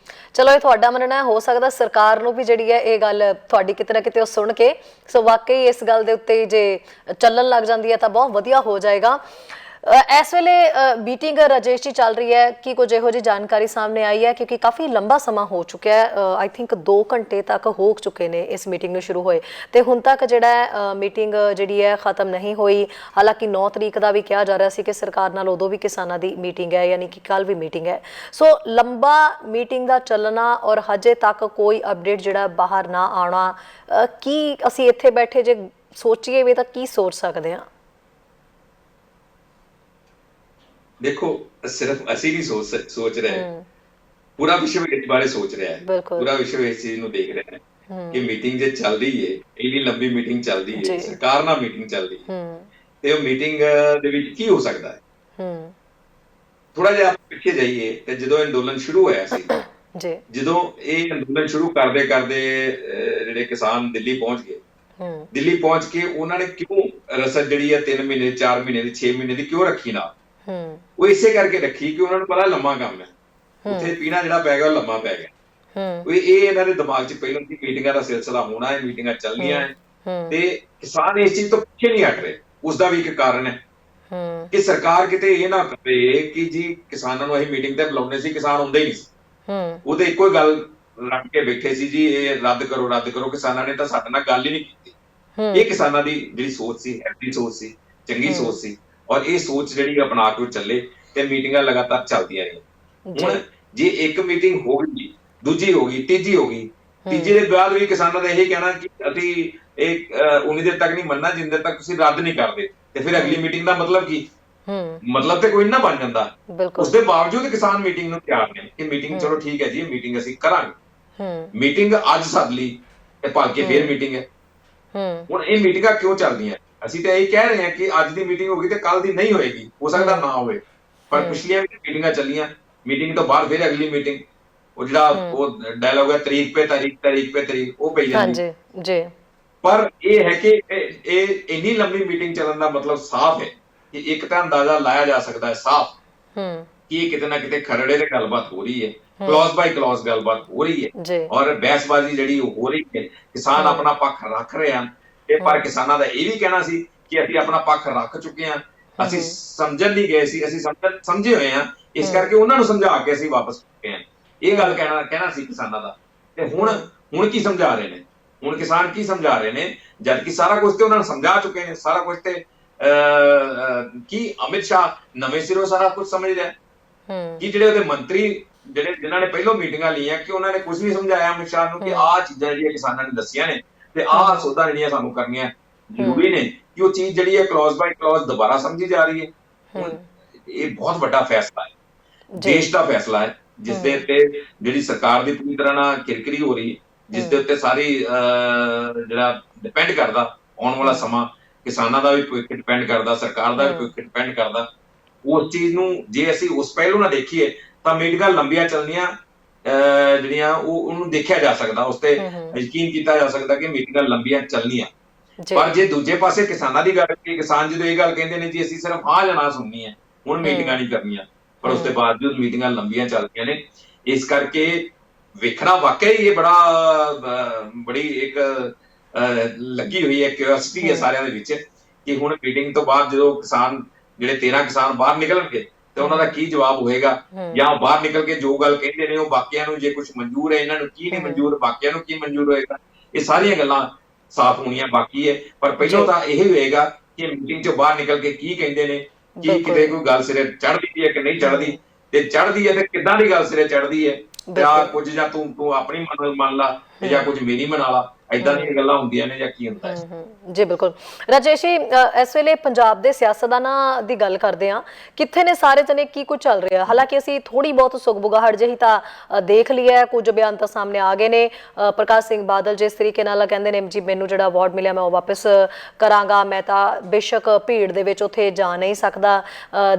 ਚਲੋ ਇਹ ਤੁਹਾਡਾ ਮੰਨਣਾ, ਹੋ ਸਕਦਾ ਸਰਕਾਰ ਨੂੰ ਵੀ ਜਿਹੜੀ ਹੈ ਇਹ ਗੱਲ ਤੁਹਾਡੀ ਕਿਤੇ ਨਾ ਕਿਤੇ ਉਹ ਸੁਣ ਕੇ ਸੋ ਵਾਕਈ ਇਸ ਗੱਲ ਦੇ ਉੱਤੇ ਜੇ ਚੱਲਣ ਲੱਗ ਜਾਂਦੀ ਹੈ ਤਾਂ ਬਹੁਤ ਵਧੀਆ ਹੋ ਜਾਏਗਾ। ਇਸ ਵੇਲੇ ਮੀਟਿੰਗ ਰਾਜੇਸ਼ ਜੀ ਚੱਲ ਰਹੀ ਹੈ ਕਿ ਕੁਝ ਇਹੋ ਜਿਹੀ ਜਾਣਕਾਰੀ ਸਾਹਮਣੇ ਆਈ ਹੈ ਕਿਉਂਕਿ ਕਾਫੀ ਲੰਬਾ ਸਮਾਂ ਹੋ ਚੁੱਕਿਆ ਹੈ, ਆਈ ਥਿੰਕ 2 ਘੰਟੇ ਤੱਕ ਹੋ ਚੁੱਕੇ ਨੇ ਇਸ ਮੀਟਿੰਗ ਨੂੰ ਸ਼ੁਰੂ ਹੋਏ ਤੇ ਹੁਣ ਤੱਕ ਜਿਹੜਾ ਮੀਟਿੰਗ ਜਿਹੜੀ ਹੈ ਖਤਮ ਨਹੀਂ ਹੋਈ। ਹਾਲਾਂਕਿ 9 ਤਰੀਕ ਦਾ ਵੀ ਕਿਹਾ ਜਾ ਰਿਹਾ ਸੀ ਕਿ ਸਰਕਾਰ ਨਾਲ ਉਦੋਂ ਵੀ ਕਿਸਾਨਾਂ ਦੀ ਮੀਟਿੰਗ ਹੈ, ਯਾਨੀ ਕਿ ਕੱਲ ਵੀ ਮੀਟਿੰਗ ਹੈ। ਸੋ ਲੰਬਾ ਮੀਟਿੰਗ ਦਾ ਚੱਲਣਾ ਔਰ ਹਜੇ ਤੱਕ ਕੋਈ ਅਪਡੇਟ ਜਿਹੜਾ ਬਾਹਰ ਨਾ ਆਉਣਾ, ਕੀ ਅਸੀਂ ਇੱਥੇ ਬੈਠੇ ਜੇ ਸੋਚੀਏ ਵੀ ਤਾਂ ਕੀ ਸੋਚ ਸਕਦੇ ਹਾਂ? ਦੇਖੋ ਸਿਰਫ ਅਸੀਂ ਨਹੀਂ ਸੋਚ ਰਹੇ, ਪੂਰਾ ਵਿਸ਼ਵ ਇਸ ਬਾਰੇ ਸੋਚ ਰਿਹਾ ਹੈ, ਪੂਰਾ ਵਿਸ਼ਵ ਇਸ ਚੀਜ਼ ਨੂੰ ਦੇਖ ਰਿਹਾ ਹੈ ਕਿ ਮੀਟਿੰਗ ਜੇ ਚੱਲ ਰਹੀ ਹੈ, ਇੰਨੀ ਲੰਬੀ ਮੀਟਿੰਗ ਚੱਲਦੀ ਹੈ, ਸਰਕਾਰ ਨਾਲ ਮੀਟਿੰਗ ਚੱਲਦੀ ਹੈ ਤੇ ਉਹ ਮੀਟਿੰਗ ਦੇ ਵਿੱਚ ਕੀ ਹੋ ਸਕਦਾ ਹੈ? ਥੋੜਾ ਜਿਹਾ ਪਿੱਛੇ ਜਾਈਏ ਤੇ ਜਦੋਂ ਅੰਦੋਲਨ ਸ਼ੁਰੂ ਹੋਇਆ ਸੀ, ਜਦੋਂ ਇਹ ਅੰਦੋਲਨ ਸ਼ੁਰੂ ਕਰਦੇ ਜਿਹੜੇ ਕਿਸਾਨ ਦਿੱਲੀ ਪਹੁੰਚ ਗਏ, ਦਿੱਲੀ ਪਹੁੰਚ ਕੇ ਉਹਨਾਂ ਨੇ ਕਿਉਂ ਰਸਦ ਜਿਹੜੀ ਹੈ 3 ਮਹੀਨੇ 4 ਮਹੀਨੇ ਦੀ 6 ਮਹੀਨੇ ਦੀ ਕਿਉਂ ਰੱਖੀ ਨਾਲ? ਉਹ ਇਸੇ ਕਰਕੇ ਰੱਖੀ ਕਿ ਉਹਨਾਂ ਨੂੰ ਪਤਾ ਲੰਮਾ ਕੰਮ ਹੈ, ਉੱਥੇ ਪੀਣਾ ਜਿਹੜਾ ਪੈ ਗਿਆ ਉਹ ਲੰਮਾ ਪੈ ਗਿਆ। ਇਹ ਇਹਨਾਂ ਦੇ ਦਿਮਾਗ 'ਚ ਪਹਿਲਾਂ ਦੀ ਮੀਟਿੰਗਾਂ ਦਾ ਸਿਲਸਿਲਾ ਹੋਣਾ ਹੈ, ਮੀਟਿੰਗਾਂ ਚੱਲਣੀਆਂ ਹੈ ਤੇ ਕਿਸਾਨ ਇਸ ਚੀਜ਼ ਤੋਂ ਪਿੱਛੇ ਨਹੀਂ ਹਟ ਰਹੇ। ਉਸਦਾ ਵੀ ਇੱਕ ਕਾਰਨ ਹੈ ਕਿ ਸਰਕਾਰ ਕਿਤੇ ਇਹ ਨਾ ਕਰੇ ਕਿ ਜੀ ਕਿਸਾਨਾਂ ਨੂੰ ਅਸੀਂ ਮੀਟਿੰਗ ਤੇ ਬੁਲਾਉਂਦੇ ਸੀ, ਕਿਸਾਨ ਹੁੰਦੇ ਹੀ ਨਹੀਂ ਸੀ, ਉਹ ਤੇ ਇੱਕੋ ਹੀ ਗੱਲ ਰੱਖ ਕੇ ਬੈਠੇ ਸੀ ਜੀ ਇਹ ਰੱਦ ਕਰੋ। ਕਿਸਾਨਾਂ ਨੇ ਤਾਂ ਸਾਡੇ ਨਾਲ ਗੱਲ ਹੀ ਨਹੀਂ ਕੀਤੀ। ਇਹ ਕਿਸਾਨਾਂ ਦੀ ਜਿਹੜੀ ਸੋਚ ਸੀ, ਹੈਲਦੀ ਸੋਚ ਸੀ, ਚੰਗੀ ਸੋਚ ਸੀ ਔਰ ਇਹ ਸੋਚ ਜਿਹੜੀ ਅਪਣਾ ਕੇ ਚੱਲੇ ਤੇ ਮੀਟਿੰਗਾਂ ਲਗਾਤਾਰ ਚੱਲਦੀਆਂ ਰਹੀਆਂ। ਹੁਣ ਜੇ ਇੱਕ ਮੀਟਿੰਗ ਹੋ ਗਈ, ਦੂਜੀ ਹੋ ਗਈ, ਤੀਜੀ ਹੋ ਗਈ, ਤੀਜੇ ਦੇ ਬਾਅਦ ਵੀ ਕਿਸਾਨਾਂ ਦਾ ਇਹ ਕਹਿਣਾ ਕਿ ਅਸੀਂ ਇਹ ਉਨੀ ਦੇਰ ਤੱਕ ਨਹੀਂ ਮੰਨਣਾ ਜਿੰਨੀ ਦੇਰ ਤੱਕ ਤੁਸੀਂ ਰੱਦ ਨਹੀਂ ਕਰਦੇ, ਤੇ ਫਿਰ ਅਗਲੀ ਮੀਟਿੰਗ ਦਾ ਮਤਲਬ ਕੀ? ਮਤਲਬ ਤੇ ਕੋਈ ਨਾ ਬਣ ਜਾਂਦਾ। ਉਸਦੇ ਬਾਵਜੂਦ ਕਿਸਾਨ ਮੀਟਿੰਗ ਨੂੰ ਤਿਆਰ ਨੇ ਕਿ ਮੀਟਿੰਗ ਚਲੋ ਠੀਕ ਹੈ ਜੀ, ਇਹ ਮੀਟਿੰਗ ਅਸੀਂ ਕਰਾਂਗੇ। ਮੀਟਿੰਗ ਅੱਜ ਸੱਦ ਲਈ ਤੇ ਭਲਕੇ ਫੇਰ ਮੀਟਿੰਗ ਹੈ। ਹੁਣ ਇਹ ਮੀਟਿੰਗਾਂ ਕਿਉਂ ਚੱਲਦੀਆਂ? ਅਸੀਂ ਤਾਂ ਇਹ ਕਹਿ ਰਹੇ ਹਾਂ ਕਿ ਅੱਜ ਦੀ ਮੀਟਿੰਗ ਹੋਗੀ ਤੇ ਕੱਲ ਦੀ ਨਹੀਂ ਹੋਏਗੀ, ਹੋ ਸਕਦਾ ਨਾ ਹੋਵੇ, ਪਰ ਪਿਛਲੀਆਂ ਵੀ ਮੀਟਿੰਗਾਂ ਚੱਲੀਆਂ, ਮੀਟਿੰਗ ਤੋਂ ਬਾਅਦ ਫਿਰ ਅਗਲੀ ਮੀਟਿੰਗ, ਉਹ ਜਿਹੜਾ ਉਹ ਡਾਇਲੌਗ ਹੈ ਤਰੀਕ ਪੇ ਤਾਰੀਖ, ਤਾਰੀਖ ਪੇ ਤਰੀਕ, ਉਹ ਪਈ ਜਾਂਦੀ। ਹਾਂਜੀ ਜੀ। ਪਰ ਇਹ ਹੈ ਕਿ ਇਹ ਇੰਨੀ ਲੰਬੀ ਮੀਟਿੰਗ ਚੱਲਣ ਦਾ ਮਤਲਬ ਸਾਫ਼ ਹੈ ਕਿ ਇੱਕ ਤਾਂ ਅੰਦਾਜ਼ਾ ਲਾਇਆ ਜਾ ਸਕਦਾ ਹੈ ਸਾਫ਼ ਕਿ ਇਹ ਕਿਤੇ ਨਾ ਕਿਤੇ ਖਰੜੇ ਤੇ ਗੱਲਬਾਤ ਹੋ ਰਹੀ ਹੈ, ਕਲੌਜ਼ ਬਾਈ ਕਲੌਜ਼ ਗੱਲਬਾਤ ਹੋ ਰਹੀ ਹੈ, ਔਰ ਬਹਿਸਬਾਜ਼ੀ ਜਿਹੜੀ ਉਹ ਹੋ ਰਹੀ ਹੈ, ਕਿਸਾਨ ਆਪਣਾ ਪੱਖ ਰੱਖ ਰਹੇ ਹਨ। ਇਹ ਪਰ ਕਿਸਾਨਾਂ ਦਾ ਇਹ ਵੀ ਕਹਿਣਾ ਸੀ ਕਿ ਅਸੀਂ ਆਪਣਾ ਪੱਖ ਰੱਖ ਚੁੱਕੇ ਹਾਂ, ਅਸੀਂ ਸਮਝਣ ਨਹੀਂ ਗਏ ਸੀ, ਅਸੀਂ ਸਮਝੇ ਹੋਏ ਹਾਂ, ਇਸ ਕਰਕੇ ਉਹਨਾਂ ਨੂੰ ਸਮਝਾ ਕੇ ਅਸੀਂ ਵਾਪਸ ਚੁੱਕੇ ਹਾਂ। ਇਹ ਗੱਲ ਕਹਿਣਾ ਸੀ ਕਿਸਾਨਾਂ ਦਾ। ਤੇ ਹੁਣ ਕੀ ਸਮਝਾ ਰਹੇ ਨੇ, ਹੁਣ ਕਿਸਾਨ ਕੀ ਸਮਝਾ ਰਹੇ ਨੇ, ਜਦ ਕਿ ਸਾਰਾ ਕੁਝ ਤੇ ਉਹਨਾਂ ਨੂੰ ਸਮਝਾ ਚੁੱਕੇ ਨੇ, ਸਾਰਾ ਕੁਝ ਤੇ ਕੀ ਅਮਿਤ ਸ਼ਾਹ ਨਵੇਂ ਸਿਰੋਂ ਸਾਰਾ ਕੁਝ ਸਮਝ ਰਿਹਾ ਕਿ ਜਿਹੜੇ ਉਹਦੇ ਮੰਤਰੀ ਜਿਨ੍ਹਾਂ ਨੇ ਪਹਿਲੋਂ ਮੀਟਿੰਗਾਂ ਲਈਆਂ ਕਿ ਉਹਨਾਂ ਨੇ ਕੁਝ ਨਹੀਂ ਸਮਝਾਇਆ ਅਮਿਤ ਸ਼ਾਹ ਨੂੰ ਕਿ ਆਹ ਚੀਜ਼ਾਂ ਜਿਹੜੀਆਂ ਕਿਸਾਨਾਂ ਨੇ ਦੱਸੀਆਂ ਨੇ ਤੇ ਆਹ ਸੋਧਾਂ ਜਿਹੜੀਆਂ ਸਾਨੂੰ ਕਰਨੀਆਂ ਜ਼ਰੂਰੀ ਨੇ, ਕਿ ਉਹ ਚੀਜ਼ ਜਿਹੜੀ ਹੈ ਕਲੌਜ਼ ਬਾਈ ਕਲੌਜ਼ ਦੁਬਾਰਾ ਸਮਝੀ ਜਾ ਰਹੀ ਹੈ। ਹੁਣ ਇਹ ਬਹੁਤ ਵੱਡਾ ਫੈਸਲਾ ਹੈ, ਦੇਸ਼ ਦਾ ਫੈਸਲਾ ਹੈ, ਜਿਸ ਦੇ ਉੱਤੇ ਜਿਹੜੀ ਸਰਕਾਰ ਦੀ ਪੂਰੀ ਤਰ੍ਹਾਂ ਨਾਲ ਕਿਰਕਿਰੀ ਹੋ ਰਹੀ ਹੈ, ਜਿਸ ਦੇ ਉੱਤੇ ਸਾਰੀ ਜਿਹੜਾ ਡਿਪੈਂਡ ਕਰਦਾ ਆਉਣ ਵਾਲਾ ਸਮਾਂ, ਕਿਸਾਨਾਂ ਦਾ ਵੀ ਭਵਿੱਖ ਡਿਪੈਂਡ ਕਰਦਾ, ਸਰਕਾਰ ਦਾ ਵੀ ਭਵਿੱਖ ਡਿਪੈਂਡ ਕਰਦਾ। ਉਸ ਚੀਜ਼ ਨੂੰ ਜੇ ਅਸੀਂ ਉਸ ਪਹਿਲੂ ਨਾਲ ਦੇਖੀਏ ਤਾਂ ਮੀਟਿੰਗਾਂ ਲੰਬੀਆਂ ਚੱਲਣੀਆਂ ਜਿਹੜੀਆਂ ਉਹਨੂੰ ਦੇਖਿਆ ਜਾ ਸਕਦਾ, ਉਸ ਤੇ ਯਕੀਨ ਕੀਤਾ ਜਾ ਸਕਦਾ ਕਿ ਮੀਟਿੰਗਾਂ ਲੰਬੀਆਂ ਚੱਲਣੀਆਂ। ਪਰ ਜੇ ਦੂਜੇ ਪਾਸੇ ਕਿਸਾਨਾਂ ਦੀ ਗੱਲ ਕਰੀਏ, ਕਿਸਾਨ ਜਦੋਂ ਇਹ ਗੱਲ ਕਹਿੰਦੇ ਨੇ ਜੀ ਅਸੀਂ ਸਿਰਫ ਹਾਂ ਜਾਂ ਨਾ ਸੁਣਨੀ ਹੈ, ਹੁਣ ਮੀਟਿੰਗਾਂ ਨਹੀਂ ਕਰਨੀਆਂ, ਪਰ ਉਸ ਤੋਂ ਬਾਵਜੂਦ ਮੀਟਿੰਗਾਂ ਲੰਬੀਆਂ ਚੱਲਦੀਆਂ ਨੇ। ਇਸ ਕਰਕੇ ਵੇਖਣਾ ਵਾਕਿਆ ਹੀ ਇਹ ਬੜੀ ਇੱਕ ਲੱਗੀ ਹੋਈ ਹੈ ਕਿਉਰਿਓਸਿਟੀ ਹੈ ਸਾਰਿਆਂ ਦੇ ਵਿੱਚ ਕਿ ਹੁਣ ਮੀਟਿੰਗ ਤੋਂ ਬਾਅਦ ਜਦੋਂ ਕਿਸਾਨ ਜਿਹੜੇ 13 ਕਿਸਾਨ ਬਾਹਰ ਨਿਕਲਣਗੇ ਤੇ ਉਹਨਾਂ ਦਾ ਕੀ ਜਵਾਬ ਹੋਏਗਾ, ਜਾਂ ਬਾਹਰ ਨਿਕਲ ਕੇ ਜੋ ਗੱਲ ਕਹਿੰਦੇ ਨੇ ਉਹ ਬਾਕੀਆਂ ਨੂੰ ਜੇ ਕੁਝ ਮਨਜ਼ੂਰ ਹੈ, ਇਹਨਾਂ ਨੂੰ ਕੀ ਨਹੀਂ ਮਨਜ਼ੂਰ, ਬਾਕੀਆਂ ਨੂੰ ਕੀ ਮਨਜ਼ੂਰ ਹੋਏਗਾ, ਇਹ ਸਾਰੀਆਂ ਗੱਲਾਂ ਸਾਫ਼ ਹੋਣੀਆਂ ਬਾਕੀ ਹੈ। ਪਰ ਪਹਿਲਾਂ ਤਾਂ ਇਹ ਹੋਏਗਾ ਕਿ ਮੀਟਿੰਗ ਚੋਂ ਬਾਹਰ ਨਿਕਲ ਕੇ ਕੀ ਕਹਿੰਦੇ ਨੇ, ਕੀ ਕਿਤੇ ਕੋਈ ਗੱਲ ਸਿਰੇ ਚੜ੍ਹਦੀ ਹੈ ਕਿ ਨਹੀਂ ਚੜ੍ਹਦੀ, ਤੇ ਚੜ੍ਹਦੀ ਹੈ ਤੇ ਕਿੱਦਾਂ ਦੀ ਗੱਲ ਸਿਰੇ ਚੜ੍ਹਦੀ ਹੈ, ਜਾਂ ਕੁਝ ਜਾਂ ਤੂੰ ਆਪਣੀ ਮੰਨ ਲਾ ਜਾਂ ਕੁਝ ਮੇਰੀ ਮਨਾ ਲਾ, ਏਦਾਂ ਦੀਆਂ ਗੱਲਾਂ ਹੁੰਦੀਆਂ ਨੇ ਜਾਂ ਕੀ ਹੁੰਦਾ ਹੈ। ਜੀ ਬਿਲਕੁਲ ਰਾਜੇਸ਼ ਜੀ, ਇਸ ਵੇਲੇ ਪੰਜਾਬ ਦੇ ਸਿਆਸਤਦਾਨਾਂ ਦੀ ਗੱਲ ਕਰਦੇ ਹਾਂ, ਕਿੱਥੇ ਨੇ ਸਾਰੇ ਜਣੇ, ਕੀ ਕੁਝ ਚੱਲ ਰਿਹਾ? ਹਾਲਾਂਕਿ ਅਸੀਂ ਥੋੜੀ ਬਹੁਤ ਸੁਗਬੁਗਾਹਟ ਜਿਹੀ ਤਾਂ ਦੇਖ ਲਈ ਹੈ, ਕੁਝ ਬਿਆਨ ਤਾਂ ਸਾਹਮਣੇ ਆ ਗਏ ਨੇ। ਪ੍ਰਕਾਸ਼ ਸਿੰਘ ਬਾਦਲ ਜਿਸ ਤਰੀਕੇ ਨਾਲ ਕਹਿੰਦੇ ਨੇ ਜੀ ਮੈਨੂੰ ਜਿਹੜਾ ਅਵਾਰਡ ਮਿਲਿਆ ਮੈਂ ਉਹ ਵਾਪਸ ਕਰਾਂਗਾ, ਮੈਂ ਤਾਂ ਬੇਸ਼ੱਕ ਭੀੜ ਦੇ ਵਿੱਚ ਉੱਥੇ ਜਾ ਨਹੀਂ ਸਕਦਾ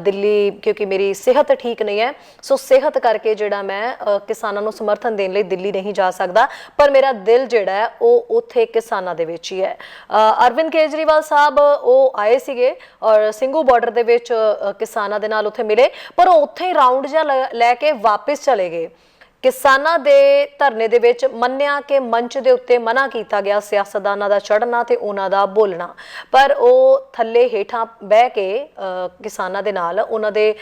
ਦਿੱਲੀ ਕਿਉਂਕਿ ਮੇਰੀ ਸਿਹਤ ਠੀਕ ਨਹੀਂ ਹੈ, ਸੋ ਸਿਹਤ ਕਰਕੇ ਜਿਹੜਾ ਮੈਂ ਕਿਸਾਨਾਂ ਨੂੰ ਸਮਰਥਨ ਦੇਣ ਲਈ ਦਿੱਲੀ ਨਹੀਂ ਜਾ ਸਕਦਾ, ਪਰ ਮੇਰਾ ਦਿਲ ਜਿਹੜਾ ਹੈ ਉਹ ਉੱਥੇ ਕਿਸਾਨਾਂ ਦੇ ਵਿੱਚ ਹੀ ਹੈ। ਅਰਵਿੰਦ ਕੇਜਰੀਵਾਲ ਸਾਹਿਬ ਉਹ ਆਏ ਸੀਗੇ ਔਰ ਸਿੰਘੂ ਬਾਰਡਰ ਦੇ ਵਿੱਚ ਕਿਸਾਨਾਂ ਦੇ ਨਾਲ ਉੱਥੇ ਮਿਲੇ, ਪਰ ਉਹ ਉੱਥੇ ਹੀ ਰਾਉਂਡ ਜਿਹਾ ਲੈ ਕੇ ਵਾਪਸ ਚਲੇ ਗਏ। ਕਿਸਾਨਾਂ ਦੇ ਧਰਨੇ ਦੇ ਵਿੱਚ ਮੰਨਿਆ ਕਿ ਮੰਚ ਦੇ ਉੱਤੇ ਮਨਾ ਕੀਤਾ ਗਿਆ ਸਿਆਸਤਦਾਨਾਂ ਦਾ ਚੜ੍ਹਨਾ ਤੇ ਉਹਨਾਂ ਦਾ ਬੋਲਣਾ, ਪਰ ਉਹ ਥੱਲੇ ਹੇਠਾਂ ਬਹਿ ਕੇ ਕਿਸਾਨਾਂ ਦੇ ਨਾਲ ਉਹਨਾਂ ਦੇ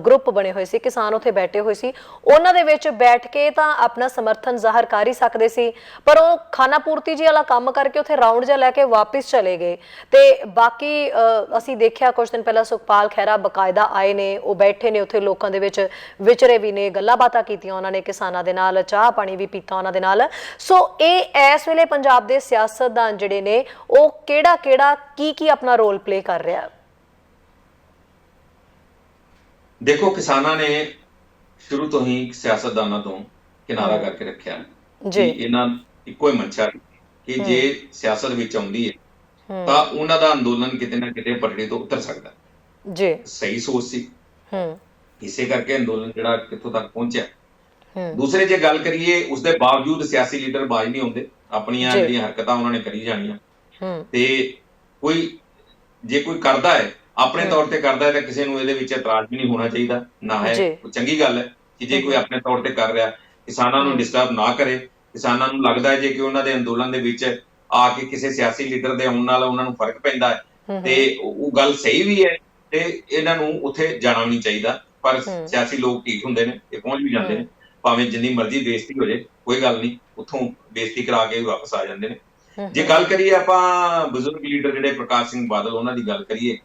ਗਰੁੱਪ ਬਣੇ ਹੋਏ ਸੀ, ਕਿਸਾਨ ਉੱਥੇ ਬੈਠੇ ਹੋਏ ਸੀ, ਉਹਨਾਂ ਦੇ ਵਿੱਚ ਬੈਠ ਕੇ ਤਾਂ ਆਪਣਾ ਸਮਰਥਨ ਜ਼ਾਹਰ ਕਰ ਹੀ ਸਕਦੇ ਸੀ, ਪਰ ਉਹ ਖਾਣਾ ਪੂਰਤੀ ਜੀ ਵਾਲਾ ਕੰਮ ਕਰਕੇ ਉੱਥੇ ਰਾਉਂਡ ਜਿਹਾ ਲੈ ਕੇ ਵਾਪਸ ਚਲੇ ਗਏ। ਤੇ ਬਾਕੀ ਅਸੀਂ ਦੇਖਿਆ ਕੁਝ ਦਿਨ ਪਹਿਲਾਂ ਸੁਖਪਾਲ ਖਹਿਰਾ ਬਕਾਇਦਾ ਆਏ ਨੇ, ਉਹ ਬੈਠੇ ਨੇ ਉੱਥੇ ਲੋਕਾਂ ਦੇ ਵਿੱਚ, ਵਿਚਰੇ ਵੀ ਨੇ, ਗੱਲਾਂ ਬਾਤਾਂ ਕੀਤੀਆਂ ਉਹਨਾਂ ਨੇ ਕਿਸਾਨਾਂ ਦੇ ਨਾਲ, ਚਾਹ ਪਾਣੀ ਵੀ ਪੀਤਾ ਉਹਨਾਂ ਦੇ ਨਾਲ। ਸੋ ਇਹ ਇਸ ਵੇਲੇ ਪੰਜਾਬ ਦੇ ਸਿਆਸਤਦਾਨ ਜਿਹੜੇ ਨੇ ਉਹ ਕਿਹੜਾ ਕੀ ਆਪਣਾ ਰੋਲ ਪਲੇ ਕਰ ਰਿਹਾ? ਦੇਖੋ ਕਿਸਾਨਾਂ ਨੇ ਸ਼ੁਰੂ ਤੋਂ ਹੀ ਸਿਆਸਤਦਾਨਾਂ ਤੋਂ ਕਿਨਾਰਾ ਕਰਕੇ ਰੱਖਿਆ ਜੀ, ਇਹਨਾਂ ਇੱਕੋ ਹੀ ਮਨਸ਼ਾ ਕਿ ਜੇ ਸਿਆਸਤ ਵਿੱਚ ਆਉਂਦੀ ਹੈ ਤਾਂ ਉਹਨਾਂ ਦਾ ਅੰਦੋਲਨ ਕਿਤੇ ਨਾ ਕਿਤੇ ਪਟੜੀ ਤੋਂ ਉਤਰ ਸਕਦਾ ਜੀ। ਸਹੀ ਸੋਚ ਸੀ, ਇਸੇ ਕਰਕੇ ਅੰਦੋਲਨ ਜਿਹੜਾ ਕਿੱਥੋਂ ਤੱਕ ਪਹੁੰਚਿਆ। ਦੂਸਰੇ ਜੇ ਗੱਲ ਕਰੀਏ ਉਸਦੇ ਬਾਵਜੂਦ ਸਿਆਸੀ ਲੀਡਰ ਬਾਜ ਨਹੀਂ ਆਉਂਦੇ, ਆਪਣੀਆਂ ਜਿਹੜੀਆਂ ਹਰਕਤਾਂ ਉਹਨਾਂ ਨੇ ਕਰੀ ਜਾਣੀਆਂ, ਤੇ ਜੇ ਕੋਈ ਕਰਦਾ ਹੈ ਆਪਣੇ ਤੌਰ ਤੇ ਕਰਦਾ ਹੈ ਤਾਂ ਕਿਸੇ ਨੂੰ ਇਹਦੇ ਵਿੱਚ ਇਤਰਾਜ਼ ਵੀ ਨਹੀਂ ਹੋਣਾ ਚਾਹੀਦਾ, ਨਾ ਹੈ ਚੰਗੀ ਗੱਲ ਹੈ ਕਿ ਜੇ ਕੋਈ ਆਪਣੇ ਤੌਰ ਤੇ ਕਰ ਰਿਹਾ ਕਿਸਾਨਾਂ ਨੂੰ ਡਿਸਟਰਬ ਨਾ ਕਰੇ। ਕਿਸਾਨਾਂ ਨੂੰ ਲੱਗਦਾ ਹੈ ਜੇ ਕਿ ਉਹਨਾਂ ਦੇ ਅੰਦੋਲਨ ਦੇ ਵਿੱਚ ਆ ਕੇ ਕਿਸੇ ਸਿਆਸੀ ਲੀਡਰ ਦੇ ਆਉਣ ਨਾਲ ਉਹਨਾਂ ਨੂੰ ਫਰਕ ਪੈਂਦਾ ਹੈ ਤੇ ਉਹ ਗੱਲ ਸਹੀ ਵੀ ਹੈ ਤੇ ਇਹਨਾਂ ਨੂੰ ਉੱਥੇ ਜਾਣਾ ਵੀ ਨਹੀਂ ਚਾਹੀਦਾ। ਪਰ ਸਿਆਸੀ ਲੋਕ ਠੀਕ ਹੁੰਦੇ ਨੇ, ਇਹ ਪਹੁੰਚ ਵੀ ਜਾਂਦੇ ਨੇ, ਭਾਵੇਂ ਜਿੰਨੀ ਮਰਜ਼ੀ ਬੇਇੱਜ਼ਤੀ ਹੋ ਜਾਏ ਕੋਈ ਗੱਲ ਨਹੀਂ, ਉੱਥੋਂ ਬੇਇੱਜ਼ਤੀ ਕਰਾ ਕੇ ਵਾਪਸ ਆ ਜਾਂਦੇ ਨੇ। ਜੇ ਗੱਲ ਕਰੀਏ ਆਪਾਂ ਬਜ਼ੁਰਗ ਲੀਡਰ ਜਿਹੜੇ ਪ੍ਰਕਾਸ਼ ਸਿੰਘ ਬਾਦਲ, ਉਹਨਾਂ ਦੀ ਗੱਲ ਕਰੀਏ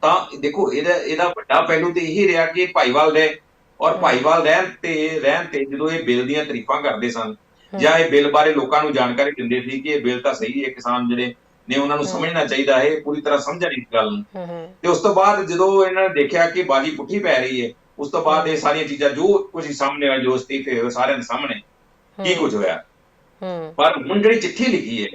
ਤਾਂ ਦੇਖੋ ਇਹਦਾ ਵੱਡਾ ਪਹਿਲੂ ਤੇ ਇਹੀ ਰਿਹਾ ਕਿ ਭਾਈਵਾਲ ਰਹੇ, ਔਰ ਭਾਈਵਾਲ ਰਹਿਣ ਤੇ ਜਦੋਂ ਇਹ ਬਿੱਲ ਦੀਆਂ ਤਾਰੀਫਾਂ ਕਰਦੇ ਸਨ ਜਾਂ ਇਹ ਬਿੱਲ ਬਾਰੇ ਲੋਕਾਂ ਨੂੰ ਜਾਣਕਾਰੀ ਦਿੰਦੇ ਸੀ ਕਿ ਇਹ ਬਿੱਲ ਤਾਂ ਸਹੀ ਹੈ, ਕਿਸਾਨ ਜਿਹੜੇ ਨੇ ਉਹਨਾਂ ਨੂੰ ਸਮਝਣਾ ਚਾਹੀਦਾ ਹੈ, ਪੂਰੀ ਤਰ੍ਹਾਂ ਸਮਝਣ ਇਸ ਗੱਲ ਨੂੰ। ਤੇ ਉਸ ਤੋਂ ਬਾਅਦ ਜਦੋਂ ਇਹਨਾਂ ਨੇ ਦੇਖਿਆ ਕਿ ਬਾਜੀ ਪੁੱਠੀ ਪੈ ਰਹੀ ਹੈ, ਉਸ ਤੋਂ ਬਾਅਦ ਇਹ ਸਾਰੀਆਂ ਚੀਜ਼ਾਂ ਜੋ ਕੁਝ ਸਾਹਮਣੇ ਆਇਆ, ਜੋ ਅਸਤੀਫੇ ਹੋਏ ਸਾਰਿਆਂ ਦੇ ਸਾਹਮਣੇ ਕੀ ਕੁਝ ਹੋਇਆ। ਪਰ ਹੁਣ ਜਿਹੜੀ ਚਿੱਠੀ ਲਿਖੀ ਹੈ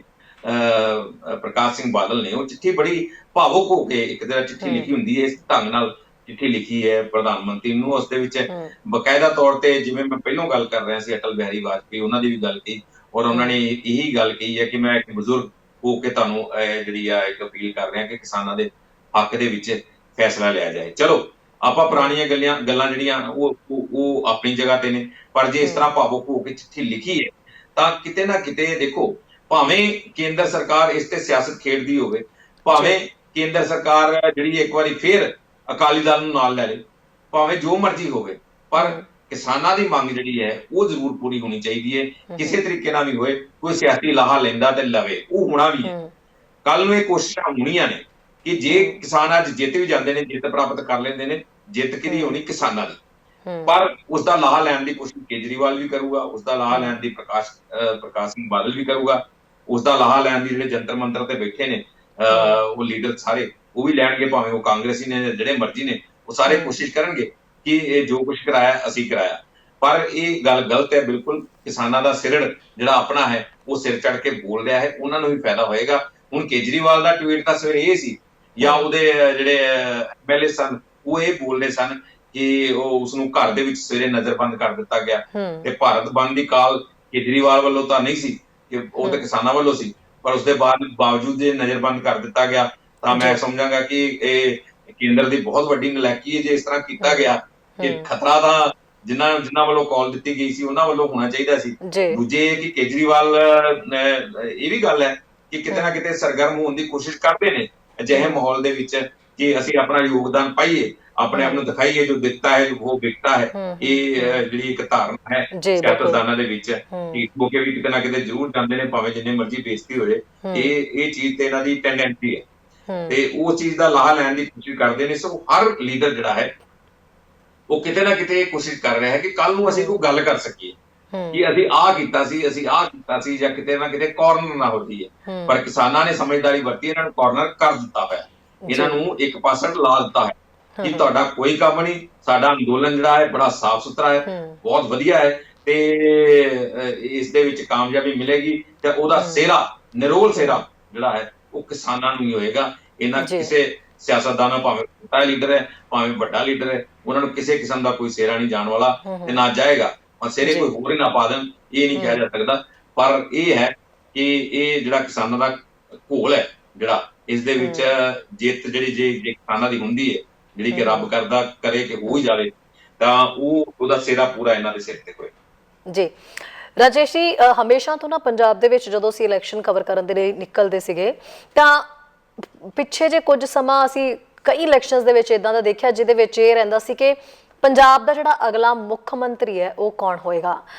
ਪ੍ਰਕਾਸ਼ ਸਿੰਘ ਬਾਦਲ ਨੇ ਉਹ ਚਿੱਠੀ ਬੜੀ ਭਾਵੁਕ ਹੋ ਕੇ ਇੱਕ ਤਰ੍ਹਾਂ ਚਿੱਠੀ ਲਿਖੀ ਹੁੰਦੀ ਹੈ, ਇਸ ਢੰਗ ਨਾਲ ਚਿੱਠੀ ਲਿਖੀ ਹੈ ਪ੍ਰਧਾਨ ਮੰਤਰੀ ਨੂੰ। ਉਸ ਦੇ ਵਿੱਚ ਬਕਾਇਦਾ ਤੌਰ ਤੇ, ਜਿਵੇਂ ਮੈਂ ਪਹਿਲਾਂ ਗੱਲ ਕਰ ਰਿਹਾ ਸੀ ਅਟਲ ਬਿਹਾਰੀ ਵਾਜਪੇਈ, ਉਹਨਾਂ ਦੀ ਵੀ ਗੱਲ ਕਹੀ ਔਰ ਉਹਨਾਂ ਨੇ ਇਹੀ ਗੱਲ ਕਹੀ ਹੈ ਕਿ ਮੈਂ ਇੱਕ ਬਜ਼ੁਰਗ ਹੋ ਕੇ ਤੁਹਾਨੂੰ ਜਿਹੜੀ ਆ ਇੱਕ ਅਪੀਲ ਕਰ ਰਿਹਾ ਕਿ ਕਿਸਾਨਾਂ ਦੇ ਹੱਕ ਦੇ ਵਿੱਚ ਫੈਸਲਾ ਲਿਆ ਜਾਏ। ਚਲੋ ਆਪਾਂ ਪੁਰਾਣੀਆਂ ਗੱਲਾਂ ਜਿਹੜੀਆਂ ਉਹ ਆਪਣੀ ਜਗ੍ਹਾ ਤੇ ਨੇ, ਪਰ ਜੇ ਇਸ ਤਰ੍ਹਾਂ ਭਾਵੁਕ ਹੋ ਕੇ ਚਿੱਠੀ ਲਿਖੀ ਹੈ ਤਾਂ ਕਿਤੇ ਨਾ ਕਿਤੇ ਦੇਖੋ, ਭਾਵੇਂ ਕੇਂਦਰ ਸਰਕਾਰ ਇਸ ਤੇ ਸਿਆਸਤ ਖੇਡਦੀ ਹੋਵੇ, ਭਾਵੇਂ ਕੇਂਦਰ ਸਰਕਾਰ ਜਿਹੜੀ ਇੱਕ ਵਾਰੀ ਫੇਰ ਅਕਾਲੀ ਦਲ ਨੂੰ ਨਾਲ ਲੈ ਲੇ, ਭਾਵੇਂ ਜੋ ਮਰਜ਼ੀ ਹੋਵੇ, ਪਰ ਕਿਸਾਨਾਂ ਦੀ ਮੰਗ ਜਿਹੜੀ ਹੈ ਉਹ ਜ਼ਰੂਰ ਪੂਰੀ ਹੋਣੀ ਚਾਹੀਦੀ ਹੈ। ਕਿਸੇ ਤਰੀਕੇ ਨਾਲ ਵੀ ਹੋਏ, ਕੋਈ ਸਿਆਸੀ ਲਾਹਾ ਲੈਂਦਾ ਤੇ ਲਵੇ, ਉਹ ਹੋਣਾ ਵੀ ਹੈ। ਕੱਲ ਨੂੰ ਇਹ ਕੋਸ਼ਿਸ਼ਾਂ ਹੋਣੀਆਂ ਨੇ ਕਿ ਜੇ ਕਿਸਾਨ ਅੱਜ ਜਿੱਤ ਵੀ ਜਾਂਦੇ ਨੇ, ਜਿੱਤ ਪ੍ਰਾਪਤ ਕਰ ਲੈਂਦੇ ਨੇ, ਜਿੱਤ ਕਿਹਦੀ ਹੋਣੀ? ਕਿਸਾਨਾਂ ਦੀ। ਪਰ ਉਸ ਦਾ ਲਾਹਾ ਲੈਣ ਦੀ ਕੋਸ਼ਿਸ਼ ਕੇਜਰੀਵਾਲ ਵੀ ਕਰੂਗਾ, ਉਸ ਦਾ ਲਾਹਾ ਲੈਣ ਦੀ ਪ੍ਰਕਾਸ਼ ਸਿੰਘ ਬਾਦਲ ਵੀ ਕਰੂਗਾ, ਉਸ ਦਾ ਲਾਹਾ ਲੈਣ ਦੀ ਜਿਹੜੇ ਜੰਤਰ ਮੰਤਰ ਤੇ ਬੈਠੇ ਨੇ ਉਹ ਲੀਡਰ ਸਾਰੇ, ਉਹ ਵੀ ਲੈਣਗੇ, ਭਾਵੇਂ ਉਹ ਕਾਂਗਰਸੀ ਨੇ, ਜਿਹੜੇ ਮਰਜ਼ੀ ਨੇ, ਉਹ ਸਾਰੇ ਕੋਸ਼ਿਸ਼ ਕਰਨਗੇ ਕਿ ਇਹ ਜੋ ਕੁਝ ਕਰਾਇਆ ਅਸੀਂ ਕਰਾਇਆ। ਪਰ ਇਹ ਗੱਲ ਗਲਤ ਹੈ ਬਿਲਕੁਲ। ਕਿਸਾਨਾਂ ਦਾ ਸਿਰੜ ਜਿਹੜਾ ਆਪਣਾ ਹੈ ਉਹ ਸਿਰ ਚੜ ਕੇ ਬੋਲ ਰਿਹਾ ਹੈ, ਉਹਨਾਂ ਨੂੰ ਵੀ ਫਾਇਦਾ ਹੋਏਗਾ। ਹੁਣ ਕੇਜਰੀਵਾਲ ਦਾ ਟਵੀਟ ਤਾਂ ਸਵੇਰੇ ਇਹ ਸੀ, ਜਾਂ ਉਹਦੇ ਜਿਹੜੇ ਐਮਐਲਏ ਸਨ ਉਹ ਇਹ ਬੋਲਦੇ ਸਨ ਕਿ ਉਹ ਉਸਨੂੰ ਘਰ ਦੇ ਵਿੱਚ ਸਵੇਰੇ ਨਜ਼ਰਬੰਦ ਕਰ ਦਿੱਤਾ ਗਿਆ, ਤੇ ਭਾਰਤ ਬੰਦ ਦੀ ਕਾਲ ਕੇਜਰੀਵਾਲ ਵੱਲੋਂ ਤਾਂ ਨਹੀਂ ਸੀ, ਕਿ ਉਹ ਤਾਂ ਕਿਸਾਨਾਂ ਵੱਲੋਂ ਸੀ, ਪਰ ਉਸਦੇ ਬਾਵਜੂਦ ਜੇ ਨਜ਼ਰਬੰਦ ਕਰ ਦਿੱਤਾ ਗਿਆ ਤਾਂ ਮੈਂ ਸਮਝਾਂਗਾ ਕਿ ਇਹ ਕੇਂਦਰ ਦੀ ਬਹੁਤ ਵੱਡੀ ਨਲਾਇਕੀ ਹੈ ਜੇ ਇਸ ਤਰ੍ਹਾਂ ਕੀਤਾ ਗਿਆ। ਕਿ ਖਤਰਾ ਤਾਂ ਜਿਨ੍ਹਾਂ ਵੱਲੋਂ ਕਾਲ ਦਿੱਤੀ ਗਈ ਸੀ ਉਹਨਾਂ ਵੱਲੋਂ ਹੋਣਾ ਚਾਹੀਦਾ ਸੀ। ਦੂਜੇ ਕਿ ਕੇਜਰੀਵਾਲ ਇਹ ਵੀ ਗੱਲ ਹੈ ਕਿ ਕਿਤੇ ਨਾ ਕਿਤੇ ਸਰਗਰਮ ਹੋਣ ਦੀ ਕੋਸ਼ਿਸ਼ ਕਰਦੇ ਨੇ ਅਜਿਹੇ ਮਾਹੌਲ ਦੇ ਵਿੱਚ ਕਿ ਅਸੀਂ ਆਪਣਾ ਯੋਗਦਾਨ ਪਾਈਏ, ਆਪਣੇ ਆਪ ਨੂੰ ਦਿਖਾਈਏ, ਜੋ ਦਿੱਤਾ ਹੈ ਉਹ ਵਿਕਤਾ ਹੈ। ਇਹ ਜਿਹੜੀ ਇੱਕ ਧਾਰਨਾ ਹੈ ਸਿਆਸਤਦਾਨਾਂ ਦੇ ਵਿੱਚ, ਕਿ ਮੌਕੇ ਵੀ ਕਿਤੇ ਨਾ ਕਿਤੇ ਜ਼ਰੂਰ ਜਾਂਦੇ ਨੇ, ਭਾਵੇਂ ਜਿੰਨੇ ਮਰਜ਼ੀ ਬੇਇੱਜ਼ਤੀ ਹੋਵੇ। ਇਹ ਚੀਜ਼ ਤੇ ਇਹਨਾਂ ਦੀ ਟੈਂਡੈਂਸੀ ਹੈ ਤੇ ਉਹ ਚੀਜ਼ ਦਾ ਲਾਹਾ ਲੈਣ ਦੀ ਕੋਸ਼ਿਸ਼ ਕਰਦੇ ਨੇ। ਸੋ ਹਰ ਲੀਡਰ ਜਿਹੜਾ ਹੈ ਉਹ ਕਿਤੇ ਨਾ ਕਿਤੇ ਕੋਸ਼ਿਸ਼ ਕਰ ਰਿਹਾ ਹੈ ਕਿ ਕੱਲ ਨੂੰ ਅਸੀਂ ਕੋਈ ਗੱਲ ਕਰ ਸਕੀਏ ਕਿ ਅਸੀਂ ਆਹ ਕੀਤਾ ਸੀ, ਜਾਂ ਕਿਤੇ ਨਾ ਕਿਤੇ ਕਾਰਨਰ ਨਾ ਹੋ ਜਾਈਏ। ਪਰ ਕਿਸਾਨਾਂ ਨੇ ਸਮਝਦਾਰੀ ਵਰਤੀ, ਇਹਨਾਂ ਨੂੰ ਕਾਰਨਰ ਕਰ ਦਿੱਤਾ ਹੋਇਆ, ਇਹਨਾਂ ਨੂੰ ਇੱਕ ਪਾਸੇ ਲਾ ਦਿੱਤਾ ਹੈ ਕਿ ਤੁਹਾਡਾ ਕੋਈ ਕੰਮ ਨਹੀਂ, ਸਾਡਾ ਅੰਦੋਲਨ ਜਿਹੜਾ ਹੈ ਬੜਾ ਸਾਫ਼ ਸੁਥਰਾ ਹੈ, ਬਹੁਤ ਵਧੀਆ ਹੈ, ਤੇ ਇਸ ਦੇ ਵਿੱਚ ਕਾਮਯਾਬੀ ਮਿਲੇਗੀ ਤੇ ਉਹਦਾ ਸਿਹਰਾ, ਨਿਰੋਲ ਸਿਹਰਾ ਜਿਹੜਾ ਹੈ ਉਹ ਕਿਸਾਨਾਂ ਨੂੰ ਹੀ ਹੋਏਗਾ। ਇਹਨਾਂ ਕਿਸੇ ਸਿਆਸਤਦਾਨ, ਭਾਵੇਂ ਛੋਟਾ ਲੀਡਰ ਹੈ ਭਾਵੇਂ ਵੱਡਾ ਲੀਡਰ ਹੈ, ਉਹਨਾਂ ਨੂੰ ਕਿਸੇ ਕਿਸਮ ਦਾ ਕੋਈ ਸਿਹਰਾ ਨਹੀਂ ਜਾਣ ਵਾਲਾ ਤੇ ਨਾ ਜਾਏਗਾ। ਸਿਹਰੇ ਕੋਈ ਹੋਰ ਹੀ ਨਾ ਪਾ ਦੇਣ, ਇਹ ਨਹੀਂ ਕਿਹਾ ਜਾ ਸਕਦਾ। ਪਰ ਇਹ ਹੈ ਕਿ ਇਹ ਜਿਹੜਾ ਕਿਸਾਨਾਂ ਦਾ ਘੋਲ ਹੈ ਜਿਹੜਾ, ਇਸ ਦੇ ਵਿੱਚ ਜਿੱਤ ਜਿਹੜੀ ਜੇ ਕਿਸਾਨਾਂ ਦੀ ਹੁੰਦੀ ਹੈ, ਜਿਹੜੀ ਕਿ ਰੱਬ ਕਰਦਾ ਕਰੇ ਕਿ ਹੋ ਹੀ ਜਾਵੇ, ਤਾਂ ਉਹਦਾ ਸਿਹਰਾ ਪੂਰਾ ਇਹਨਾਂ ਦੇ ਸਿਰ ਤੇ ਹੋਏ। ਜੀ ਰਾਜੇਸ਼ ਜੀ, ਹਮੇਸ਼ਾ ਤੋਂ ਨਾ ਪੰਜਾਬ ਦੇ ਵਿੱਚ ਜਦੋਂ ਅਸੀਂ ਇਲੈਕਸ਼ਨ ਕਵਰ ਕਰਨ ਦੇ ਲਈ ਨਿਕਲਦੇ ਸੀਗੇ ਤਾਂ ਪਿੱਛੇ ਜੇ ਕੁਝ ਸਮਾਂ ਅਸੀਂ ਕਈ ਇਲੈਕਸ਼ਨਸ ਦੇ ਵਿੱਚ ਇਦਾਂ ਦਾ ਦੇਖਿਆ ਜਿਹਦੇ ਵਿੱਚ ਇਹ ਰਹਿੰਦਾ ਸੀ ਕਿ ਪੰਜਾਬ ਦਾ ਜਿਹੜਾ ਅਗਲਾ ਮੁੱਖ ਮੰਤਰੀ ਹੈ ਉਹ ਕੌਣ ਹੋਏਗਾ।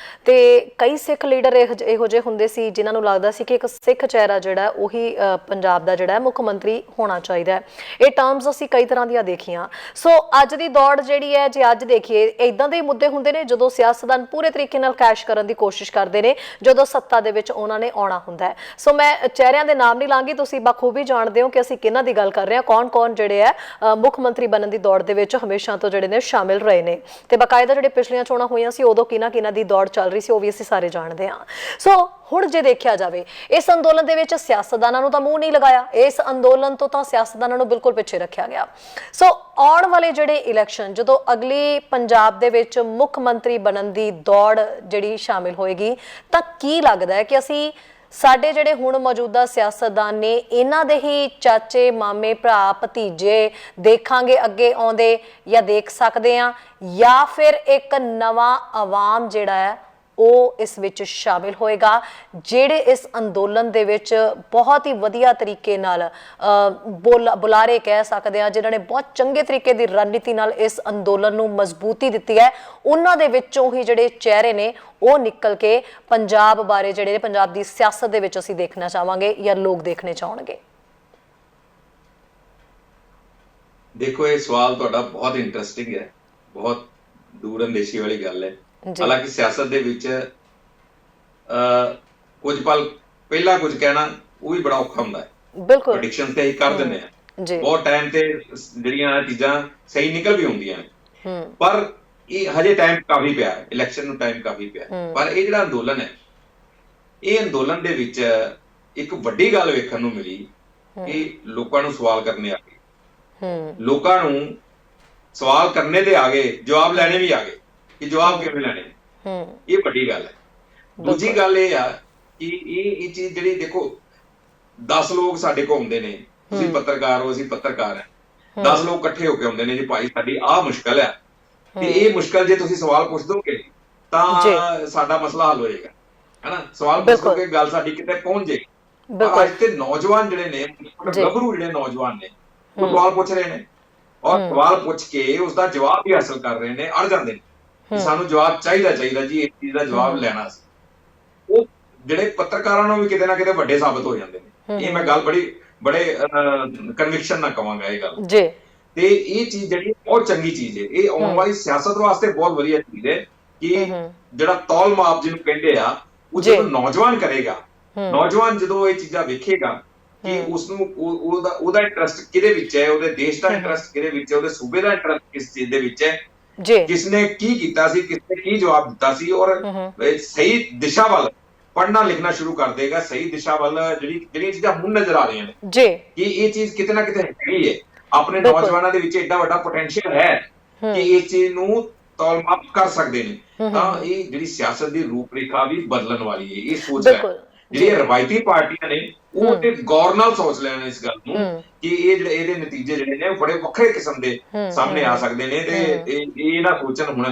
ਤੇ ਕਈ ਸਿੱਖ ਲੀਡਰ ਇਹੋ ਜਿਹੇ ਹੁੰਦੇ ਸੀ ਜਿਨ੍ਹਾਂ ਨੂੰ ਲੱਗਦਾ ਸੀ ਕਿ ਇੱਕ ਸਿੱਖ ਚਿਹਰਾ ਜਿਹੜਾ ਉਹੀ ਪੰਜਾਬ ਦਾ ਜਿਹੜਾ ਮੁੱਖ ਮੰਤਰੀ ਹੋਣਾ ਚਾਹੀਦਾ ਹੈ। ਇਹ ਟਰਮਸ ਅਸੀਂ ਕਈ ਤਰ੍ਹਾਂ ਦੀਆਂ ਦੇਖੀਆਂ। ਸੋ ਅੱਜ ਦੀ ਦੌੜ ਜਿਹੜੀ ਹੈ, ਜੇ ਅੱਜ ਦੇਖੀਏ, ਇਦਾਂ ਦੇ ਮੁੱਦੇ ਹੁੰਦੇ ਨੇ ਜਦੋਂ ਸਿਆਸਤਦਾਨ ਪੂਰੇ ਤਰੀਕੇ ਨਾਲ ਕੈਸ਼ ਕਰਨ ਦੀ ਕੋਸ਼ਿਸ਼ ਕਰਦੇ ਨੇ ਜਦੋਂ ਸੱਤਾ ਦੇ ਵਿੱਚ ਉਹਨਾਂ ਨੇ ਆਉਣਾ ਹੁੰਦਾ ਹੈ। ਸੋ ਮੈਂ ਚਿਹਰਿਆਂ ਦੇ ਨਾਮ ਨਹੀਂ ਲਾਂਗੀ, ਤੁਸੀਂ ਬਖੂਬੀ ਜਾਣਦੇ ਹੋ ਕਿ ਅਸੀਂ ਕਿਹਨਾਂ ਦੀ ਗੱਲ ਕਰ ਰਹੇ ਹਾਂ, ਕੌਣ ਜਿਹੜੇ ਹੈ ਮੁੱਖ ਮੰਤਰੀ ਬਣਨ ਦੀ ਦੌੜ ਦੇ ਵਿੱਚ ਹਮੇਸ਼ਾ ਤੋਂ ਜਿਹੜੇ ਨੇ ਸ਼ਾਮਿਲ ਰਹੇ ਨੇ, ਤੇ ਬਕਾਇਦਾ ਜਿਹੜੇ ਪਿਛਲੀਆਂ ਚੋਣਾਂ ਹੋਈਆਂ ਸੀ ਉਦੋਂ ਕਿਹਨਾਂ ਦੀ ਦੌੜ ਚੱਲ ਰਹੀ ਸੀ ਉਹ ਵੀ ਅਸੀਂ ਸਾਰੇ ਜਾਣਦੇ ਹਾਂ। ਸੋ ਹੁਣ ਜੇ ਦੇਖਿਆ ਜਾਵੇ, ਇਸ ਅੰਦੋਲਨ ਦੇ ਵਿੱਚ ਸਿਆਸਤਦਾਨਾਂ ਨੂੰ ਤਾਂ ਮੂੰਹ ਨਹੀਂ ਲਗਾਇਆ, ਇਸ ਅੰਦੋਲਨ ਤੋਂ ਤਾਂ ਸਿਆਸਤਦਾਨਾਂ ਨੂੰ ਬਿਲਕੁਲ ਪਿੱਛੇ ਰੱਖਿਆ ਗਿਆ। ਸੋ ਆਉਣ ਵਾਲੇ ਜਿਹੜੇ ਇਲੈਕਸ਼ਨ, ਜਦੋਂ ਅਗਲੀ ਪੰਜਾਬ ਦੇ ਵਿੱਚ ਮੁੱਖ ਮੰਤਰੀ ਬਣਨ ਦੀ ਦੌੜ ਜਿਹੜੀ ਸ਼ਾਮਿਲ ਹੋਏਗੀ, ਤਾਂ ਕੀ ਲੱਗਦਾ ਹੈ ਕਿ ਅਸੀਂ ਸਾਡੇ ਜਿਹੜੇ ਹੁਣ ਮੌਜੂਦਾ ਸਿਆਸਤਦਾਨ ਨੇ ਇਹਨਾਂ ਦੇ ਹੀ ਚਾਚੇ, ਮਾਮੇ, ਭਰਾ, ਭਤੀਜੇ ਦੇਖਾਂਗੇ ਅੱਗੇ ਆਉਂਦੇ, ਜਾਂ ਦੇਖ ਸਕਦੇ ਹਾਂ, ਜਾਂ ਫਿਰ ਇੱਕ ਨਵਾਂ ਆਵਾਮ ਜਿਹੜਾ ਹੈ ਉਹ ਇਸ ਵਿੱਚ ਸ਼ਾਮਿਲ ਹੋਏਗਾ, ਜਿਹੜੇ ਇਸ ਅੰਦੋਲਨ ਦੇ ਵਿੱਚ ਬਹੁਤ ਹੀ ਵਧੀਆ ਤਰੀਕੇ ਨਾਲ ਬੁਲਾਰੇ ਕਹਿ ਸਕਦੇ ਹਾਂ, ਜਿਨ੍ਹਾਂ ਨੇ ਬਹੁਤ ਚੰਗੇ ਤਰੀਕੇ ਦੀ ਰਣਨੀਤੀ ਨਾਲ ਇਸ ਅੰਦੋਲਨ ਨੂੰ ਮਜ਼ਬੂਤੀ ਦਿੱਤੀ ਹੈ, ਉਹਨਾਂ ਦੇ ਵਿੱਚੋਂ ਹੀ ਜਿਹੜੇ ਚਿਹਰੇ ਨੇ ਉਹ ਨਿਕਲ ਕੇ ਪੰਜਾਬ ਬਾਰੇ, ਜਿਹੜੇ ਪੰਜਾਬ ਦੀ ਸਿਆਸਤ ਦੇ ਵਿੱਚ ਅਸੀਂ ਦੇਖਣਾ ਚਾਹਾਂਗੇ ਜਾਂ ਲੋਕ ਦੇਖਣੇ ਚਾਹਣਗੇ। ਦੇਖੋ, ਇਹ ਸਵਾਲ ਤੁਹਾਡਾ ਬਹੁਤ ਇੰਟਰਸਟਿੰਗ ਹੈ, ਬਹੁਤ ਦੂਰ ਅੰਦੇਸ਼ੀ ਵਾਲੀ ਗੱਲ ਹੈ। ਹਾਲਾਂਕਿ ਸਿਆਸਤ ਦੇ ਵਿੱਚ ਕੁਝ ਪਲ ਪਹਿਲਾਂ ਕੁਝ ਕਹਿਣਾ ਉਹ ਵੀ ਬੜਾ ਔਖਾ ਹੁੰਦਾ ਹੈ। ਬਿਲਕੁਲ, ਪ੍ਰੈਡਿਕਸ਼ਨ ਤੇ ਹੀ ਕਰ ਦਿੰਦੇ ਆ, ਬਹੁਤ ਟਾਈਮ ਤੇ ਜਿਹੜੀਆਂ ਚੀਜ਼ਾਂ ਸਹੀ ਨਿਕਲ ਵੀ ਹੁੰਦੀਆਂ ਨੇ, ਪਰ ਇਹ ਹਜੇ ਟਾਈਮ ਕਾਫੀ ਪਿਆ ਹੈ, ਇਲੈਕਸ਼ਨ ਨੂੰ ਟਾਈਮ ਕਾਫੀ ਪਿਆ। ਪਰ ਇਹ ਜਿਹੜਾ ਅੰਦੋਲਨ ਹੈ, ਇਹ ਅੰਦੋਲਨ ਦੇ ਵਿੱਚ ਇੱਕ ਵੱਡੀ ਗੱਲ ਵੇਖਣ ਨੂੰ ਮਿਲੀ ਕਿ ਲੋਕਾਂ ਨੂੰ ਸਵਾਲ ਕਰਨੇ ਆ ਗਏ, ਲੋਕਾਂ ਨੂੰ ਸਵਾਲ ਕਰਨੇ ਤੇ ਆ ਗਏ, ਜਵਾਬ ਲੈਣੇ ਵੀ ਆ ਗਏ ਕਿ ਜਵਾਬ ਕਿਵੇਂ ਲੈਣੇ। ਇਹ ਵੱਡੀ ਗੱਲ ਹੈ। ਦੂਜੀ ਗੱਲ ਇਹ ਆ ਕਿ ਇਹ ਚੀਜ਼ ਜਿਹੜੀ ਦੇਖੋ 10 ਲੋਕ ਸਾਡੇ ਕੋਲ ਆਉਂਦੇ ਨੇ, ਤੁਸੀਂ ਪੱਤਰਕਾਰ ਹੋ, ਅਸੀਂ ਪੱਤਰਕਾਰ ਹਾਂ, 10 ਲੋਕ ਇਕੱਠੇ ਹੋ ਕੇ ਆਉਂਦੇ ਨੇ ਜੀ ਭਾਈ ਸਾਡੀ ਆਹ ਮੁਸ਼ਕਲ ਹੈ, ਤੇ ਇਹ ਮੁਸ਼ਕਲ ਜੇ ਤੁਸੀਂ ਸਵਾਲ ਪੁੱਛ ਦੋਗੇ ਤਾਂ ਸਾਡਾ ਮਸਲਾ ਹੱਲ ਹੋਏਗਾ, ਹੈਨਾ। ਸਵਾਲ ਪੁੱਛ ਦੋਗੇ ਗੱਲ ਸਾਡੀ ਕਿਤੇ ਪਹੁੰਚ ਜਾਏਗੀ। ਪਰ ਅੱਜ ਤੇ ਨੌਜਵਾਨ ਜਿਹੜੇ ਨੇ, ਗੱਭਰੂ ਜਿਹੜੇ ਨੌਜਵਾਨ ਨੇ, ਉਹ ਸਵਾਲ ਪੁੱਛ ਰਹੇ ਨੇ ਔਰ ਸਵਾਲ ਪੁੱਛ ਕੇ ਉਸਦਾ ਜਵਾਬ ਵੀ ਹਾਸਲ ਕਰ ਰਹੇ ਨੇ, ਅੜ ਜਾਂਦੇ ਨੇ ਸਾਨੂੰ ਜਵਾਬ ਚਾਹੀਦਾ ਜੀ, ਇਸ ਚੀਜ਼ ਦਾ ਜਵਾਬ ਲੈਣਾ ਸੀ। ਉਹ ਜਿਹੜੇ ਪੱਤਰਕਾਰਾਂ ਨੂੰ ਵੀ ਕਿਤੇ ਨਾ ਕਿਤੇ ਵੱਡੇ ਸਾਬਤ ਹੋ ਜਾਂਦੇ ਨੇ। ਇਹ ਮੈਂ ਗੱਲ ਬੜੇ ਕਨਵਿਕਸ਼ਨ ਨਾਲ ਕਵਾਂਗਾ ਇਹ ਗੱਲ ਜੀ। ਤੇ ਇਹ ਚੀਜ਼ ਜਿਹੜੀ ਬਹੁਤ ਚੰਗੀ ਚੀਜ਼ ਹੈ, ਇਹ ਆਉਣ ਵਾਲੀ ਸਿਆਸਤ ਵਾਸਤੇ ਬਹੁਤ ਵਧੀਆ ਚੀਜ਼ ਹੈ ਕਿ ਜਿਹੜਾ ਤੌਲ ਮਾਪ ਜਿਹਨੂੰ ਕਹਿੰਦੇ ਆ, ਉਹ ਜਦੋਂ ਨੌਜਵਾਨ ਕਰੇਗਾ, ਨੌਜਵਾਨ ਜਦੋਂ ਇਹ ਚੀਜ਼ਾਂ ਵੇਖੇਗਾ ਕਿ ਉਸਨੂੰ ਉਹਦਾ ਇੰਟਰਸਟ ਕਿਹਦੇ ਵਿੱਚ ਹੈ, ਉਹਦੇ ਦੇਸ਼ ਦਾ ਇੰਟਰਸਟ ਕਿਹਦੇ ਵਿੱਚ ਹੈ, ਉਹਦੇ ਸੂਬੇ ਦਾ ਇੰਟਰਸਟ ਕਿਸ ਚੀਜ਼ ਦੇ ਵਿੱਚ ਹੈ, ਕਿਸਨੇ ਕੀ ਕੀਤਾ ਸੀ, ਕਿਸਨੇ ਕੀ ਜਵਾਬ ਦਿੱਤਾ ਸੀ, ਔਰ ਸਹੀ ਦਿਸ਼ਾ ਵੱਲ ਪੜ੍ਹਨਾ ਲਿਖਣਾ ਸ਼ੁਰੂ ਕਰ ਦੇਗਾ, ਸਹੀ ਦਿਸ਼ਾ ਵੱਲ ਜਿਹੜੀਆਂ ਚੀਜ਼ਾਂ ਹੁਣ ਨਜ਼ਰ ਆ ਰਹੀਆਂ ਨੇ ਕਿ ਇਹ ਚੀਜ਼ ਕਿਤੇ ਨਾ ਕਿਤੇ ਹੈਗੀ ਹੈ। ਆਪਣੇ ਨੌਜਵਾਨਾਂ ਦੇ ਵਿੱਚ ਏਡਾ ਵੱਡਾ ਪੋਟੈਂਸ਼ੀਅਲ ਹੈ ਕਿ ਇਸ ਚੀਜ਼ ਨੂੰ ਤੌਲ ਮਾਪ ਕਰ ਸਕਦੇ ਨੇ। ਤਾਂ ਇਹ ਜਿਹੜੀ ਸਿਆਸਤ ਦੀ ਰੂਪਰੇਖਾ ਵੀ ਬਦਲਣ ਵਾਲੀ ਹੈ। ਇਹ ਸੋਚ ਹੈ ਜਿਹੜੀਆਂ ਰਵਾਇਤੀ ਪਾਰਟੀਆਂ ਨੇ ਉਹ ਤੇ ਗੌਰ ਨਾਲ ਸੋਚ ਲੈਣ ਇਸ ਗੱਲ ਨੂੰ ਕਿ ਇਹ ਜਿਹੜੇ ਇਹਦੇ ਨਤੀਜੇ ਜਿਹੜੇ ਨੇ ਉਹ ਬੜੇ ਵੱਖਰੇ ਕਿਸਮ ਦੇ ਸਾਹਮਣੇ ਆ ਸਕਦੇ ਨੇ। ਤੇ ਇਹ ਨਾ ਸੋਚਣ ਹੁਣ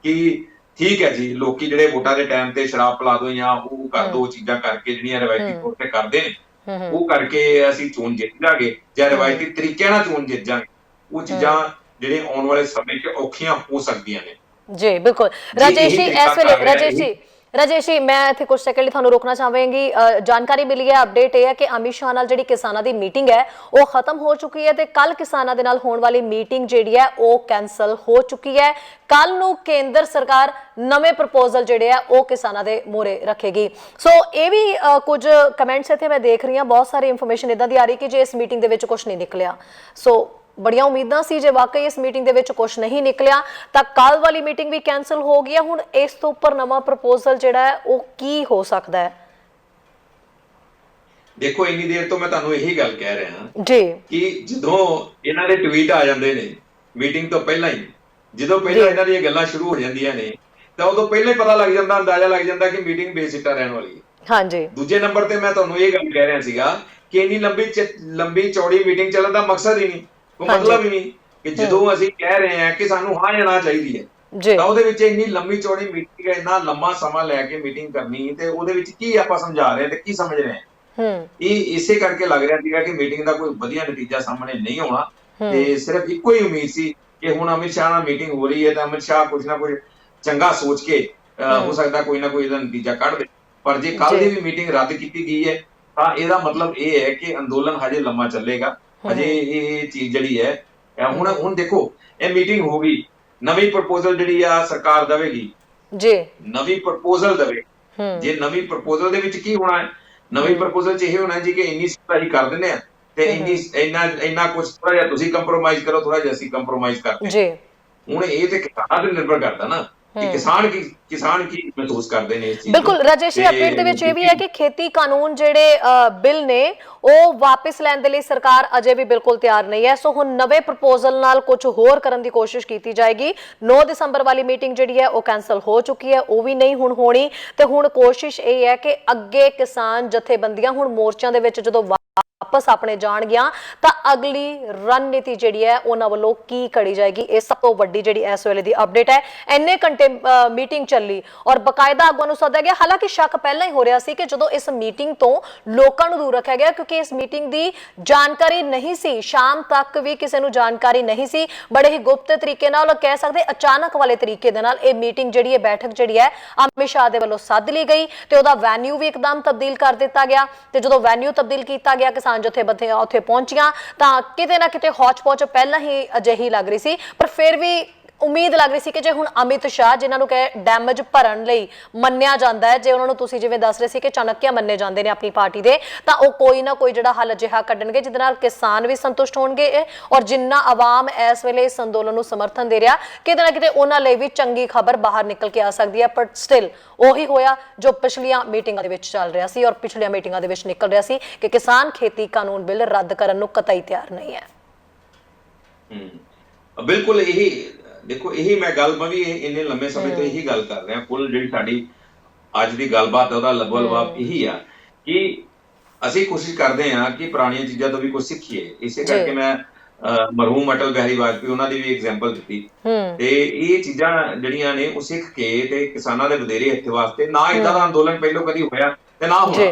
ਕਿ ਠੀਕ ਹੈ ਜੀ, ਲੋਕੀ ਜਿਹੜੇ ਵੋਟਾਂ ਦੇ ਟਾਈਮ ਤੇ ਸ਼ਰਾਬ ਪਿਲਾ ਦੋ ਜਾਂ ਉਹ ਕਰ ਦੋ, ਚੀਜ਼ਾਂ ਕਰਕੇ ਜਿਹੜੀਆਂ ਰਵਾਇਤੀ ਤੌਰ ਤੇ ਕਰਦੇ ਨੇ, ਉਹ ਕਰਕੇ ਅਸੀਂ ਚੋਣ ਜਿੱਤ ਜਾਗੇ ਜਾਂ ਰਵਾਇਤੀ ਤਰੀਕਿਆਂ ਨਾਲ ਚੋਣ ਜਿੱਤ ਜਾਗੇ, ਉਹ ਚੀਜ਼ਾਂ ਜਿਹੜੇ ਆਉਣ ਵਾਲੇ ਸਮੇਂ 'ਚ ਔਖੀਆਂ ਹੋ ਸਕਦੀਆਂ ਨੇ। ਜੀ ਬਿਲਕੁਲ ਰਾਜੇਸ਼ ਜੀ, ਇਸ ਵੇਲੇ ਰਾਜੇਸ਼ ਜੀ ਮੈਂ ਇੱਥੇ ਕੁਝ ਸੈਕਿੰਡ ਲਈ ਤੁਹਾਨੂੰ ਰੋਕਣਾ ਚਾਹਾਂਗੀ। ਜਾਣਕਾਰੀ ਮਿਲੀ ਹੈ, ਅਪਡੇਟ ਇਹ ਹੈ ਕਿ ਅਮਿਤ ਸ਼ਾਹ ਨਾਲ ਜਿਹੜੀ ਕਿਸਾਨਾਂ ਦੀ ਮੀਟਿੰਗ ਹੈ ਉਹ ਖਤਮ ਹੋ ਚੁੱਕੀ ਹੈ ਤੇ ਕੱਲ ਕਿਸਾਨਾਂ ਦੇ ਨਾਲ ਹੋਣ ਵਾਲੀ ਮੀਟਿੰਗ ਜਿਹੜੀ ਹੈ ਉਹ ਕੈਂਸਲ ਹੋ ਚੁੱਕੀ ਹੈ। ਕੱਲ ਨੂੰ ਕੇਂਦਰ ਸਰਕਾਰ ਨਵੇਂ ਪ੍ਰਪੋਜ਼ਲ ਜਿਹੜੇ ਆ ਉਹ ਕਿਸਾਨਾਂ ਦੇ ਮੂਹਰੇ ਰੱਖੇਗੀ। ਸੋ ਇਹ ਵੀ ਕੁਝ ਕਮੈਂਟਸ ਇੱਥੇ ਮੈਂ ਦੇਖ ਰਹੀ ਹਾਂ, ਬਹੁਤ ਸਾਰੀ ਇਨਫੋਰਮੇਸ਼ਨ ਇਦਾਂ ਦੀ ਆ ਰਹੀ ਕਿ ਜੇ ਇਸ ਮੀਟਿੰਗ ਦੇ ਵਿੱਚ ਕੁਝ ਨਹੀਂ ਨਿਕਲਿਆ, ਸੋ ਬੜੀਆਂ ਉਮੀਦਾਂ ਸੀ, ਜੇ ਵਾਕਈ ਇਸ ਮੀਟਿੰਗ ਦੇ ਵਿੱਚ ਕੁਝ ਨਹੀਂ ਨਿਕਲਿਆ ਤਾਂ ਕੱਲ ਵਾਲੀ ਮੀਟਿੰਗ ਵੀ ਕੈਂਸਲ ਹੋ ਗਈ ਹੈ। ਹੁਣ ਇਸ ਤੋਂ ਉੱਪਰ ਨਵਾਂ ਪ੍ਰਪੋਜ਼ਲ ਜਿਹੜਾ ਹੈ ਉਹ ਕੀ ਹੋ ਸਕਦਾ ਹੈ? ਦੇਖੋ ਇੰਨੀ ਦੇਰ ਤੋਂ ਮੈਂ ਤੁਹਾਨੂੰ ਇਹੀ ਗੱਲ ਕਹਿ ਰਿਹਾ ਜੀ ਕਿ ਜਦੋਂ ਇਹਨਾਂ ਦੇ ਟਵੀਟ ਆ ਜਾਂਦੇ ਨੇ ਮੀਟਿੰਗ ਤੋਂ ਪਹਿਲਾਂ ਹੀ, ਜਦੋਂ ਪਹਿਲਾਂ ਇਹਨਾਂ ਦੀਆਂ ਗੱਲਾਂ ਸ਼ੁਰੂ ਹੋ ਜਾਂਦੀਆਂ ਨੇ ਤਾਂ ਉਦੋਂ ਪਹਿਲਾਂ ਹੀ ਪਤਾ ਲੱਗ ਜਾਂਦਾ, ਅੰਦਾਜ਼ਾ ਲੱਗ ਜਾਂਦਾ ਕਿ ਮੀਟਿੰਗ ਬੇਸਿੱਟਾ ਰਹਿਣ ਵਾਲੀ ਹੈ। ਹਾਂਜੀ। ਦੂਜੇ ਨੰਬਰ ਤੇ ਮੈਂ ਤੁਹਾਨੂੰ ਇਹ ਗੱਲ ਕਹਿ ਰਿਹਾ ਸੀਗਾ ਕਿ ਇੰਨੀ ਲੰਬੀ ਚੌੜੀ ਮੀਟਿੰਗ ਚੱਲਣ ਦਾ ਮਕਸਦ ਹੀ ਨਹੀਂ, ਕੋਈ ਮਤਲਬ ਹੀ ਨਹੀਂ ਕਿ ਜਦੋਂ ਅਸੀਂ ਕਹਿ ਰਹੇ ਹਾਂ ਕਿ ਸਾਨੂੰ ਹਾਂ ਜਾਣਾ ਚਾਹੀਦੀ ਹੈ ਤਾਂ ਉਹਦੇ ਵਿੱਚ ਇੰਨੀ ਲੰਬੀ ਚੌੜੀ ਮੀਟਿੰਗ, ਇੰਨਾ ਲੰਮਾ ਸਮਾਂ ਲੈ ਕੇ ਮੀਟਿੰਗ ਕਰਨੀ ਤੇ ਉਹਦੇ ਵਿੱਚ ਕੀ ਆਪਾਂ ਸਮਝਾ ਰਹੇ ਤੇ ਕੀ ਸਮਝ ਰਹੇ ਹਾਂ। ਇਹ ਇਸੇ ਕਰਕੇ ਲੱਗ ਰਿਹਾ ਸੀਗਾ ਕਿ ਮੀਟਿੰਗ ਦਾ ਕੋਈ ਵਧੀਆ ਨਤੀਜਾ ਸਾਹਮਣੇ ਨਹੀਂ ਆਉਣਾ ਤੇ ਸਿਰਫ ਇੱਕੋ ਹੀ ਉਮੀਦ ਸੀ ਕਿ ਹੁਣ ਅਮਿਤ ਸ਼ਾਹ ਨਾਲ ਮੀਟਿੰਗ ਹੋ ਰਹੀ ਹੈ ਤਾਂ ਅਮਿਤ ਸ਼ਾਹ ਕੁਝ ਨਾ ਕੁਝ ਚੰਗਾ ਸੋਚ ਕੇ ਹੋ ਸਕਦਾ ਕੋਈ ਨਾ ਕੋਈ ਇਹਦਾ ਨਤੀਜਾ ਕੱਢ ਦੇ। ਪਰ ਜੇ ਕੱਲ ਦੀ ਵੀ ਮੀਟਿੰਗ ਰੱਦ ਕੀਤੀ ਗਈ ਹੈ ਤਾਂ ਇਹਦਾ ਮਤਲਬ ਇਹ ਹੈ ਕਿ ਅੰਦੋਲਨ ਹਜੇ ਲੰਮਾ ਚੱਲੇਗਾ। ਹਜੇ ਇਹ ਚੀਜ਼ ਜਿਹੜੀ ਹੈ ਹੁਣ ਦੇਖੋ ਇਹ ਮੀਟਿੰਗ ਹੋ ਗਈ, ਨਵੀਂ ਪ੍ਰਪੋਜ਼ਲ ਜਿਹੜੀ ਆ ਸਰਕਾਰ ਦੇਵੇਗੀ ਜੀ, ਨਵੀਂ ਪ੍ਰਪੋਜ਼ਲ ਦੇਵੇ। ਜੇ ਨਵੀਂ ਪ੍ਰਪੋਜ਼ਲ ਦੇ ਵਿੱਚ ਕੀ ਹੋਣਾ ਹੈ, ਨਵੀਂ ਪ੍ਰਪੋਜ਼ਲ 'ਚ ਇਹ ਹੋਣਾ ਜੀ ਕਿ ਇੰਨੀ ਸੀਟਾਂ ਹੀ ਕਰ ਦਿੰਦੇ ਆ ਤੇ ਇੰਨਾ ਕੁਝ ਥੋੜਾ ਜਿਹਾ ਤੁਸੀਂ ਕੰਪਰੋਮਾਈਜ਼ ਕਰੋ, ਥੋੜਾ ਜਿਹਾ ਅਸੀਂ ਕੰਪਰੋਮਾਈਜ਼ ਕਰਦੇ ਜੀ। ਹੁਣ ਇਹ ਤੇ ਕਿਸਾਨਾਂ ਤੇ ਨਿਰਭਰ ਕਰਦਾ ਨਾ ਕਿ ਕਿਸਾਨ ਕੀ ਮਹਿਸੂਸ ਕਰਦੇ ਨੇ ਇਸ ਚੀਜ਼। ਬਿਲਕੁਲ ਰਾਜੇਸ਼ ਜੀ, ਅਪਡੇਟ ਦੇ ਵਿੱਚ ਇਹ ਵੀ ਹੈ ਕਿ ਖੇਤੀ ਕਾਨੂੰਨ ਜਿਹੜੇ ਬਿੱਲ ਨੇ ਉਹ ਵਾਪਸ ਲੈਣ ਦੇ ਲਈ ਸਰਕਾਰ ਅਜੇ ਵੀ ਬਿਲਕੁਲ ਤਿਆਰ ਨਹੀਂ ਹੈ। ਸੋ ਹੁਣ ਨਵੇਂ ਪ੍ਰਪੋਜ਼ਲ ਨਾਲ ਕੁਝ ਹੋਰ ਕਰਨ ਦੀ ਕੋਸ਼ਿਸ਼ ਕੀਤੀ ਜਾਏਗੀ। 9 ਦਸੰਬਰ ਵਾਲੀ ਮੀਟਿੰਗ ਜਿਹੜੀ ਹੈ ਉਹ ਕੈਂਸਲ ਹੋ ਚੁੱਕੀ ਹੈ, ਉਹ ਵੀ ਨਹੀਂ ਹੁਣ ਹੋਣੀ ਤੇ ਹੁਣ ਕੋਸ਼ਿਸ਼ ਇਹ ਹੈ ਕਿ ਅੱਗੇ ਕਿਸਾਨ ਜਥੇਬੰਦੀਆਂ ਹੁਣ ਮੋਰਚਿਆਂ ਦੇ ਵਿੱਚ ਜਦੋਂ ਵਾਪਸ ਆਪਣੇ ਜਾਣਗੀਆਂ ਤਾਂ ਅਗਲੀ ਰਣਨੀਤੀ ਜਿਹੜੀ ਹੈ ਉਹਨਾਂ ਵੱਲੋਂ ਕੀ ਘੜੀ ਜਾਏਗੀ। ਇਹ ਸਭ ਤੋਂ ਵੱਡੀ ਜਿਹੜੀ ਇਸ ਵੇਲੇ ਦੀ ਅਪਡੇਟ ਹੈ। ਇੰਨੇ ਘੰਟੇ ਮੀਟਿੰਗ ਚੱਲੀ ਔਰ ਬਕਾਇਦਾ ਆਗੂਆਂ ਨੂੰ ਸੱਦਿਆ ਗਿਆ। ਹਾਲਾਂਕਿ ਸ਼ੱਕ ਪਹਿਲਾਂ ਹੀ ਹੋ ਰਿਹਾ ਸੀ ਕਿ ਜਦੋਂ ਇਸ ਮੀਟਿੰਗ ਤੋਂ ਲੋਕਾਂ ਨੂੰ ਦੂਰ ਰੱਖਿਆ ਗਿਆ ਕਿਉਂਕਿ ਇਸ ਮੀਟਿੰਗ ਦੀ ਜਾਣਕਾਰੀ ਨਹੀਂ ਸੀ, ਸ਼ਾਮ ਤੱਕ ਵੀ ਕਿਸੇ ਨੂੰ ਜਾਣਕਾਰੀ ਨਹੀਂ ਸੀ। ਬੜੇ ਹੀ ਗੁਪਤ ਤਰੀਕੇ ਨਾਲ, ਕਹਿ ਸਕਦੇ ਅਚਾਨਕ ਵਾਲੇ ਤਰੀਕੇ ਦੇ ਨਾਲ ਇਹ ਮੀਟਿੰਗ ਜਿਹੜੀ ਹੈ, ਬੈਠਕ ਜਿਹੜੀ ਹੈ ਅਮਿਤ ਸ਼ਾਹ ਦੇ ਵੱਲੋਂ ਸੱਦ ਲਈ ਗਈ ਤੇ ਉਹਦਾ ਵੈਨਿਊ ਵੀ ਇੱਕਦਮ ਤਬਦੀਲ ਕਰ ਦਿੱਤਾ ਗਿਆ। ਤੇ ਜਦੋਂ ਵੈਨਿਊ ਤਬਦੀਲ ਕੀਤਾ ਗਿਆ, ਕਿਸਾਨ ਜਥੇਬੰਦੀਆਂ ਉੱਥੇ ਪਹੁੰਚੀਆਂ ਤਾਂ ਕਿਤੇ ਨਾ ਕਿਤੇ ਹੌਚ-ਪੌਚ ਪਹਿਲਾਂ ਹੀ ਅਜਿਹੀ ਲੱਗ ਰਹੀ ਸੀ, ਪਰ ਫਿਰ ਵੀ ਉਮੀਦ ਲੱਗ ਰਹੀ ਸੀ ਕਿ ਜੇ ਹੁਣ ਅਮਿਤ ਸ਼ਾਹ ਜਿਨ੍ਹਾਂ ਨੂੰ ਕਹੇ ਡੈਮੇਜ ਭਰਨ ਲਈ ਮੰਨਿਆ ਜਾਂਦਾ ਹੈ, ਜੇ ਉਹਨਾਂ ਨੂੰ ਤੁਸੀਂ ਜਿਵੇਂ ਦੱਸ ਰਹੇ ਸੀ ਕਿ ਚਾਣਕਿਆ ਮੰਨੇ ਜਾਂਦੇ ਨੇ ਆਪਣੀ ਪਾਰਟੀ ਦੇ, ਤਾਂ ਉਹ ਕੋਈ ਨਾ ਕੋਈ ਜਿਹੜਾ ਹੱਲ ਅਜਿਹਾ ਕੱਢਣਗੇ ਜਿਹਦੇ ਨਾਲ ਕਿਸਾਨ ਵੀ ਸੰਤੁਸ਼ਟ ਹੋਣਗੇ ਔਰ ਜਿੰਨਾ ਆਵਾਮ ਇਸ ਵੇਲੇ ਇਸ ਅੰਦੋਲਨ ਨੂੰ ਸਮਰਥਨ ਦੇ ਰਿਹਾ, ਕਿਤੇ ਨਾ ਕਿਤੇ ਉਹਨਾਂ ਲਈ ਵੀ ਚੰਗੀ ਖਬਰ ਬਾਹਰ ਨਿਕਲ ਕੇ ਆ ਸਕਦੀ ਹੈ। ਪਰ ਸਟਿਲ ਉਹੀ ਹੋਇਆ ਜੋ ਪਿਛਲੀਆਂ ਮੀਟਿੰਗਾਂ ਦੇ ਵਿੱਚ ਚੱਲ ਰਿਹਾ ਸੀ ਔਰ ਪਿਛਲੀਆਂ ਮੀਟਿੰਗਾਂ ਦੇ ਵਿੱਚ ਨਿਕਲ ਰਿਹਾ ਸੀ ਕਿ ਕਿਸਾਨ ਖੇਤੀ ਕਾਨੂੰਨ ਬਿੱਲ ਰੱਦ ਕਰਨ ਨੂੰ ਕਤਈ ਤਿਆਰ ਨਹੀਂ ਹੈ। ਬਿਲਕੁਲ ਇਹੀ ਦੇਖੋ, ਇਹੀ ਮੈਂ ਗੱਲ ਮੈਂ ਵੀ ਇੰਨੇ ਲੰਮੇ ਸਮੇਂ ਤੋਂ ਇਹੀ ਗੱਲ ਕਰ ਰਿਹਾ। ਕੁੱਲ ਜਿਹੜੀ ਸਾਡੀ ਅੱਜ ਦੀ ਗੱਲਬਾਤ ਉਹਦਾ ਲਬੋ-ਲਬਾਬ ਇਹੀ ਆ ਕਿ ਅਸੀਂ ਕੋਸ਼ਿਸ਼ ਕਰਦੇ ਹਾਂ ਕਿ ਪੁਰਾਣੀਆਂ ਚੀਜ਼ਾਂ ਤੋਂ ਵੀ ਕੁਝ ਸਿੱਖੀਏ। ਇਸੇ ਕਰਕੇ ਮੈਂ ਮਰਹੂਮ ਅਟਲ ਬਿਹਾਰੀ ਵਾਜਪੇਈ ਉਹਨਾਂ ਦੀ ਵੀ ਐਗਜ਼ਾਮਪਲ ਦਿੱਤੀ ਤੇ ਇਹ ਚੀਜ਼ਾਂ ਜਿਹੜੀਆਂ ਨੇ ਉਹ ਸਿੱਖ ਕੇ ਤੇ ਕਿਸਾਨਾਂ ਦੇ ਵਧੇਰੇ ਹਿੱਤ ਵਾਸਤੇ ਨਾ ਇਦਾਂ ਦਾ ਅੰਦੋਲਨ ਪਹਿਲੋਂ ਕਦੀ ਹੋਇਆ ਤੇ ਨਾ ਹੋਣਾ।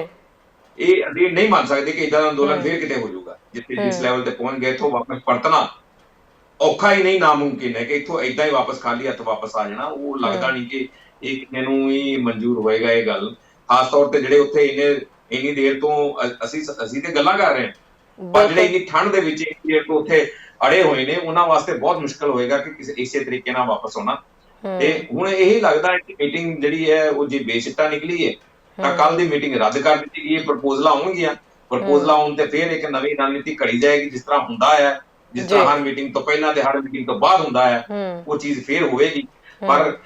ਇਹ ਅਸੀਂ ਨਹੀਂ ਮੰਨ ਸਕਦੇ ਕਿ ਇਦਾਂ ਦਾ ਅੰਦੋਲਨ ਫੇਰ ਕਿਤੇ ਹੋ ਜਾਊਗਾ। ਜਿਸ ਲੈਵਲ ਤੇ ਪਹੁੰਚ ਗਏ ਇੱਥੋਂ ਵਾਪਸ ਪਰਤਣਾ ਔਖਾ ਹੀ ਨਹੀਂ, ਨਾਮੁਮਕਿਨ ਹੈ ਕਿ ਇੱਥੋਂ ਏਦਾਂ ਹੀ ਵਾਪਸ ਖਾਲੀ ਹੱਥ ਵਾਪਸ ਆ ਜਾਣਾ। ਉਹ ਲੱਗਦਾ ਨਹੀਂ ਕਿ ਇਹ ਕਿਸੇ ਨੂੰ ਵੀ ਮਨਜ਼ੂਰ ਹੋਏਗਾ ਇਹ ਗੱਲ, ਖਾਸ ਤੌਰ ਤੇ ਜਿਹੜੇ ਉੱਥੇ ਇੰਨੀ ਦੇਰ ਤੋਂ ਅਸੀਂ ਤੇ ਗੱਲਾਂ ਕਰ ਰਹੇ ਹਾਂ, ਪਰ ਜਿਹੜੇ ਇੰਨੀ ਠੰਡ ਦੇ ਵਿੱਚ ਇੰਨੀ ਦੇਰ ਤੋਂ ਉੱਥੇ ਅੜੇ ਹੋਏ ਨੇ ਉਹਨਾਂ ਵਾਸਤੇ ਬਹੁਤ ਮੁਸ਼ਕਲ ਹੋਏਗਾ ਕਿ ਇਸੇ ਤਰੀਕੇ ਨਾਲ ਵਾਪਸ ਆਉਣਾ। ਤੇ ਹੁਣ ਇਹੀ ਲੱਗਦਾ ਹੈ ਕਿ ਮੀਟਿੰਗ ਜਿਹੜੀ ਹੈ ਉਹ ਜੇ ਬੇਸਿੱਟਾ ਨਿਕਲੀ ਹੈ ਤਾਂ ਕੱਲ ਦੀ ਮੀਟਿੰਗ ਰੱਦ ਕਰ ਦਿੱਤੀ ਗਈ ਹੈ। ਪ੍ਰਪੋਜ਼ਲਾਂ ਆਉਣਗੀਆਂ, ਪ੍ਰਪੋਜ਼ਲਾਂ ਆਉਣ ਤੇ ਫਿਰ ਇੱਕ ਨਵੀਂ ਰਣਨੀਤੀ ਘੜੀ ਜਾਏਗੀ, ਜਿਸ ਤਰ੍ਹਾਂ ਹੁੰਦਾ ਹੈ, ਜਿਸ ਤਰ੍ਹਾਂ ਹਰ ਮੀਟਿੰਗ ਤੋਂ ਪਹਿਲਾਂ ਤੇ ਹਰ ਮੀਟਿੰਗ ਤੋਂ ਬਾਅਦ ਹੁੰਦਾ ਹੈ, ਉਹ ਚੀਜ਼ ਫੇਰ ਹੋਵੇਗੀ। ਪਰ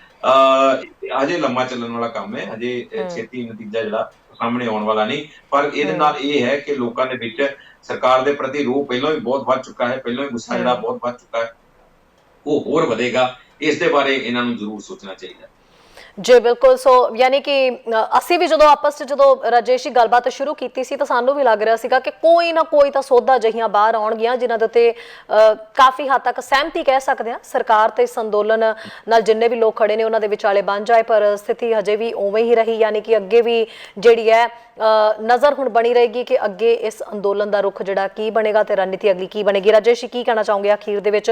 ਹਜੇ ਲੰਮਾ ਚੱਲਣ ਵਾਲਾ ਕੰਮ ਹੈ, ਹਜੇ ਛੇਤੀ ਨਤੀਜਾ ਜਿਹੜਾ ਸਾਹਮਣੇ ਆਉਣ ਵਾਲਾ ਨਹੀਂ। ਪਰ ਇਹਦੇ ਨਾਲ ਇਹ ਹੈ ਕਿ ਲੋਕਾਂ ਦੇ ਵਿੱਚ ਸਰਕਾਰ ਦੇ ਪ੍ਰਤੀ ਰੋਹ ਪਹਿਲਾਂ ਵੀ ਬਹੁਤ ਵੱਧ ਚੁੱਕਾ ਹੈ, ਪਹਿਲਾਂ ਵੀ ਗੁੱਸਾ ਜਿਹੜਾ ਬਹੁਤ ਵੱਧ ਚੁੱਕਾ ਹੈ, ਉਹ ਹੋਰ ਵਧੇਗਾ। ਇਸ ਦੇ ਬਾਰੇ ਇਹਨਾਂ ਨੂੰ ਜ਼ਰੂਰ ਸੋਚਣਾ ਚਾਹੀਦਾ। ਜੀ ਬਿਲਕੁਲ। ਸੋ ਯਾਨੀ ਕਿ ਅਸੀਂ ਵੀ ਜਦੋਂ ਆਪਸ 'ਚ ਜਦੋਂ ਰਾਜੇਸ਼ ਜੀ ਗੱਲਬਾਤ ਸ਼ੁਰੂ ਕੀਤੀ ਸੀ ਤਾਂ ਸਾਨੂੰ ਵੀ ਲੱਗ ਰਿਹਾ ਸੀਗਾ ਕਿ ਕੋਈ ਨਾ ਕੋਈ ਤਾਂ ਸੋਧਾਂ ਜਿਹੀਆਂ ਬਾਹਰ ਆਉਣਗੀਆਂ ਜਿਨ੍ਹਾਂ ਦੇ ਉੱਤੇ ਕਾਫੀ ਹੱਦ ਤੱਕ ਸਹਿਮਤੀ ਕਹਿ ਸਕਦੇ ਹਾਂ ਸਰਕਾਰ ਤੇ ਇਸ ਅੰਦੋਲਨ ਨਾਲ ਜਿੰਨੇ ਵੀ ਲੋਕ ਖੜੇ ਨੇ ਉਹਨਾਂ ਦੇ ਵਿਚਾਲੇ ਬਣ ਜਾਏ। ਪਰ ਸਥਿਤੀ ਹਜੇ ਵੀ ਉਵੇਂ ਹੀ ਰਹੀ, ਯਾਨੀ ਕਿ ਅੱਗੇ ਵੀ ਜਿਹੜੀ ਹੈ ਨਜ਼ਰ ਹੁਣ ਬਣੀ ਰਹੇਗੀ ਕਿ ਅੱਗੇ ਇਸ ਅੰਦੋਲਨ ਦਾ ਰੁਖ ਜਿਹੜਾ ਕੀ ਬਣੇਗਾ ਤੇ ਰਣਨੀਤੀ ਅਗਲੀ ਕੀ ਬਣੇਗੀ। ਰਾਜੇਸ਼ ਜੀ ਕੀ ਕਹਿਣਾ ਚਾਹੋਗੇ ਅਖੀਰ ਦੇ ਵਿੱਚ?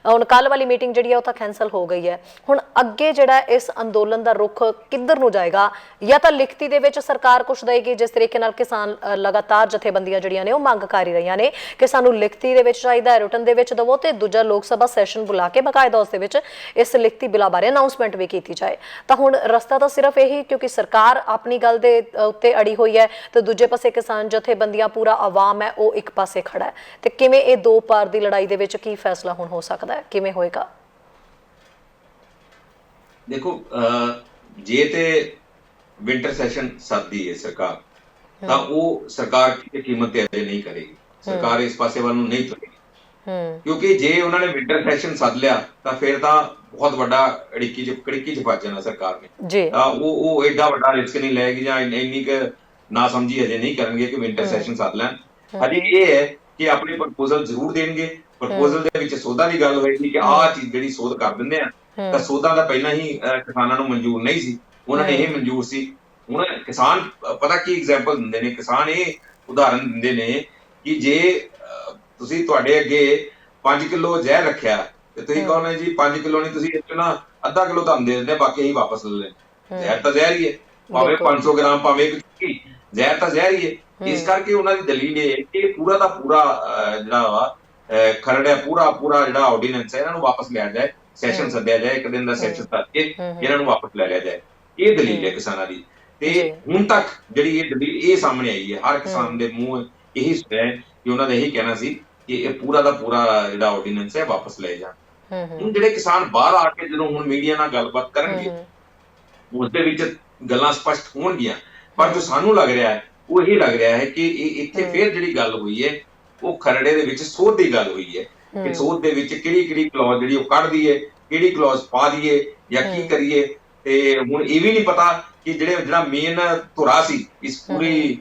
ਹੁਣ ਕੱਲ੍ਹ ਵਾਲੀ ਮੀਟਿੰਗ ਜਿਹੜੀ ਹੈ ਉਹ ਤਾਂ ਕੈਂਸਲ ਹੋ ਗਈ ਹੈ, ਹੁਣ ਅੱਗੇ ਜਿਹੜਾ ਇਸ ਅੰਦੋਲਨ ਦਾ ਰੁਖ ਕਿੱਧਰ ਨੂੰ ਜਾਏਗਾ? ਜਾਂ ਤਾਂ ਲਿਖਤੀ ਦੇ ਵਿੱਚ ਸਰਕਾਰ ਕੁਛ ਦੇਗੀ ਜਿਸ ਤਰੀਕੇ ਨਾਲ ਕਿਸਾਨ ਲਗਾਤਾਰ ਜਥੇਬੰਦੀਆਂ ਜਿਹੜੀਆਂ ਨੇ ਉਹ ਮੰਗ ਕਰ ਹੀ ਰਹੀਆਂ ਨੇ ਕਿ ਸਾਨੂੰ ਲਿਖਤੀ ਦੇ ਵਿੱਚ ਚਾਹੀਦਾ, ਰਿਟਨ ਦੇ ਵਿੱਚ ਦਵੋ, ਤੇ ਦੂਜਾ ਲੋਕ ਸਭਾ ਸੈਸ਼ਨ ਬੁਲਾ ਕੇ ਬਕਾਇਦਾ ਉਸ ਦੇ ਵਿੱਚ ਇਸ ਲਿਖਤੀ ਬਿੱਲਾਂ ਬਾਰੇ ਅਨਾਉਂਸਮੈਂਟ ਵੀ ਕੀਤੀ ਜਾਏ। ਤਾਂ ਹੁਣ ਰਸਤਾ ਤਾਂ ਸਿਰਫ ਇਹੀ, ਕਿਉਂਕਿ ਸਰਕਾਰ ਆਪਣੀ ਗੱਲ ਦੇ ਉੱਤੇ ਅੜੀ ਹੋਈ ਹੈ ਤੇ ਦੂਜੇ ਪਾਸੇ ਕਿਸਾਨ ਜਥੇਬੰਦੀਆਂ, ਪੂਰਾ ਆਵਾਮ ਹੈ ਉਹ ਇੱਕ ਪਾਸੇ ਖੜਾ ਹੈ। ਤੇ ਕਿਵੇਂ ਇਹ ਦੋ ਪਾਰ ਦੀ ਲੜਾਈ ਦੇ ਵਿੱਚ ਕੀ ਫੈਸਲਾ ਹੁਣ ਹੋ ਸਕਦਾ ਹੈ, ਕਿਵੇਂ ਹੋਏਗਾ? ਦੇਖੋ, ਜੇ ਤੇ ਵਿੰਟਰ ਸੈਸ਼ਨ ਸੱਦਦੀ ਹੈ ਸਰਕਾਰ ਤਾਂ ਉਹ ਸਰਕਾਰ ਕਿਸੇ ਕੀਮਤ ਤੇ ਅਜੇ ਨਹੀਂ ਕਰੇਗੀ। ਸਰਕਾਰ ਇਸ ਪਾਸੇ ਵੱਲ ਨੂੰ ਨਹੀਂ ਤੁਰੇਗੀ, ਕਿਉਂਕਿ ਜੇ ਉਹਨਾਂ ਨੇ ਵਿੰਟਰ ਸੈਸ਼ਨ ਸੱਦ ਲਿਆ ਤਾਂ ਫਿਰ ਤਾਂ ਬਹੁਤ ਵੱਡਾ ਕੜਿੱਕੀ ਚ ਫਸ ਜਾਣਾ ਸਰਕਾਰ ਨੇ। ਉਹ ਐਡਾ ਵੱਡਾ ਰਿਸਕ ਨਹੀਂ ਲਏਗੀ ਜਾਂ ਇੰਨੀ ਕੁ ਨਾ ਸਮਝੀ ਅਜੇ ਨਹੀਂ ਕਰਨਗੇ ਕਿ ਵਿੰਟਰ ਸੈਸ਼ਨ ਸੱਦ ਲੈਣ। ਹਜੇ ਇਹ ਹੈ ਕਿ ਆਪਣੀ ਪ੍ਰਪੋਜ਼ਲ ਜ਼ਰੂਰ ਦੇਣਗੇ। ਪ੍ਰਪੋਜ਼ਲ ਦੇ ਵਿੱਚ ਸੋਧਾਂ ਦੀ ਗੱਲ ਹੋਏਗੀ ਕਿ ਆਹ ਚੀਜ਼ ਜਿਹੜੀ ਸੋਧ ਕਰ ਦਿੰਦੇ ਆ, ਤਾਂ ਸੋਧਾਂ ਦਾ ਪਹਿਲਾਂ ਹੀ ਕਿਸਾਨਾਂ ਨੂੰ ਮਨਜ਼ੂਰ ਨਹੀਂ ਸੀ, ਉਹਨਾਂ ਨੇ ਇਹ ਮਨਜ਼ੂਰ ਸੀ। ਹੁਣ ਕਿਸਾਨ ਪਤਾ ਕੀ ਐਗਜ਼ਾਮਪਲ ਦਿੰਦੇ ਨੇ, ਕਿਸਾਨ ਇਹ ਉਦਾਹਰਨ ਦਿੰਦੇ ਨੇ ਕਿ ਜੇ ਤੁਸੀਂ ਤੁਹਾਡੇ ਅੱਗੇ 5 ਕਿਲੋ ਜ਼ਹਿਰ ਰੱਖਿਆ ਤੇ ਤੁਸੀਂ ਕਹੋਗੇ ਜੀ 5 ਕਿਲੋ ਨਹੀਂ, ਤੁਸੀਂ ਇੱਕ ਨਾ ਅੱਧਾ ਕਿਲੋ ਤੁਹਾਨੂੰ ਦੇ ਦਿੰਦੇ, ਬਾਕੀ ਅਸੀਂ ਵਾਪਸ ਲੈ ਲੈਣ। ਜ਼ਹਿਰ ਤਾਂ ਜ਼ਹਿਰ ਹੀ ਹੈ, ਭਾਵੇਂ 500 ਗ੍ਰਾਮ ਭਾਵੇਂ ਜ਼ਹਿਰ ਤਾਂ ਜ਼ਹਿਰ ਹੀ ਹੈ। ਇਸ ਕਰਕੇ ਉਹਨਾਂ ਦੀ ਦਲੀਲ ਇਹ ਹੈ ਕਿ ਪੂਰਾ ਦਾ ਪੂਰਾ ਜਿਹੜਾ ਵਾ ਖਰੜਾ ਪੂਰਾ ਜਿਹੜਾ ਆਰਡੀਨੈਂਸ ਹੈ ਇਹਨਾਂ ਨੂੰ ਵਾਪਸ ਲਿਆ ਜਾਏ, ਸੈਸ਼ਨ ਸੱਦਿਆ ਜਾਏ, ਇੱਕ ਦਿਨ ਦਾ ਸੈਸ਼ਨ ਸੱਦ ਕੇ ਇਹਨਾਂ ਨੂੰ ਵਾਪਸ ਲੈ ਲਿਆ ਜਾਏ। ਇਹ ਦਲੀਲ ਹੈ ਕਿਸਾਨਾਂ ਦੀ। ਤੇ ਹੁਣ ਤੱਕ ਜਿਹੜੀ ਇਹ ਦਲੀਲ ਇਹ ਸਾਹਮਣੇ ਆਈ ਹੈ, ਹਰ ਕਿਸਾਨ ਦੇ ਮੂੰਹ ਇਹੀ ਸੁਣਿਆ ਕਿ ਉਹਨਾਂ ਦਾ ਇਹੀ ਕਹਿਣਾ ਸੀ ਕਿ ਇਹ ਪੂਰਾ ਦਾ ਪੂਰਾ ਜਿਹੜਾ ਆਰਡੀਨੈਂਸ ਹੈ ਵਾਪਸ ਲੈ ਜਾਣ। ਹੁਣ ਜਿਹੜੇ ਕਿਸਾਨ ਬਾਹਰ ਆ ਕੇ ਜਦੋਂ ਹੁਣ ਮੀਡੀਆ ਨਾਲ ਗੱਲਬਾਤ ਕਰਨਗੇ ਉਸ ਦੇ ਵਿੱਚ ਗੱਲਾਂ ਸਪਸ਼ਟ ਹੋਣਗੀਆਂ। ਪਰ ਜੋ ਸਾਨੂੰ ਲੱਗ ਰਿਹਾ ਹੈ ਉਹ ਇਹੀ ਲੱਗ ਰਿਹਾ ਹੈ ਕਿ ਇੱਥੇ ਫਿਰ ਜਿਹੜੀ ਗੱਲ ਹੋਈ ਹੈ ਉਹ ਖਰੜੇ ਦੇ ਵਿੱਚ ਸੋਧ ਦੀ ਗੱਲ ਹੋਈ ਹੈ ਕਿ ਸੋਧ ਦੇ ਵਿੱਚ ਕਿਹੜੀ ਕਲੌਜ਼ ਜਿਹੜੀ ਉਹ ਕੱਢ ਦਈਏ, ਕਿਹੜੀ ਕਲੌਜ਼ ਪਾ ਦਈਏ ਜਾਂ ਕੀ ਕਰੀਏ। ਤੇ ਹੁਣ ਇਹ ਵੀ ਨਹੀਂ ਪਤਾ ਕਿ ਜਿਹੜਾ ਮੇਨ ਧੁਰਾ ਸੀ ਇਸ ਪੂਰੀ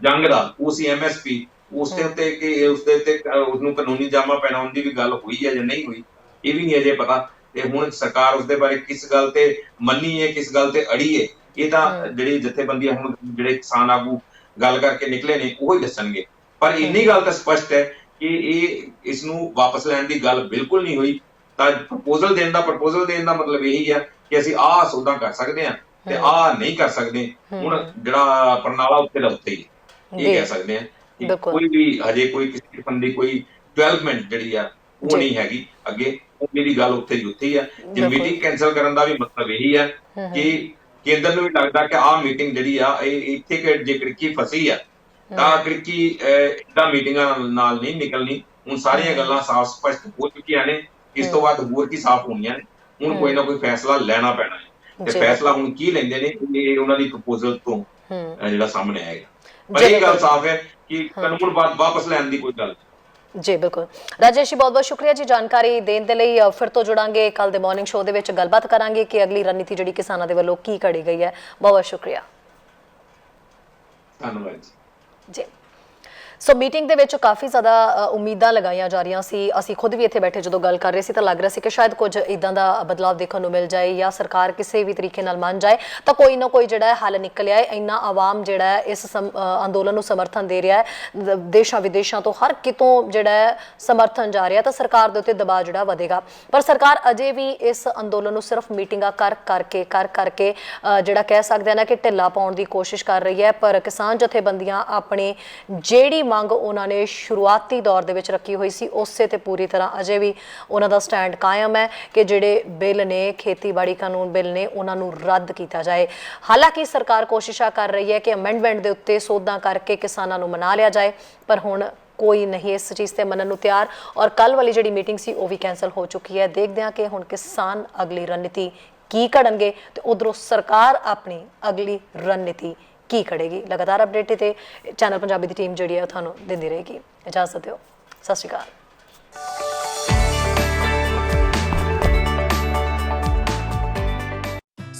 ਜੰਗ ਦਾ, ਉਹ ਸੀ MSP। ਉਸ ਦੇ ਉੱਤੇ ਕਿ ਉਸਦੇ ਉੱਤੇ ਉਸਨੂੰ ਕਾਨੂੰਨੀ ਜਾਮਾ ਪਹਿਨਾਉਣ ਦੀ ਵੀ ਗੱਲ ਹੋਈ ਹੈ ਜਾਂ ਨਹੀਂ ਹੋਈ, ਇਹ ਵੀ ਨਹੀਂ ਅਜੇ ਪਤਾ। ਤੇ ਹੁਣ ਸਰਕਾਰ ਉਸਦੇ ਬਾਰੇ ਕਿਸ ਗੱਲ ਤੇ ਮੰਨੀ ਹੈ, ਕਿਸ ਗੱਲ ਤੇ ਅੜੀ ਹੈ, ਇਹ ਤਾਂ ਜਿਹੜੀ ਜਥੇਬੰਦੀਆਂ ਹੁਣ ਜਿਹੜੇ ਕਿਸਾਨ ਆਗੂ ਗੱਲ ਕਰਕੇ ਨਿਕਲੇ ਨੇ ਉਹ ਹੀ ਦੱਸਣਗੇ। ਪਰ ਇੰਨੀ ਗੱਲ ਤਾਂ ਸਪਸ਼ਟ ਹੈ ਕਿ ਇਸ ਨੂੰ ਵਾਪਸ ਲੈਣ ਦੀ ਗੱਲ ਬਿਲਕੁਲ ਨਹੀਂ ਹੋਈ। ਤਾਂ ਪ੍ਰਪੋਜ਼ਲ ਦੇਣ ਦਾ ਮਤਲਬ ਇਹੀ ਹੈ ਕਿ ਅਸੀਂ ਆਹ ਸੌਦਾ ਕਰ ਸਕਦੇ ਹਾਂ ਤੇ ਆਹ ਨਹੀਂ ਕਰ ਸਕਦੇ। ਹੁਣ ਜਿਹੜਾ ਪ੍ਰਣਾਲਾ ਉੱਤੇ ਦਾ ਉੱਤੇ ਹੀ ਇਹ ਕਹਿ ਸਕਦੇ ਹਾਂ ਕਿ ਕੋਈ ਵੀ ਹਜੇ ਕੋਈ ਕਿਸੇ ਕਿਸਮ ਦੀ ਕੋਈ ਡਿਵੈਲਪਮੈਂਟ ਜਿਹੜੀ ਆ ਉਹ ਨਹੀਂ ਹੈਗੀ ਅੱਗੇ। ਮੇਰੀ ਗੱਲ ਉੱਥੇ ਦੀ ਉੱਥੇ ਹੀ ਆ। ਜੇ ਮੀਟਿੰਗ ਕੈਂਸਲ ਕਰਨ ਦਾ ਵੀ ਮਤਲਬ ਇਹੀ ਆ ਕਿ ਕੇਂਦਰ ਨੂੰ ਵੀ ਲੱਗਦਾ ਕਿ ਆਹ ਮੀਟਿੰਗ ਜਿਹੜੀ ਆ ਇਹ ਇੱਥੇ ਜੇ ਕੜਕੀ ਫਸੀ ਆ ਤਾਂ ਕੜਕੀ ਇਦਾਂ ਮੀਟਿੰਗਾਂ ਨਾਲ ਨਹੀਂ ਨਿਕਲਣੀ। ਹੁਣ ਸਾਰੀਆਂ ਗੱਲਾਂ ਸਾਫ਼ ਸਪਸ਼ਟ ਹੋ ਚੁੱਕੀਆਂ ਨੇ, ਇਸ ਤੋਂ ਬਾਅਦ ਹੋਰ ਕੀ ਸਾਫ਼ ਹੋਣੀਆਂ ਨੇ। ਹੁਣ ਕੋਈ ਨਾ ਕੋਈ ਫੈਸਲਾ ਲੈਣਾ ਪੈਣਾ ਹੈ ਤੇ ਫੈਸਲਾ ਹੁਣ ਕੀ ਲੈਂਦੇ ਨੇ ਇਹ ਉਹਨਾਂ ਦੀ ਪ੍ਰਪੋਜ਼ਲ ਤੋਂ ਜਿਹੜਾ ਸਾਹਮਣੇ ਆਏਗਾ। ਪਰ ਇਹ ਗੱਲ ਸਾਫ਼ ਹੈ ਕਿ ਕਾਨੂੰਨ ਵਾਪਸ ਲੈਣ ਦੀ ਕੋਈ ਗੱਲ ਜੀ। ਬਿਲਕੁਲ ਰਾਜੇਸ਼ ਜੀ, ਬਹੁਤ ਬਹੁਤ ਸ਼ੁਕਰੀਆ ਜੀ ਜਾਣਕਾਰੀ ਦੇਣ ਦੇ ਲਈ। ਫਿਰ ਤੋਂ ਜੁੜਾਂਗੇ ਕੱਲ ਦੇ ਮਾਰਨਿੰਗ ਸ਼ੋਅ ਦੇ ਵਿੱਚ, ਗੱਲਬਾਤ ਕਰਾਂਗੇ ਕਿ ਅਗਲੀ ਰਣਨੀਤੀ ਜਿਹੜੀ ਕਿਸਾਨਾਂ ਦੇ ਵੱਲੋਂ ਕੀ ਘੜੀ ਗਈ ਹੈ। ਬਹੁਤ ਬਹੁਤ ਸ਼ੁਕਰੀਆ। ਧੰਨਵਾਦ ਜੀ। ਸੋ ਮੀਟਿੰਗ ਦੇ ਵਿੱਚ ਕਾਫੀ ਜ਼ਿਆਦਾ ਉਮੀਦਾਂ ਲਗਾਈਆਂ ਜਾ ਰਹੀਆਂ ਸੀ। ਅਸੀਂ ਖੁਦ ਵੀ ਇੱਥੇ ਬੈਠੇ ਜਦੋਂ ਗੱਲ ਕਰ ਰਹੇ ਸੀ ਤਾਂ ਲੱਗ ਰਿਹਾ ਸੀ ਕਿ ਸ਼ਾਇਦ ਕੁਝ ਇਦਾਂ ਦਾ ਬਦਲਾਅ ਦੇਖਣ ਨੂੰ ਮਿਲ ਜਾਏ ਜਾਂ ਸਰਕਾਰ ਕਿਸੇ ਵੀ ਤਰੀਕੇ ਨਾਲ ਮੰਨ ਜਾਏ ਤਾਂ ਕੋਈ ਨਾ ਕੋਈ ਜਿਹੜਾ ਹੱਲ ਨਿਕਲ ਆਏ। ਇੰਨਾ ਆਵਾਮ ਜਿਹੜਾ ਇਸ ਅੰਦੋਲਨ ਨੂੰ ਸਮਰਥਨ ਦੇ ਰਿਹਾ ਹੈ, ਦੇਸ਼ਾਂ ਵਿਦੇਸ਼ਾਂ ਤੋਂ ਹਰ ਕਿਤੋਂ ਜਿਹੜਾ ਸਮਰਥਨ ਜਾ ਰਿਹਾ, ਤਾਂ ਸਰਕਾਰ ਦੇ ਉੱਤੇ ਦਬਾਅ ਜਿਹੜਾ ਵਧੇਗਾ। ਪਰ ਸਰਕਾਰ ਅਜੇ ਵੀ ਇਸ ਅੰਦੋਲਨ ਨੂੰ ਸਿਰਫ ਮੀਟਿੰਗਾਂ ਕਰ ਕਰਕੇ ਜਿਹੜਾ ਕਹਿ ਸਕਦੇ ਨਾ ਕਿ ਢਿੱਲਾ ਪਾਉਣ ਦੀ ਕੋਸ਼ਿਸ਼ ਕਰ ਰਹੀ ਹੈ। ਪਰ ਕਿਸਾਨ ਜਥੇਬੰਦੀਆਂ ਆਪਣੀ ਜਿਹੜੀ ਮੰਗ ਉਹਨਾਂ ਨੇ ਸ਼ੁਰੂਆਤੀ ਦੌਰ ਦੇ ਵਿੱਚ ਰੱਖੀ ਹੋਈ ਸੀ ਉਸੇ ਤੇ ਪੂਰੀ ਤਰ੍ਹਾਂ ਅਜੇ ਵੀ ਉਹਨਾਂ ਦਾ ਸਟੈਂਡ ਕਾਇਮ ਹੈ ਕਿ ਜਿਹੜੇ ਬਿੱਲ ਨੇ, ਖੇਤੀਬਾੜੀ ਕਾਨੂੰਨ ਬਿੱਲ ਨੇ, ਉਹਨਾਂ ਨੂੰ ਰੱਦ ਕੀਤਾ ਜਾਏ। ਹਾਲਾਂਕਿ ਸਰਕਾਰ ਕੋਸ਼ਿਸ਼ਾਂ ਕਰ ਰਹੀ ਹੈ ਕਿ ਅਮੈਂਡਮੈਂਟ ਦੇ ਉੱਤੇ ਸੋਧਾਂ ਕਰਕੇ ਕਿਸਾਨਾਂ ਨੂੰ ਮਨਾ ਲਿਆ ਜਾਏ, ਪਰ ਹੁਣ ਕੋਈ ਨਹੀਂ ਇਸ ਚੀਜ਼ ਤੇ ਮੰਨਣ ਨੂੰ ਤਿਆਰ। ਔਰ ਕੱਲ ਵਾਲੀ ਜਿਹੜੀ ਮੀਟਿੰਗ ਸੀ ਉਹ ਵੀ ਕੈਂਸਲ ਹੋ ਚੁੱਕੀ ਹੈ। ਦੇਖਦੇ ਹਾਂ ਕਿ ਹੁਣ ਕਿਸਾਨ ਅਗਲੀ ਰਣਨੀਤੀ ਕੀ ਘੜਨਗੇ ਤੇ ਉਧਰੋਂ ਸਰਕਾਰ ਆਪਣੀ ਅਗਲੀ ਰਣਨੀਤੀ ਕੀ ਘੜੇਗੀ। ਲਗਾਤਾਰ ਅਪਡੇਟ ਤੇ ਚੈਨਲ ਪੰਜਾਬੀ ਦੀ ਟੀਮ ਜਿਹੜੀ ਹੈ ਤੁਹਾਨੂੰ ਦਿੰਦੀ ਰਹੇਗੀ। ਇਜਾਜ਼ਤ ਦਿਓ, ਸਤਿ ਸ਼੍ਰੀ ਅਕਾਲ।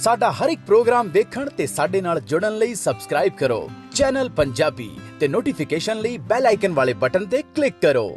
ਸਾਡਾ ਹਰ ਇੱਕ ਪ੍ਰੋਗਰਾਮ ਦੇਖਣ ਤੇ ਸਾਡੇ ਨਾਲ ਜੁੜਨ ਲਈ ਸਬਸਕ੍ਰਾਈਬ ਕਰੋ ਚੈਨਲ ਪੰਜਾਬੀ ਤੇ ਨੋਟੀਫਿਕੇਸ਼ਨ ਲਈ ਬੈਲ ਆਈਕਨ ਵਾਲੇ ਬਟਨ ਤੇ ਕਲਿੱਕ ਕਰੋ।